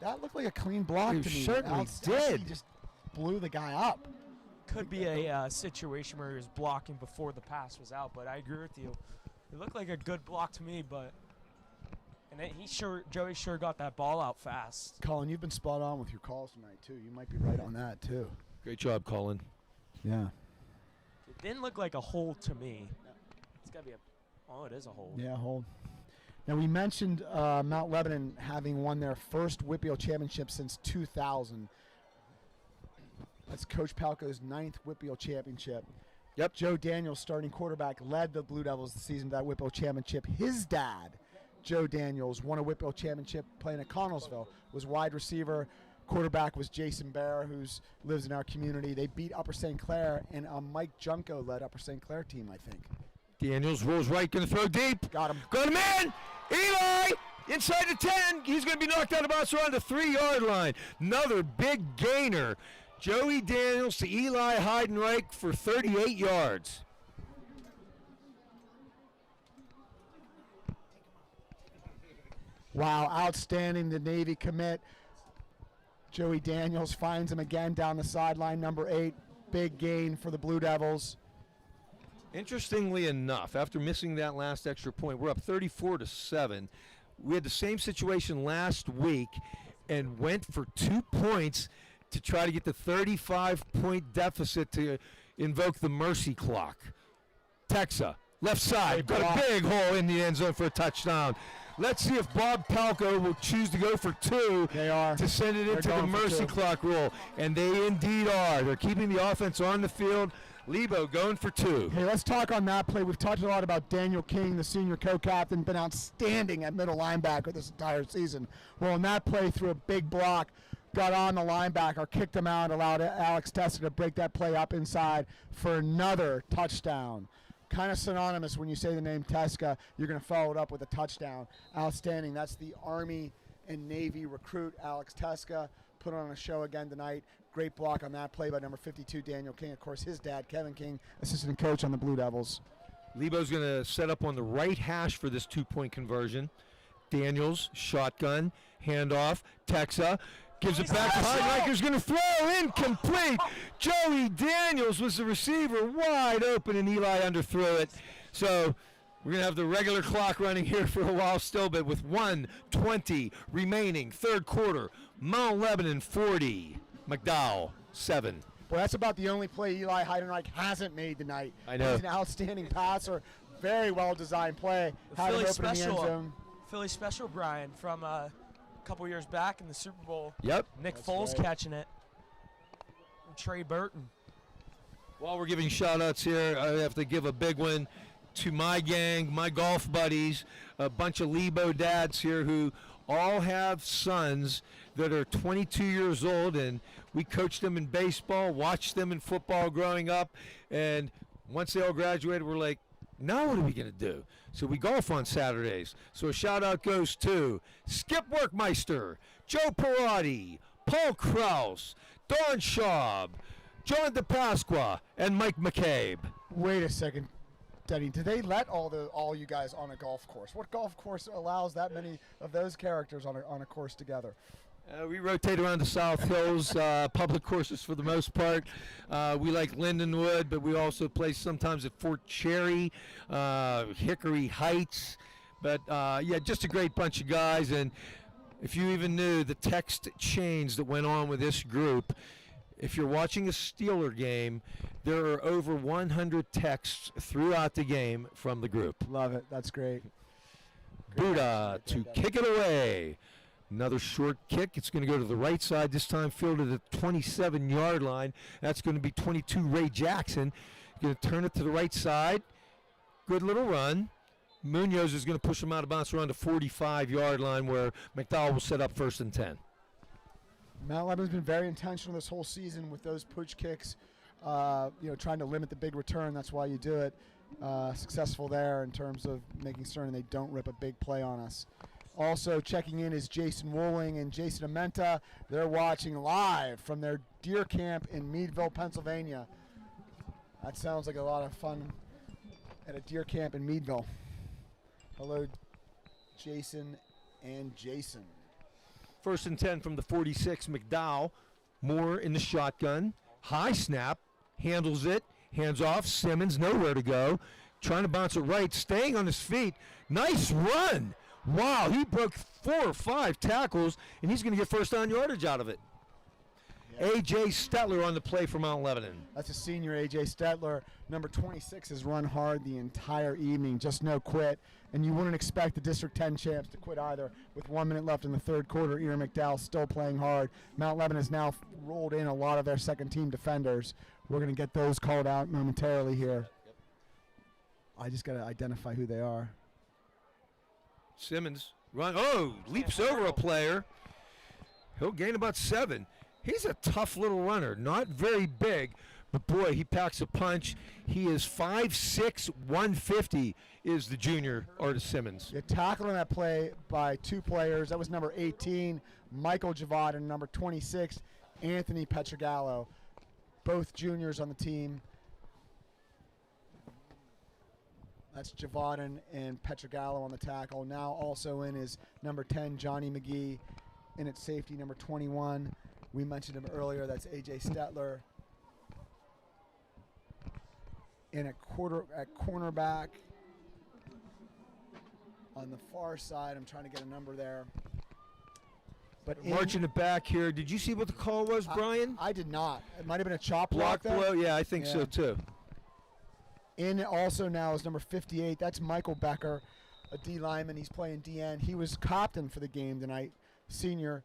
That looked like a clean block It to me. certainly did. He just blew the guy up. Could be a situation where he was blocking before the pass was out, but I agree with you. It looked like a good block to me, but Joey sure got that ball out fast. Colin, you've been spot on with your calls tonight, too. You might be right on that, too. Great job, Colin. Yeah. It didn't look like a hold to me. It's got to be oh, it is a hold. Yeah, hold. Now, we mentioned Mount Lebanon having won their first Whitfield championship since 2000. That's Coach Palco's 9th Whitfield championship. Yep. Joe Daniels, starting quarterback, led the Blue Devils this season to that Whitfield championship. His dad, Joe Daniels, won a Whitfield championship playing at Connellsville, was wide receiver. Quarterback was Jason Bear, who lives in our community. They beat Upper St. Clair, and a Mike Junko led Upper St. Clair team, I think. Daniels rolls right, going to throw deep. Got him. Got him in. Eli inside the 10. He's going to be knocked out of bounds around the 3-yard line. Another big gainer. Joey Daniels to Eli Heidenreich for 38 yards. Wow, outstanding, the Navy commit. Joey Daniels finds him again down the sideline, number 8. Big gain for the Blue Devils. Interestingly enough, after missing that last extra point, we're up 34-7. We had the same situation last week and went for 2 points to try to get the 35-point deficit to invoke the mercy clock. Texa, left side, got a big hole in the end zone for a touchdown. Let's see if Bob Palco will choose to go for 2 to send it into the mercy clock rule. And they indeed are. They're keeping the offense on the field. Lebo going for 2. Hey, let's talk on that play. We've talked a lot about Daniel King, the senior co-captain, been outstanding at middle linebacker this entire season. Well, in that play, threw a big block, got on the linebacker, kicked him out, allowed Alex Teska to break that play up inside for another touchdown. Kind of synonymous when you say the name Teska, you're going to follow it up with a touchdown. Outstanding. That's the Army and Navy recruit, Alex Teska, put on a show again tonight. Great block on that play by number 52, Daniel King. Of course, his dad, Kevin King, assistant coach on the Blue Devils. Lebo's going to set up on the right hash for this 2-point conversion. Daniels, shotgun, handoff, Texa. Gives it back to Heidenreich, who's going to throw incomplete. Joey Daniels was the receiver, wide open, and Eli underthrew it. So we're going to have the regular clock running here for a while still, but with 1:20 remaining, third quarter, Mount Lebanon 40, McDowell, 7. Well, that's about the only play Eli Heidenreich hasn't made tonight. I know. He's an outstanding passer. Very well-designed play. The Had him Philly open in the end special, zone. Philly special, Brian, from a couple years back in the Super Bowl. Yep. Nick That's Foles right. catching it. And Trey Burton. While we're giving shout-outs here, I have to give a big one to my gang, my golf buddies, a bunch of Lebo dads here who all have sons that are 22 years old, and we coached them in baseball, watched them in football growing up, and once they all graduated, we're like, now what are we going to do? So we golf on Saturdays. So a shout-out goes to Skip Workmeister, Joe Perotti, Paul Kraus, Don Schaub, John DePasqua, and Mike McCabe. Wait a second, Denny. Do they let all you guys on a golf course? What golf course allows that many of those characters on a course together? We rotate around the South Hills, public courses for the most part. We like Lindenwood, but we also play sometimes at Fort Cherry, Hickory Heights. But yeah, just a great bunch of guys. And if you even knew the text chains that went on with this group, if you're watching a Steeler game, there are over 100 texts throughout the game from the group. Love it. That's great. Buddha to kick it away. Another short kick. It's going to go to the right side, this time fielded at the 27-yard line. That's going to be 22 Ray Jackson. Going to turn it to the right side. Good little run. Munoz is going to push him out of bounds around the 45-yard line where McDowell will set up 1st and 10. Mount Lebanon's been very intentional this whole season with those pooch kicks, trying to limit the big return. That's why you do it. Successful there in terms of making certain they don't rip a big play on us. Also checking in is Jason Wooling and Jason Amenta. They're watching live from their deer camp in Meadville, Pennsylvania. That sounds like a lot of fun at a deer camp in Meadville. Hello, Jason and Jason. 1st and 10 from the 46, McDowell. Moore in the shotgun. High snap. Handles it. Hands off. Simmons nowhere to go. Trying to bounce it right. Staying on his feet. Nice run. Wow, he broke 4 or 5 tackles, and he's going to get first down yardage out of it. A.J. Stetler on the play for Mount Lebanon. That's a senior, A.J. Stetler. Number 26 has run hard the entire evening, just no quit. And you wouldn't expect the District 10 champs to quit either. With 1 minute left in the third quarter, Erie McDowell still playing hard. Mount Lebanon has now rolled in a lot of their second-team defenders. We're going to get those called out momentarily here. I just got to identify who they are. Simmons leaps over a player. He'll gain about 7. He's a tough little runner, not very big, but boy, he packs a punch. He is 5'6", 150 is the junior Artis Simmons. You're tackling that play by 2 players. That was number 18, Michael Javad, and number 26, Anthony Petrogallo. Both juniors on the team. That's Javaden and Petrogallo on the tackle. Now also in is number 10, Johnny McGee. In at safety, number 21. We mentioned him earlier. That's A.J. Stetler. In at cornerback. On the far side, I'm trying to get a number there. But Marching it back here. Did you see what the call was, Brian? I did not. It might have been a chop Block though. below? Yeah, I think so Yeah. too. In also now is number 58. That's Michael Becker, a D lineman. He's playing DN. He was captain for the game tonight. Senior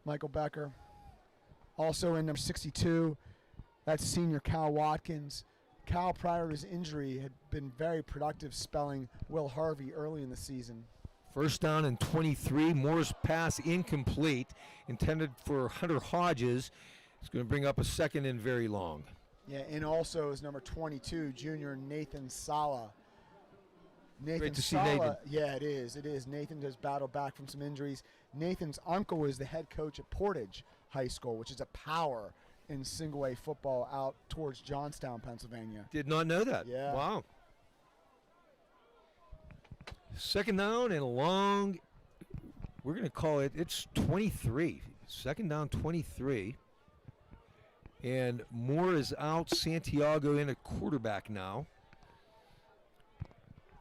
Michael Becker. Also in number 62, that's senior Cal Watkins. Cal, prior to his injury, had been very productive spelling Will Harvey early in the season. 1st down and 23. Moore's pass incomplete, intended for Hunter Hodges. It's going to bring up a 2nd and very long. Yeah, and also is number 22, junior Nathan Sala. Great to see Nathan. Yeah, it is. It is. Nathan has battled back from some injuries. Nathan's uncle is the head coach at Portage High School, which is a power in single-A football out towards Johnstown, Pennsylvania. Did not know that. Yeah. Wow. 2nd down and a long. We're going to call it. It's 23. 2nd down, 23. And Moore is out. Santiago in at quarterback now.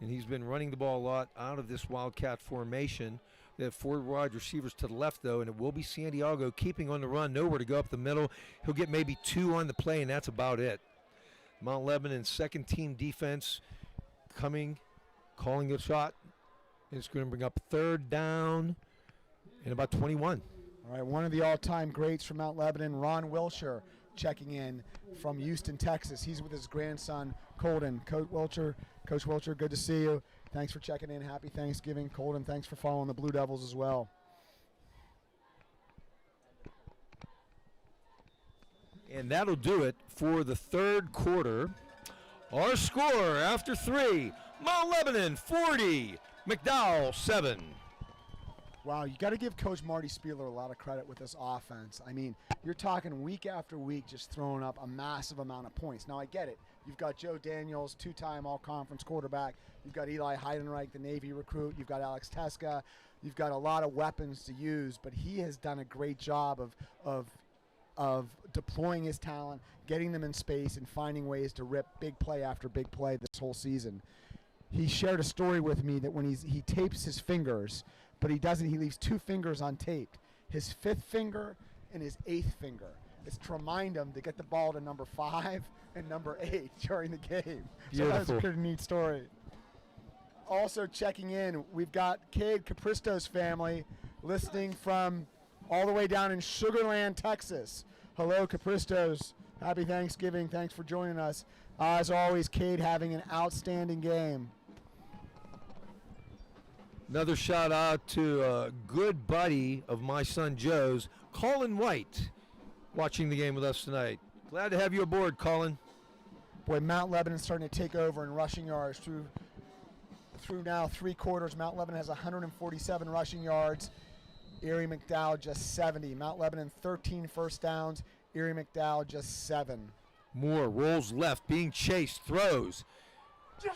And he's been running the ball a lot out of this Wildcat formation They have 4 wide receivers to the left, though, and it will be Santiago keeping on the run, nowhere to go up the middle. He'll get maybe 2 on the play, and that's about it. Mount Lebanon's second-team defense coming, calling the shot. It's going to bring up 3rd down and about 21. All right, one of the all-time greats from Mount Lebanon, Ron Wilshire, checking in from Houston, Texas. He's with his grandson, Colton. Coach Wilshire, good to see you. Thanks for checking in. Happy Thanksgiving. Colton, thanks for following the Blue Devils as well. And that'll do it for the 3rd quarter. Our score after 3, Mount Lebanon 40, McDowell 7. Wow, you got to give Coach Marty Spieler a lot of credit with this offense. I mean, you're talking week after week just throwing up a massive amount of points. Now, I get it. You've got Joe Daniels, 2-time all-conference quarterback. You've got Eli Heidenreich, the Navy recruit. You've got Alex Teska. You've got a lot of weapons to use, but he has done a great job of deploying his talent, getting them in space, and finding ways to rip big play after big play this whole season. He shared a story with me that when he tapes his fingers, but he doesn't. He leaves 2 fingers untaped, his 5th finger and his 8th finger. It's to remind him to get the ball to number 5 and number 8 during the game. So that's a pretty neat story. Also checking in, we've got Cade Capristo's family listening from all the way down in Sugar Land, Texas. Hello, Capristos. Happy Thanksgiving. Thanks for joining us. As always, Cade having an outstanding game. Another shout out to a good buddy of my son Joe's, Colin Witte, watching the game with us tonight. Glad to have you aboard, Colin. Boy, Mount Lebanon starting to take over in rushing yards through now 3 quarters. Mount Lebanon has 147 rushing yards. Erie McDowell just 70. Mount Lebanon 13 first downs. Erie McDowell just 7. Moore rolls left, being chased, throws.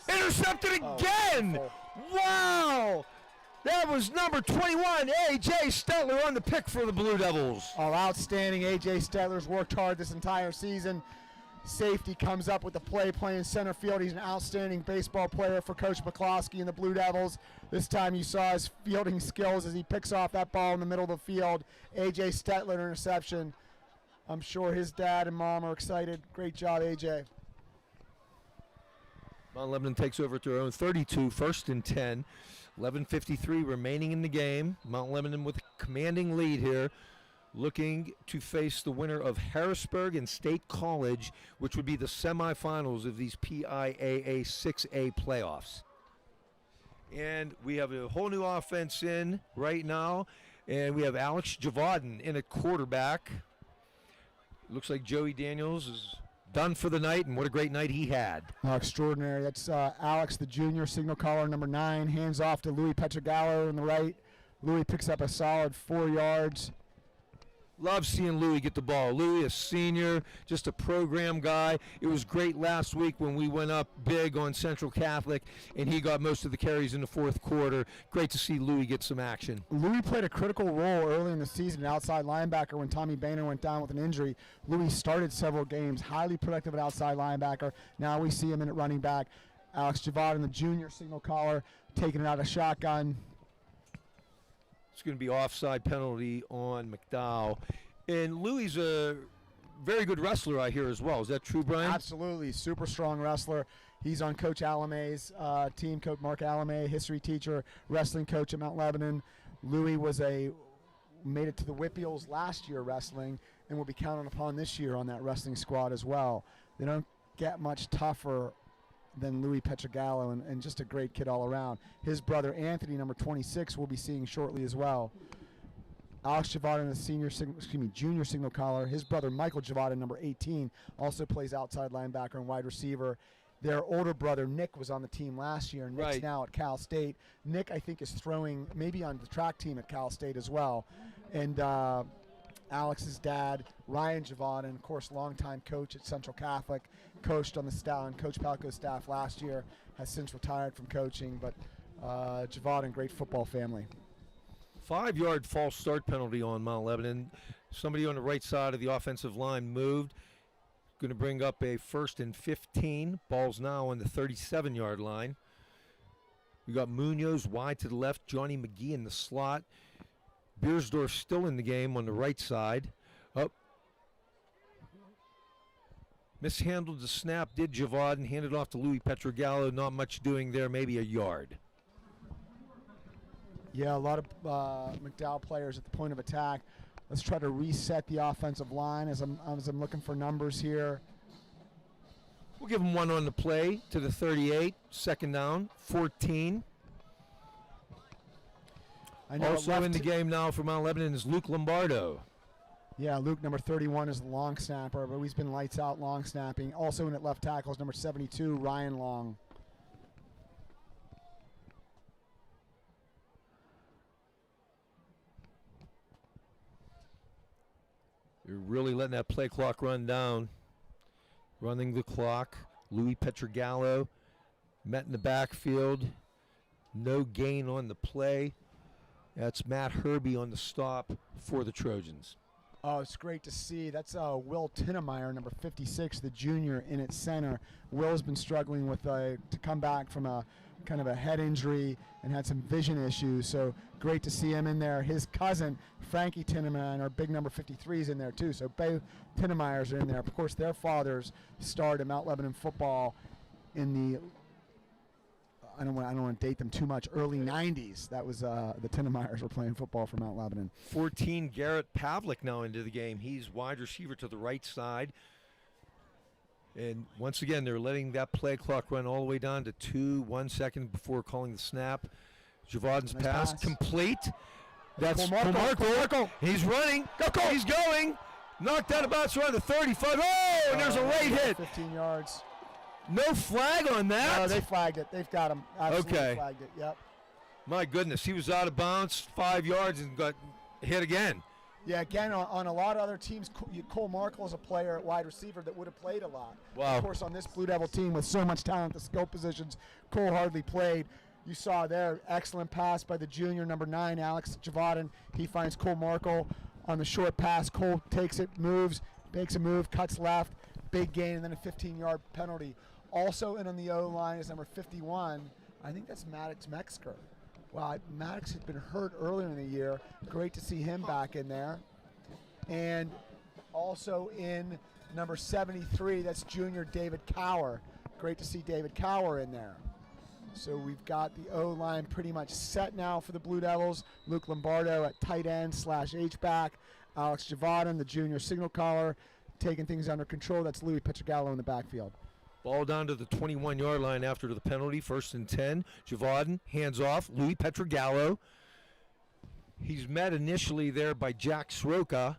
Intercepted again! Wow! That was number 21, A.J. Stetler on the pick for the Blue Devils. Oh, outstanding. A.J. Stetler's worked hard this entire season. Safety comes up with the play, playing center field. He's an outstanding baseball player for Coach McCloskey and the Blue Devils. This time you saw his fielding skills as he picks off that ball in the middle of the field. A.J. Stetler interception. I'm sure his dad and mom are excited. Great job, A.J. Mount Lebanon takes over to their own 32, 1st and 10. 11:53 remaining in the game. Mount Lebanon with a commanding lead here, looking to face the winner of Harrisburg and State College, which would be the semifinals of these PIAA 6A playoffs. And we have a whole new offense in right now, and we have Alex Javadin in at quarterback. Looks like Joey Daniels is done for the night, and what a great night he had. Extraordinary. That's Alex, the junior, signal caller, number 9. Hands off to Louis Petrogallo on the right. Louis picks up a solid 4 yards. Love seeing Louis get the ball. Louis, a senior, just a program guy. It was great last week when we went up big on Central Catholic, and he got most of the carries in the 4th quarter. Great to see Louis get some action. Louis played a critical role early in the season, an outside linebacker when Tommy Boehner went down with an injury. Louis started several games, highly productive at outside linebacker. Now we see him in at running back. Alex Javadin, the junior, signal caller, taking it out of shotgun. It's going to be offside penalty on McDowell. And Louis a very good wrestler, I hear, as well. Is that true, Brian? Absolutely. Super strong wrestler. He's on Coach Alame's team, Coach Mark Alame, history teacher, wrestling coach at Mount Lebanon. Louis made it to the Whippeals last year wrestling and will be counted upon this year on that wrestling squad as well. They don't get much tougher than Louis Petrogallo, and just a great kid all around. His brother Anthony, number 26, we'll be seeing shortly as well. Alex Javadin, the junior signal caller. His brother Michael Javadin, number 18, also plays outside linebacker and wide receiver. Their older brother Nick was on the team last year. Nick's now at Cal State. Nick, I think, is throwing maybe on the track team at Cal State as well. And Alex's dad, Ryan Javadin, of course, longtime coach at Central Catholic, coached on the staff and Coach Palco's staff last year, has since retired from coaching. But Javadin, great football family. 5-yard false start penalty on Mount Lebanon. Somebody on the right side of the offensive line moved. Going to bring up a 1st and 15. Ball's now on the 37-yard line. We got Munoz wide to the left, Johnny McGee in the slot. Beersdorf still in the game on the right side. Up. Mishandled the snap, did Javaden, handed off to Louis Petrogallo. Not much doing there, maybe a yard. Yeah, a lot of McDowell players at the point of attack. Let's try to reset the offensive line as I'm looking for numbers here. We'll give him one on the play to the 38, second down, 14. Also in the game now for Mount Lebanon is Luke Lombardo. Yeah, Luke, number 31, is the long snapper, but he's been lights out long snapping. Also in at left tackle is number 72, Ryan Long. You're really letting that play clock run down. Running the clock. Louis Petrogallo met in the backfield. No gain on the play. That's Matt Herbie on the stop for the Trojans. Oh, it's great to see. That's Will Tinnemeyer, number 56, the junior in at center. Will's been struggling with to come back from a kind of a head injury and had some vision issues. So great to see him in there. His cousin, Frankie Tinnemeyer, our big number 53, is in there too. So both Tinnemeyers are in there. Of course, their fathers starred in Mount Lebanon football in the I don't want to date them too much. Early 90s. That was the Tinnemeyers were playing football for Mount Lebanon. 14, Garrett Pavlik now into the game. He's wide receiver to the right side. And once again, they're letting that play clock run all the way down to 1 second before calling the snap. Javaden's Nice pass pass. complete. That's Marco. He's running. Go. He's going. Knocked out of bounds around the 35. Oh, and there's a late hit. 15 yards. No flag on that. No, they flagged it. They've got him. Absolutely Okay. flagged it. Yep. My goodness, he was out of bounds 5 yards and got hit again. Yeah, again, on a lot of other teams, Cole Markle is a player at wide receiver that would have played a lot. Wow. Of course, on this Blue Devil team with so much talent, the skill positions, Cole hardly played. You saw there, excellent pass by the junior, number 9, Alex Javaden. He finds Cole Markle on the short pass. Cole takes it, moves, makes a move, cuts left, big gain, and then a 15-yard penalty. Also in on the O-line is number 51. I think that's Maddox Metzger. Wow, Maddox had been hurt earlier in the year. Great to see him back in there. And also in number 73, that's junior David Cower. Great to see David Cower in there. So we've got the O-line pretty much set now for the Blue Devils. Luke Lombardo at tight end / H-back. Alex Javaden, the junior signal caller, taking things under control. That's Louis Petrogallo in the backfield. Ball down to the 21-yard line after the penalty, 1st and 10. Javaden, hands off, Louis Petrogallo. He's met initially there by Jack Sroka,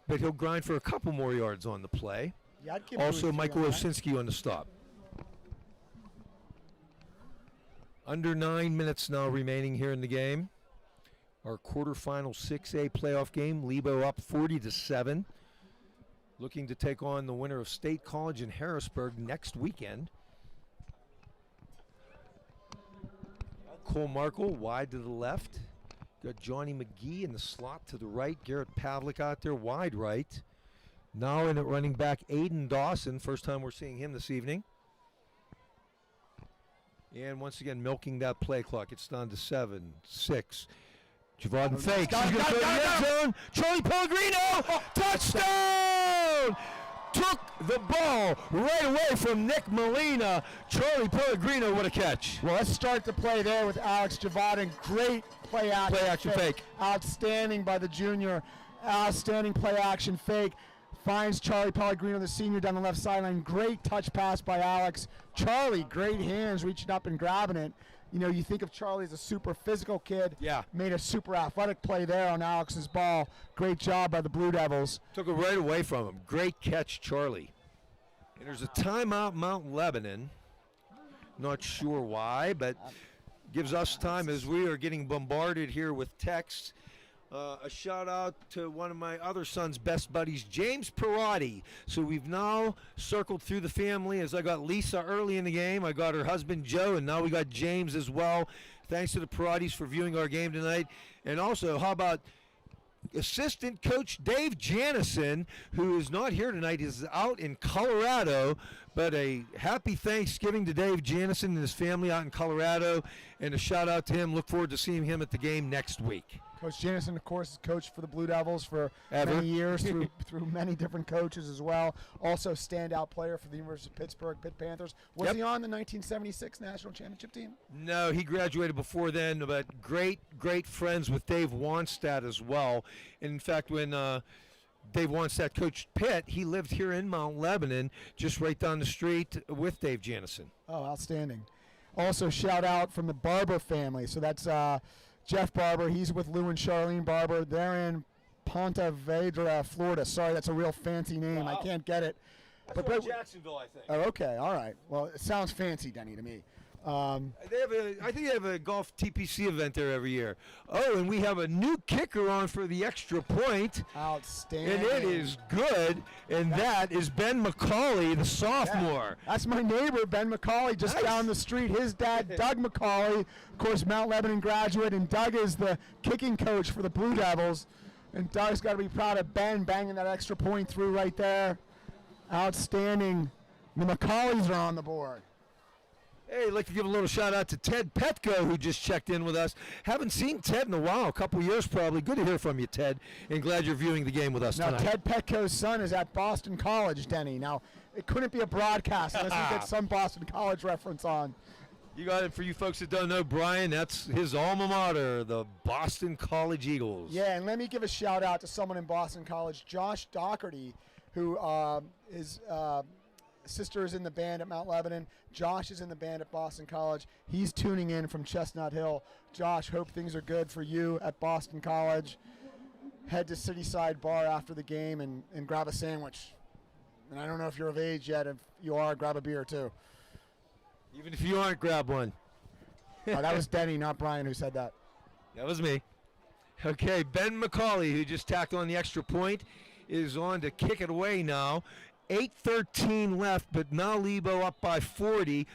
but he'll grind for a couple more yards on the play. Yeah, I'd give Also, Louis Michael on that. Osinski on the stop. Under 9 minutes now remaining here in the game. Our quarterfinal 6A playoff game. Lebo up 40-7. Looking to take on the winner of State College in Harrisburg next weekend. Cole Markle wide to the left. Got Johnny McGee in the slot to the right. Garrett Pavlik out there wide right. Now in at running back, Aiden Dawson. First time we're seeing him this evening. And once again, milking that play clock. It's down to 7, 6. Javaden fakes. He's going to go to the end zone. Charlie Pellegrino, touchdown! Took the ball right away from Nick Molina. Charlie Pellegrino, what a catch. Well, let's start the play there with Alex Javaden. Great play action fake. Outstanding by the junior. Outstanding play action fake. Finds Charlie Pellegrino, the senior, down the left sideline. Great touch pass by Alex. Charlie, great hands reaching up and grabbing it. You know, you think of Charlie as a super physical kid. Yeah. Made a super athletic play there on Alex's ball. Great job by the Blue Devils. Took it right away from him. Great catch, Charlie. And there's a timeout, Mount Lebanon. Not sure why, but gives us time as we are getting bombarded here with texts. A shout out to one of my other son's best buddies, James Perotti. So we've now circled through the family as I got Lisa early in the game. I got her husband, Joe, and now we got James as well. Thanks to the Perottis for viewing our game tonight. And also, how about assistant coach Dave Janison, who is not here tonight, is out in Colorado. But a happy Thanksgiving to Dave Janison and his family out in Colorado, and a shout out to him. Look forward to seeing him at the game next week. Coach Janison, of course, is coached for the Blue Devils for Ever. many years through many different coaches as well. Also, standout player for the University of Pittsburgh Pitt Panthers. Was Yep. he on the 1976 National Championship team? No, he graduated before then, but great friends with Dave Wanstadt as well. And in fact, when Dave Wanstadt coached Pitt, he lived here in Mount Lebanon, just right down the street with Dave Janison. Oh, outstanding. Also, shout out from the Barber family. So that's Jeff Barber. He's with Lou and Charlene Barber. They're in Ponte Vedra, Florida. Sorry, that's a real fancy name. I can't get it. But Jacksonville, I think. Oh, okay. All right. Well, it sounds fancy, Denny, to me. I think they have a golf TPC event there every year. Oh, and we have a new kicker on for the extra point. Outstanding. And it is good, and that is Ben McCauley, the sophomore. That's my neighbor, Ben McCauley, just Nice. down the street. His dad, Doug McCauley, of course, Mount Lebanon graduate, and Doug is the kicking coach for the Blue Devils. And Doug's got to be proud of Ben banging that extra point through right there. Outstanding. The McCaulleys are on the board. Hey, I'd like to give a little shout out to Ted Petco, who just checked in with us. Haven't seen Ted in a while, a couple years probably. Good to hear from you, Ted, and glad you're viewing the game with us Now, tonight. Ted Petco's son is at Boston College, Denny. Now, it couldn't be a broadcast unless we get some Boston College reference on. You got it. For you folks that don't know, Brian, that's his alma mater, the Boston College Eagles. Yeah, and let me give a shout out to someone in Boston College, Josh Doherty, who his sister is in the band at Mount Lebanon. Josh is in the band at Boston College. He's tuning in from Chestnut Hill. Josh, hope things are good for you at Boston College. Head to Cityside Bar after the game and grab a sandwich. And I don't know if you're of age yet. If you are, grab a beer too. Even if you aren't, grab one. That was Denny, not Brian, who said that. That was me. Okay, Ben McCauley, who just tacked on the extra point, is on to kick it away now. 8:13 left, but now Lebo up by 40.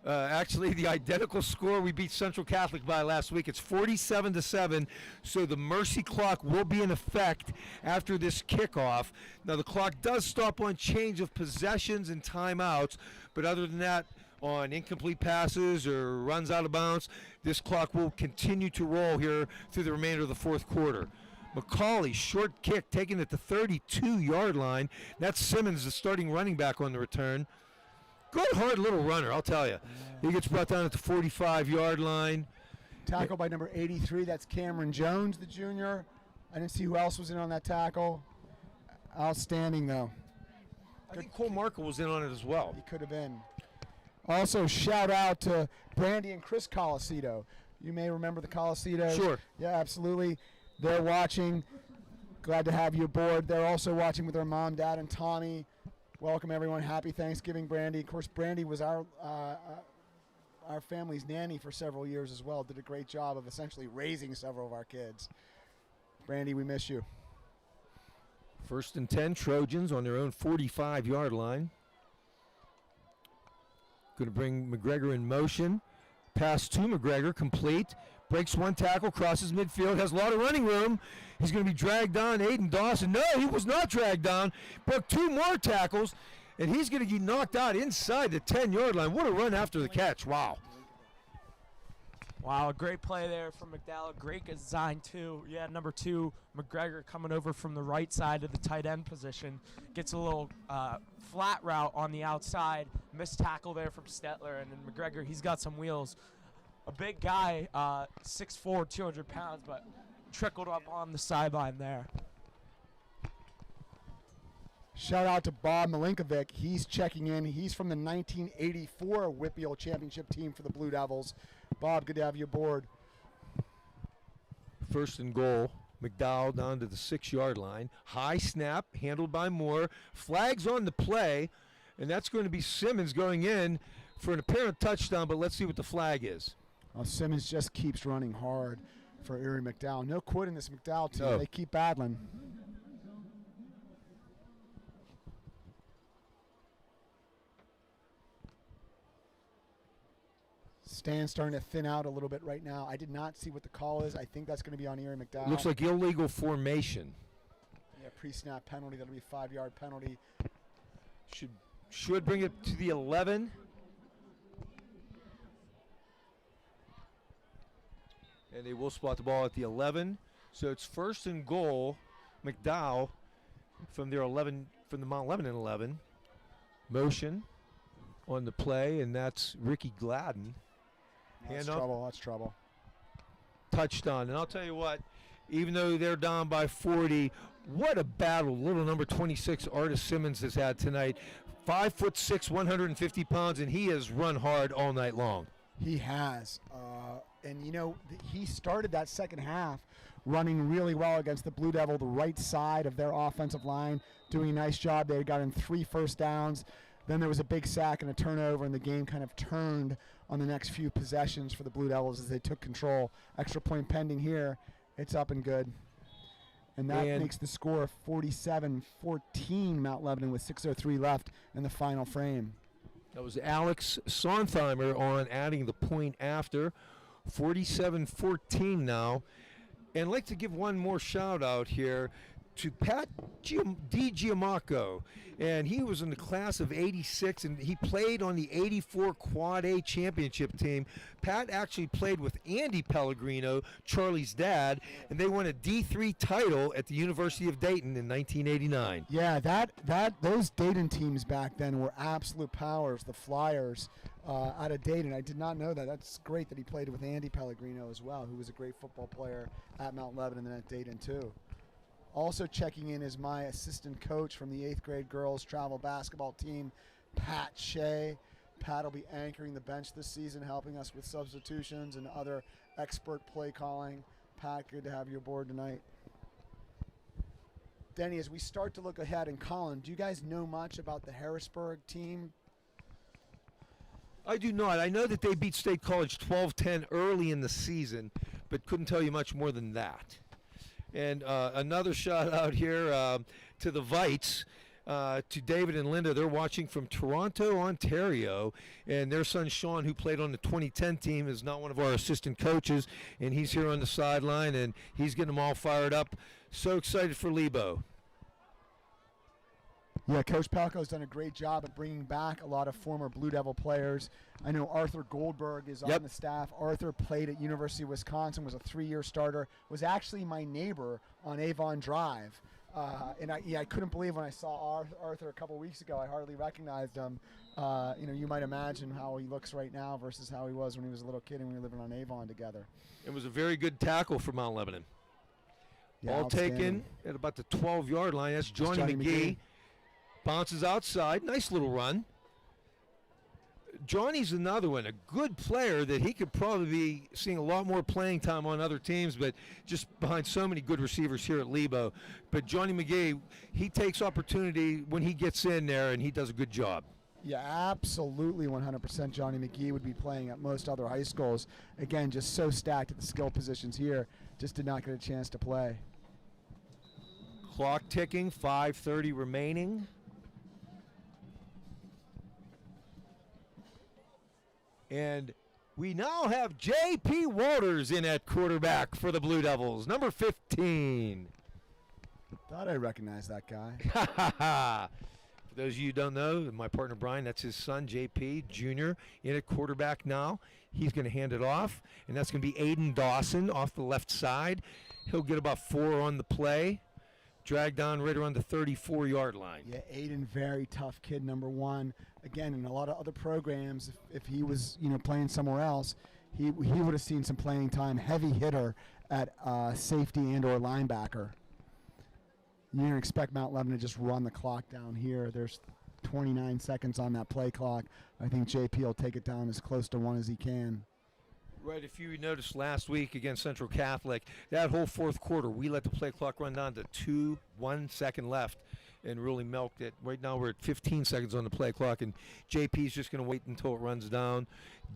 Actually, the identical score we beat Central Catholic by last week. It's 47-7, so the mercy clock will be in effect after this kickoff. Now, the clock does stop on change of possessions and timeouts, but other than that, on incomplete passes or runs out of bounds, this clock will continue to roll here through the remainder of the fourth quarter. McCauley, short kick, taking it to 32-yard line. That's Simmons, the starting running back on the return. Good, hard little runner, I'll tell you. He gets brought down at the 45-yard line. Tackle by number 83. That's Cameron Jones, the junior. I didn't see who else was in on that tackle. Outstanding, though. I think Cole Markle was in on it as well. He could have been. Also, shout out to Brandy and Chris Colacedo. You may remember the Colacedos. Sure. Yeah, absolutely. They're watching. Glad to have you aboard. They're also watching with their mom, dad, and Tommy. Welcome, everyone. Happy Thanksgiving, Brandy. Of course, Brandy was our family's nanny for several years as well. Did a great job of essentially raising several of our kids. Brandy, we miss you. 1st and 10, Trojans on their own 45-yard line. Going to bring McGregor in motion. Pass to McGregor, complete. Breaks one tackle, crosses midfield, has a lot of running room. He's going to be dragged down. Aiden Dawson. No, he was not dragged down. Broke two more tackles, and he's going to get knocked out inside the 10-yard line. What a run after the catch. Wow. Wow, great play there from McDowell. Great design, too. Yeah, number 2, McGregor coming over from the right side of the tight end position. Gets a little flat route on the outside. Missed tackle there from Stetler. And then McGregor, he's got some wheels. A big guy, 6'4", 200 pounds, but trickled up on the sideline there. Shout out to Bob Milinkovic. He's checking in. He's from the 1984 Whitfield Championship team for the Blue Devils. Bob, good to have you aboard. 1st and goal. McDowell down to the 6-yard line. High snap, handled by Moore. Flags on the play, and that's going to be Simmons going in for an apparent touchdown, but let's see what the flag is. Well, Simmons just keeps running hard for Erie McDowell. No quit in this McDowell team. No. They keep battling. Stand's starting to thin out a little bit right now. I did not see what the call is. I think that's going to be on Erie McDowell. Looks like illegal formation. Yeah, pre-snap penalty. That'll be a 5-yard penalty. Should bring it to the 11. And they will spot the ball at the 11. So it's first and goal. McDowell from their 11, from the Mount Lebanon 11. Motion on the play, and that's Ricky Gladden. That's Hand up. trouble. That's trouble. Touchdown. And I'll tell you what, even though they're down by 40, what a battle little number 26 Artis Simmons has had tonight. 5'6", 150 pounds, and he has run hard all night long. He has. And, you know, he started that second half running really well against the Blue Devil, the right side of their offensive line, doing a nice job. They got in 3 first downs. Then there was a big sack and a turnover, and the game kind of turned on the next few possessions for the Blue Devils as they took control. Extra point pending here. It's up and good. And that makes the score 47-14 Mount Lebanon with 6:03 left in the final frame. That was Alex Sontheimer on adding the point after. 47-14 now. And I'd like to give one more shout out here to Pat Giamacco. And he was in the class of 86, and he played on the 84 Quad A championship team. Pat actually played with Andy Pellegrino, Charlie's dad, and they won a D3 title at the University of Dayton in 1989. Yeah, those Dayton teams back then were absolute powers, the Flyers out of Dayton. I did not know that. That's great that he played with Andy Pellegrino as well, who was a great football player at Mount Lebanon and at Dayton too. Also checking in is my assistant coach from the 8th grade girls travel basketball team, Pat Shea. Pat will be anchoring the bench this season, helping us with substitutions and other expert play calling. Pat, good to have you aboard tonight. Denny, as we start to look ahead, and Colin, do you guys know much about the Harrisburg team? I do not. I know that they beat State College 12-10 early in the season, but couldn't tell you much more than that. And another shout out here to the Vites, to David and Linda. They're watching from Toronto, Ontario, and their son Sean, who played on the 2010 team, is not one of our assistant coaches, and he's here on the sideline, and he's getting them all fired up. So excited for Lebo. Yeah, Coach Palco's done a great job at bringing back a lot of former Blue Devil players. I know Arthur Goldberg is on the staff. Arthur played at University of Wisconsin, was a 3-year starter, was actually my neighbor on Avon Drive. And I couldn't believe when I saw Arthur a couple weeks ago. I hardly recognized him. You might imagine how he looks right now versus how he was when he was a little kid and we were living on Avon together. It was a very good tackle for Mount Lebanon. Yeah, Ball taken at about the 12-yard line. That's Johnny McGee. Bounces outside. Nice little run. Johnny's another one, a good player that he could probably be seeing a lot more playing time on other teams, but just behind so many good receivers here at Lebo. But Johnny McGee, he takes opportunity when he gets in there, and he does a good job. Yeah, absolutely 100% Johnny McGee would be playing at most other high schools. Again, just so stacked at the skill positions here, just did not get a chance to play. Clock ticking, 5:30 remaining. And we now have J.P. Walters in at quarterback for the Blue Devils, number 15. Thought I recognized that guy. For those of you who don't know, my partner Brian, that's his son, J.P. Jr., in at quarterback now. He's going to hand it off, and that's going to be Aiden Dawson off the left side. He'll get about 4 on the play. Dragged down right around the 34-yard line. Yeah, Aiden, very tough kid, number 1. Again, in a lot of other programs, if he was playing somewhere else, he would have seen some playing time. Heavy hitter at safety and or linebacker. You're going to expect Mount Lebanon to just run the clock down here. There's 29 seconds on that play clock. I think JP will take it down as close to 1 as he can. Right, if you noticed last week against Central Catholic, that whole fourth quarter, we let the play clock run down to 1 second left and really milked it. Right now we're at 15 seconds on the play clock, and JP's just going to wait until it runs down.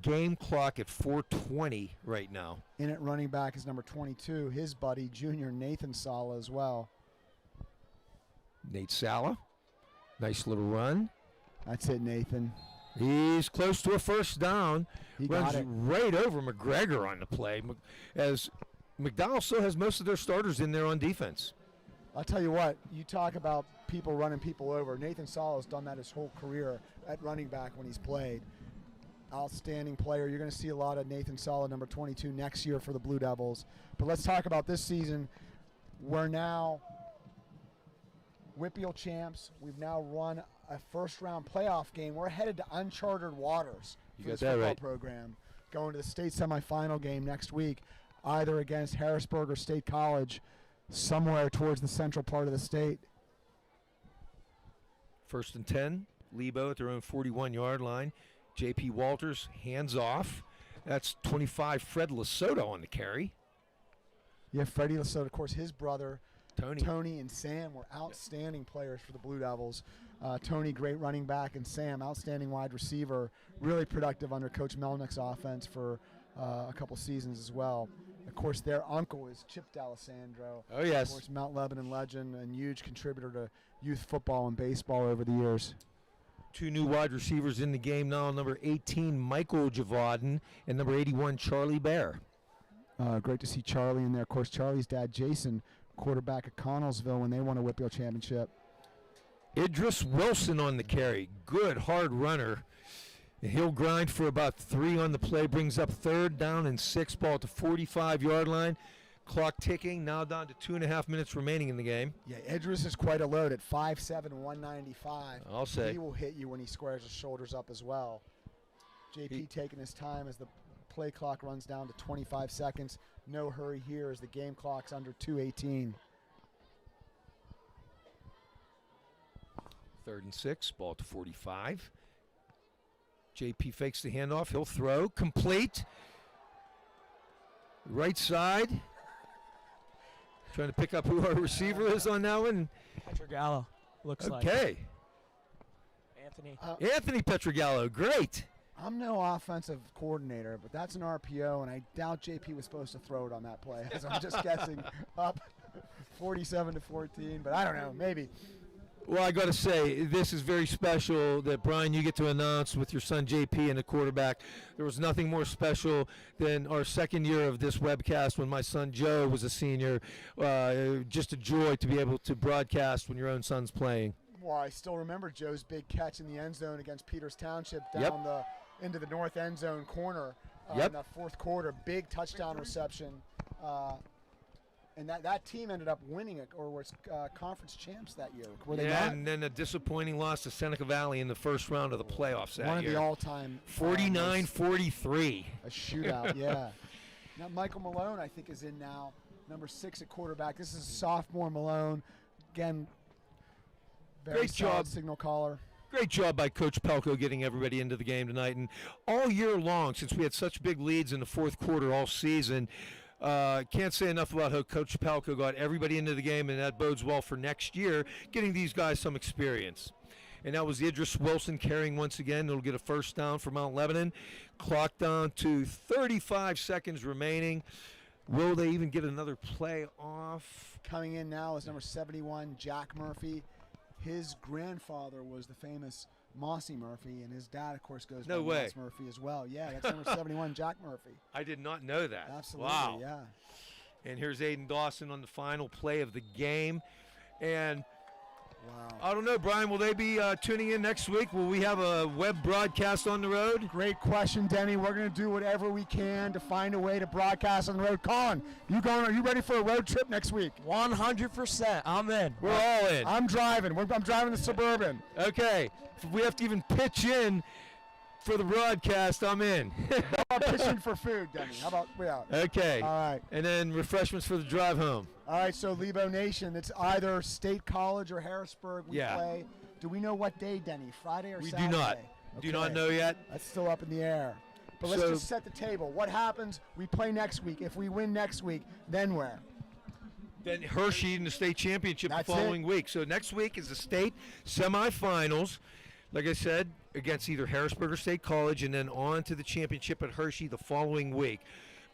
Game clock at 4:20 right now. In at running back is number 22, his buddy, junior Nathan Sala as well. Nate Sala, nice little run. That's it, Nathan. He's close to a first down. He Runs got it. right over McGregor on the play, as McDowell still has most of their starters in there on defense. I'll tell you what, you talk about people running people over. Nathan Sala's done that his whole career at running back when he's played. Outstanding player. You're going to see a lot of Nathan Sala, number 22, next year for the Blue Devils. But let's talk about this season. We're now Whitfield champs. We've now run a first-round playoff game. We're headed to uncharted waters You for got this that football right. program. Going to the state semifinal game next week, either against Harrisburg or State College, somewhere towards the central part of the state. 1st and 10, Lebo at their own 41-yard line. J.P. Walters, hands off. That's 25, Fred Lesotho on the carry. Yeah, Freddie Lesotho, of course, his brother, Tony. Tony and Sam were outstanding players for the Blue Devils. Tony, great running back, and Sam, outstanding wide receiver, really productive under Coach Melnick's offense for a couple seasons as well. Of course, their uncle is Chip D'Alessandro. Oh, yes. Of course, Mount Lebanon legend and huge contributor to youth football and baseball over the years. 2 new wide receivers in the game now, number 18, Michael Javaden, and number 81, Charlie Bear. Great to see Charlie in there. Of course, Charlie's dad, Jason, quarterback at Connellsville when they won a Whitfield championship. Idris Wilson on the carry. Good, hard runner. And he'll grind for about 3 on the play, brings up 3rd down and 6, ball at the 45-yard line. Clock ticking, now down to 2.5 minutes remaining in the game. Yeah, Idris is quite a load at 5'7", 195. I'll say. He will hit you when he squares his shoulders up as well. JP taking his time as the play clock runs down to 25 seconds. No hurry here as the game clock's under 2:18. 3rd and 6, ball at the 45. JP fakes the handoff. He'll throw. Complete. Right side. Trying to pick up who our receiver is on that one. Petrogallo, looks like. Okay. Anthony. Anthony Petrogallo, great. I'm no offensive coordinator, but that's an RPO, and I doubt JP was supposed to throw it on that play. As I'm just guessing up 47-14, but I don't know, maybe. Well, I got to say, this is very special that, Brian, you get to announce with your son JP and the quarterback. There was nothing more special than our second year of this webcast when my son Joe was a senior. Just a joy to be able to broadcast when your own son's playing. Well, I still remember Joe's big catch in the end zone against Peters Township down into the north end zone corner in the fourth quarter. Big touchdown reception. And that team ended up winning it, or was conference champs that year. Were they not? And then a disappointing loss to Seneca Valley in the first round of the playoffs that One year. of the all-time 49-43. a shootout, yeah. Now Michael Malone, I think, is in now, number 6 at quarterback. This is sophomore Malone. Again, very Great solid job. signal caller. Great job by Coach Pelko getting everybody into the game tonight. And all year long, since we had such big leads in the fourth quarter all season, can't say enough about how Coach Pelko got everybody into the game, and that bodes well for next year, getting these guys some experience. And that was Idris Wilson carrying once again. It'll get a first down for Mount Lebanon. Clock down to 35 seconds remaining. Will they even get another play off? Coming in now is number 71, Jack Murphy. His grandfather was the famous Mossy Murphy, and his dad, of course, goes by Moss Murphy as well. Yeah, that's number 71, Jack Murphy. I did not know that. Absolutely, wow. yeah. And here's Aiden Dawson on the final play of the game. And Wow. I don't know, Brian, will they be tuning in next week? Will we have a web broadcast on the road? Great question, Denny. We're going to do whatever we can to find a way to broadcast on the road. Colin, are you ready for a road trip next week? 100%. I'm in. We're all in. I'm driving. I'm driving the Suburban. Okay. If we have to even pitch in for the broadcast, I'm in. How about pitching for food, Denny? How about we out? Okay. All right. And then refreshments for the drive home. All right, so Lebo Nation, it's either State College or Harrisburg we play. Do we know what day, Denny? Friday or Saturday? We do not. Do not know yet. That's still up in the air. But let's just set the table. What happens? We play next week. If we win next week, then where? Then Hershey in the state championship the following week. So next week is the state semifinals. Like I said, against either Harrisburg or State College, and then on to the championship at Hershey the following week.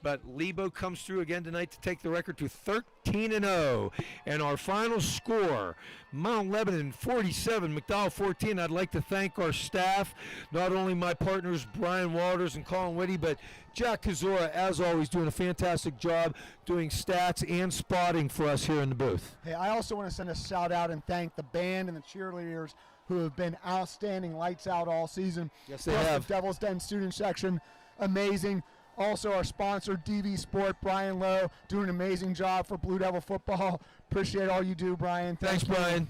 but Lebo comes through again tonight to take the record to 13-0. And our final score, Mount Lebanon 47, McDowell 14. I'd like to thank our staff, not only my partners Brian Walters and Colin Witte, but Jack Kazora, as always, doing a fantastic job doing stats and spotting for us here in the booth. Hey, I also want to send a shout out and thank the band and the cheerleaders who have been outstanding, lights out all season. Yes, they Plus have. The Devil's Den student section, amazing. Also our sponsor, DV Sport, Brian Lowe, doing an amazing job for Blue Devil football. Appreciate all you do, Brian. Thanks, you. Brian.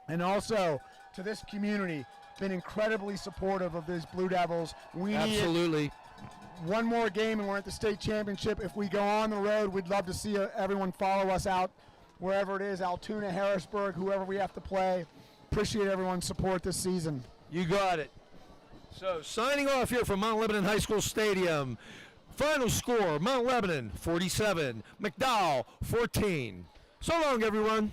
And also to this community, been incredibly supportive of these Blue Devils. We need Absolutely. one more game and we're at the state championship. If we go on the road, we'd love to see everyone follow us out wherever it is, Altoona, Harrisburg, whoever we have to play. Appreciate everyone's support this season. You got it. So signing off here from Mount Lebanon High School Stadium. Final score, Mount Lebanon 47, McDowell 14. So long, everyone.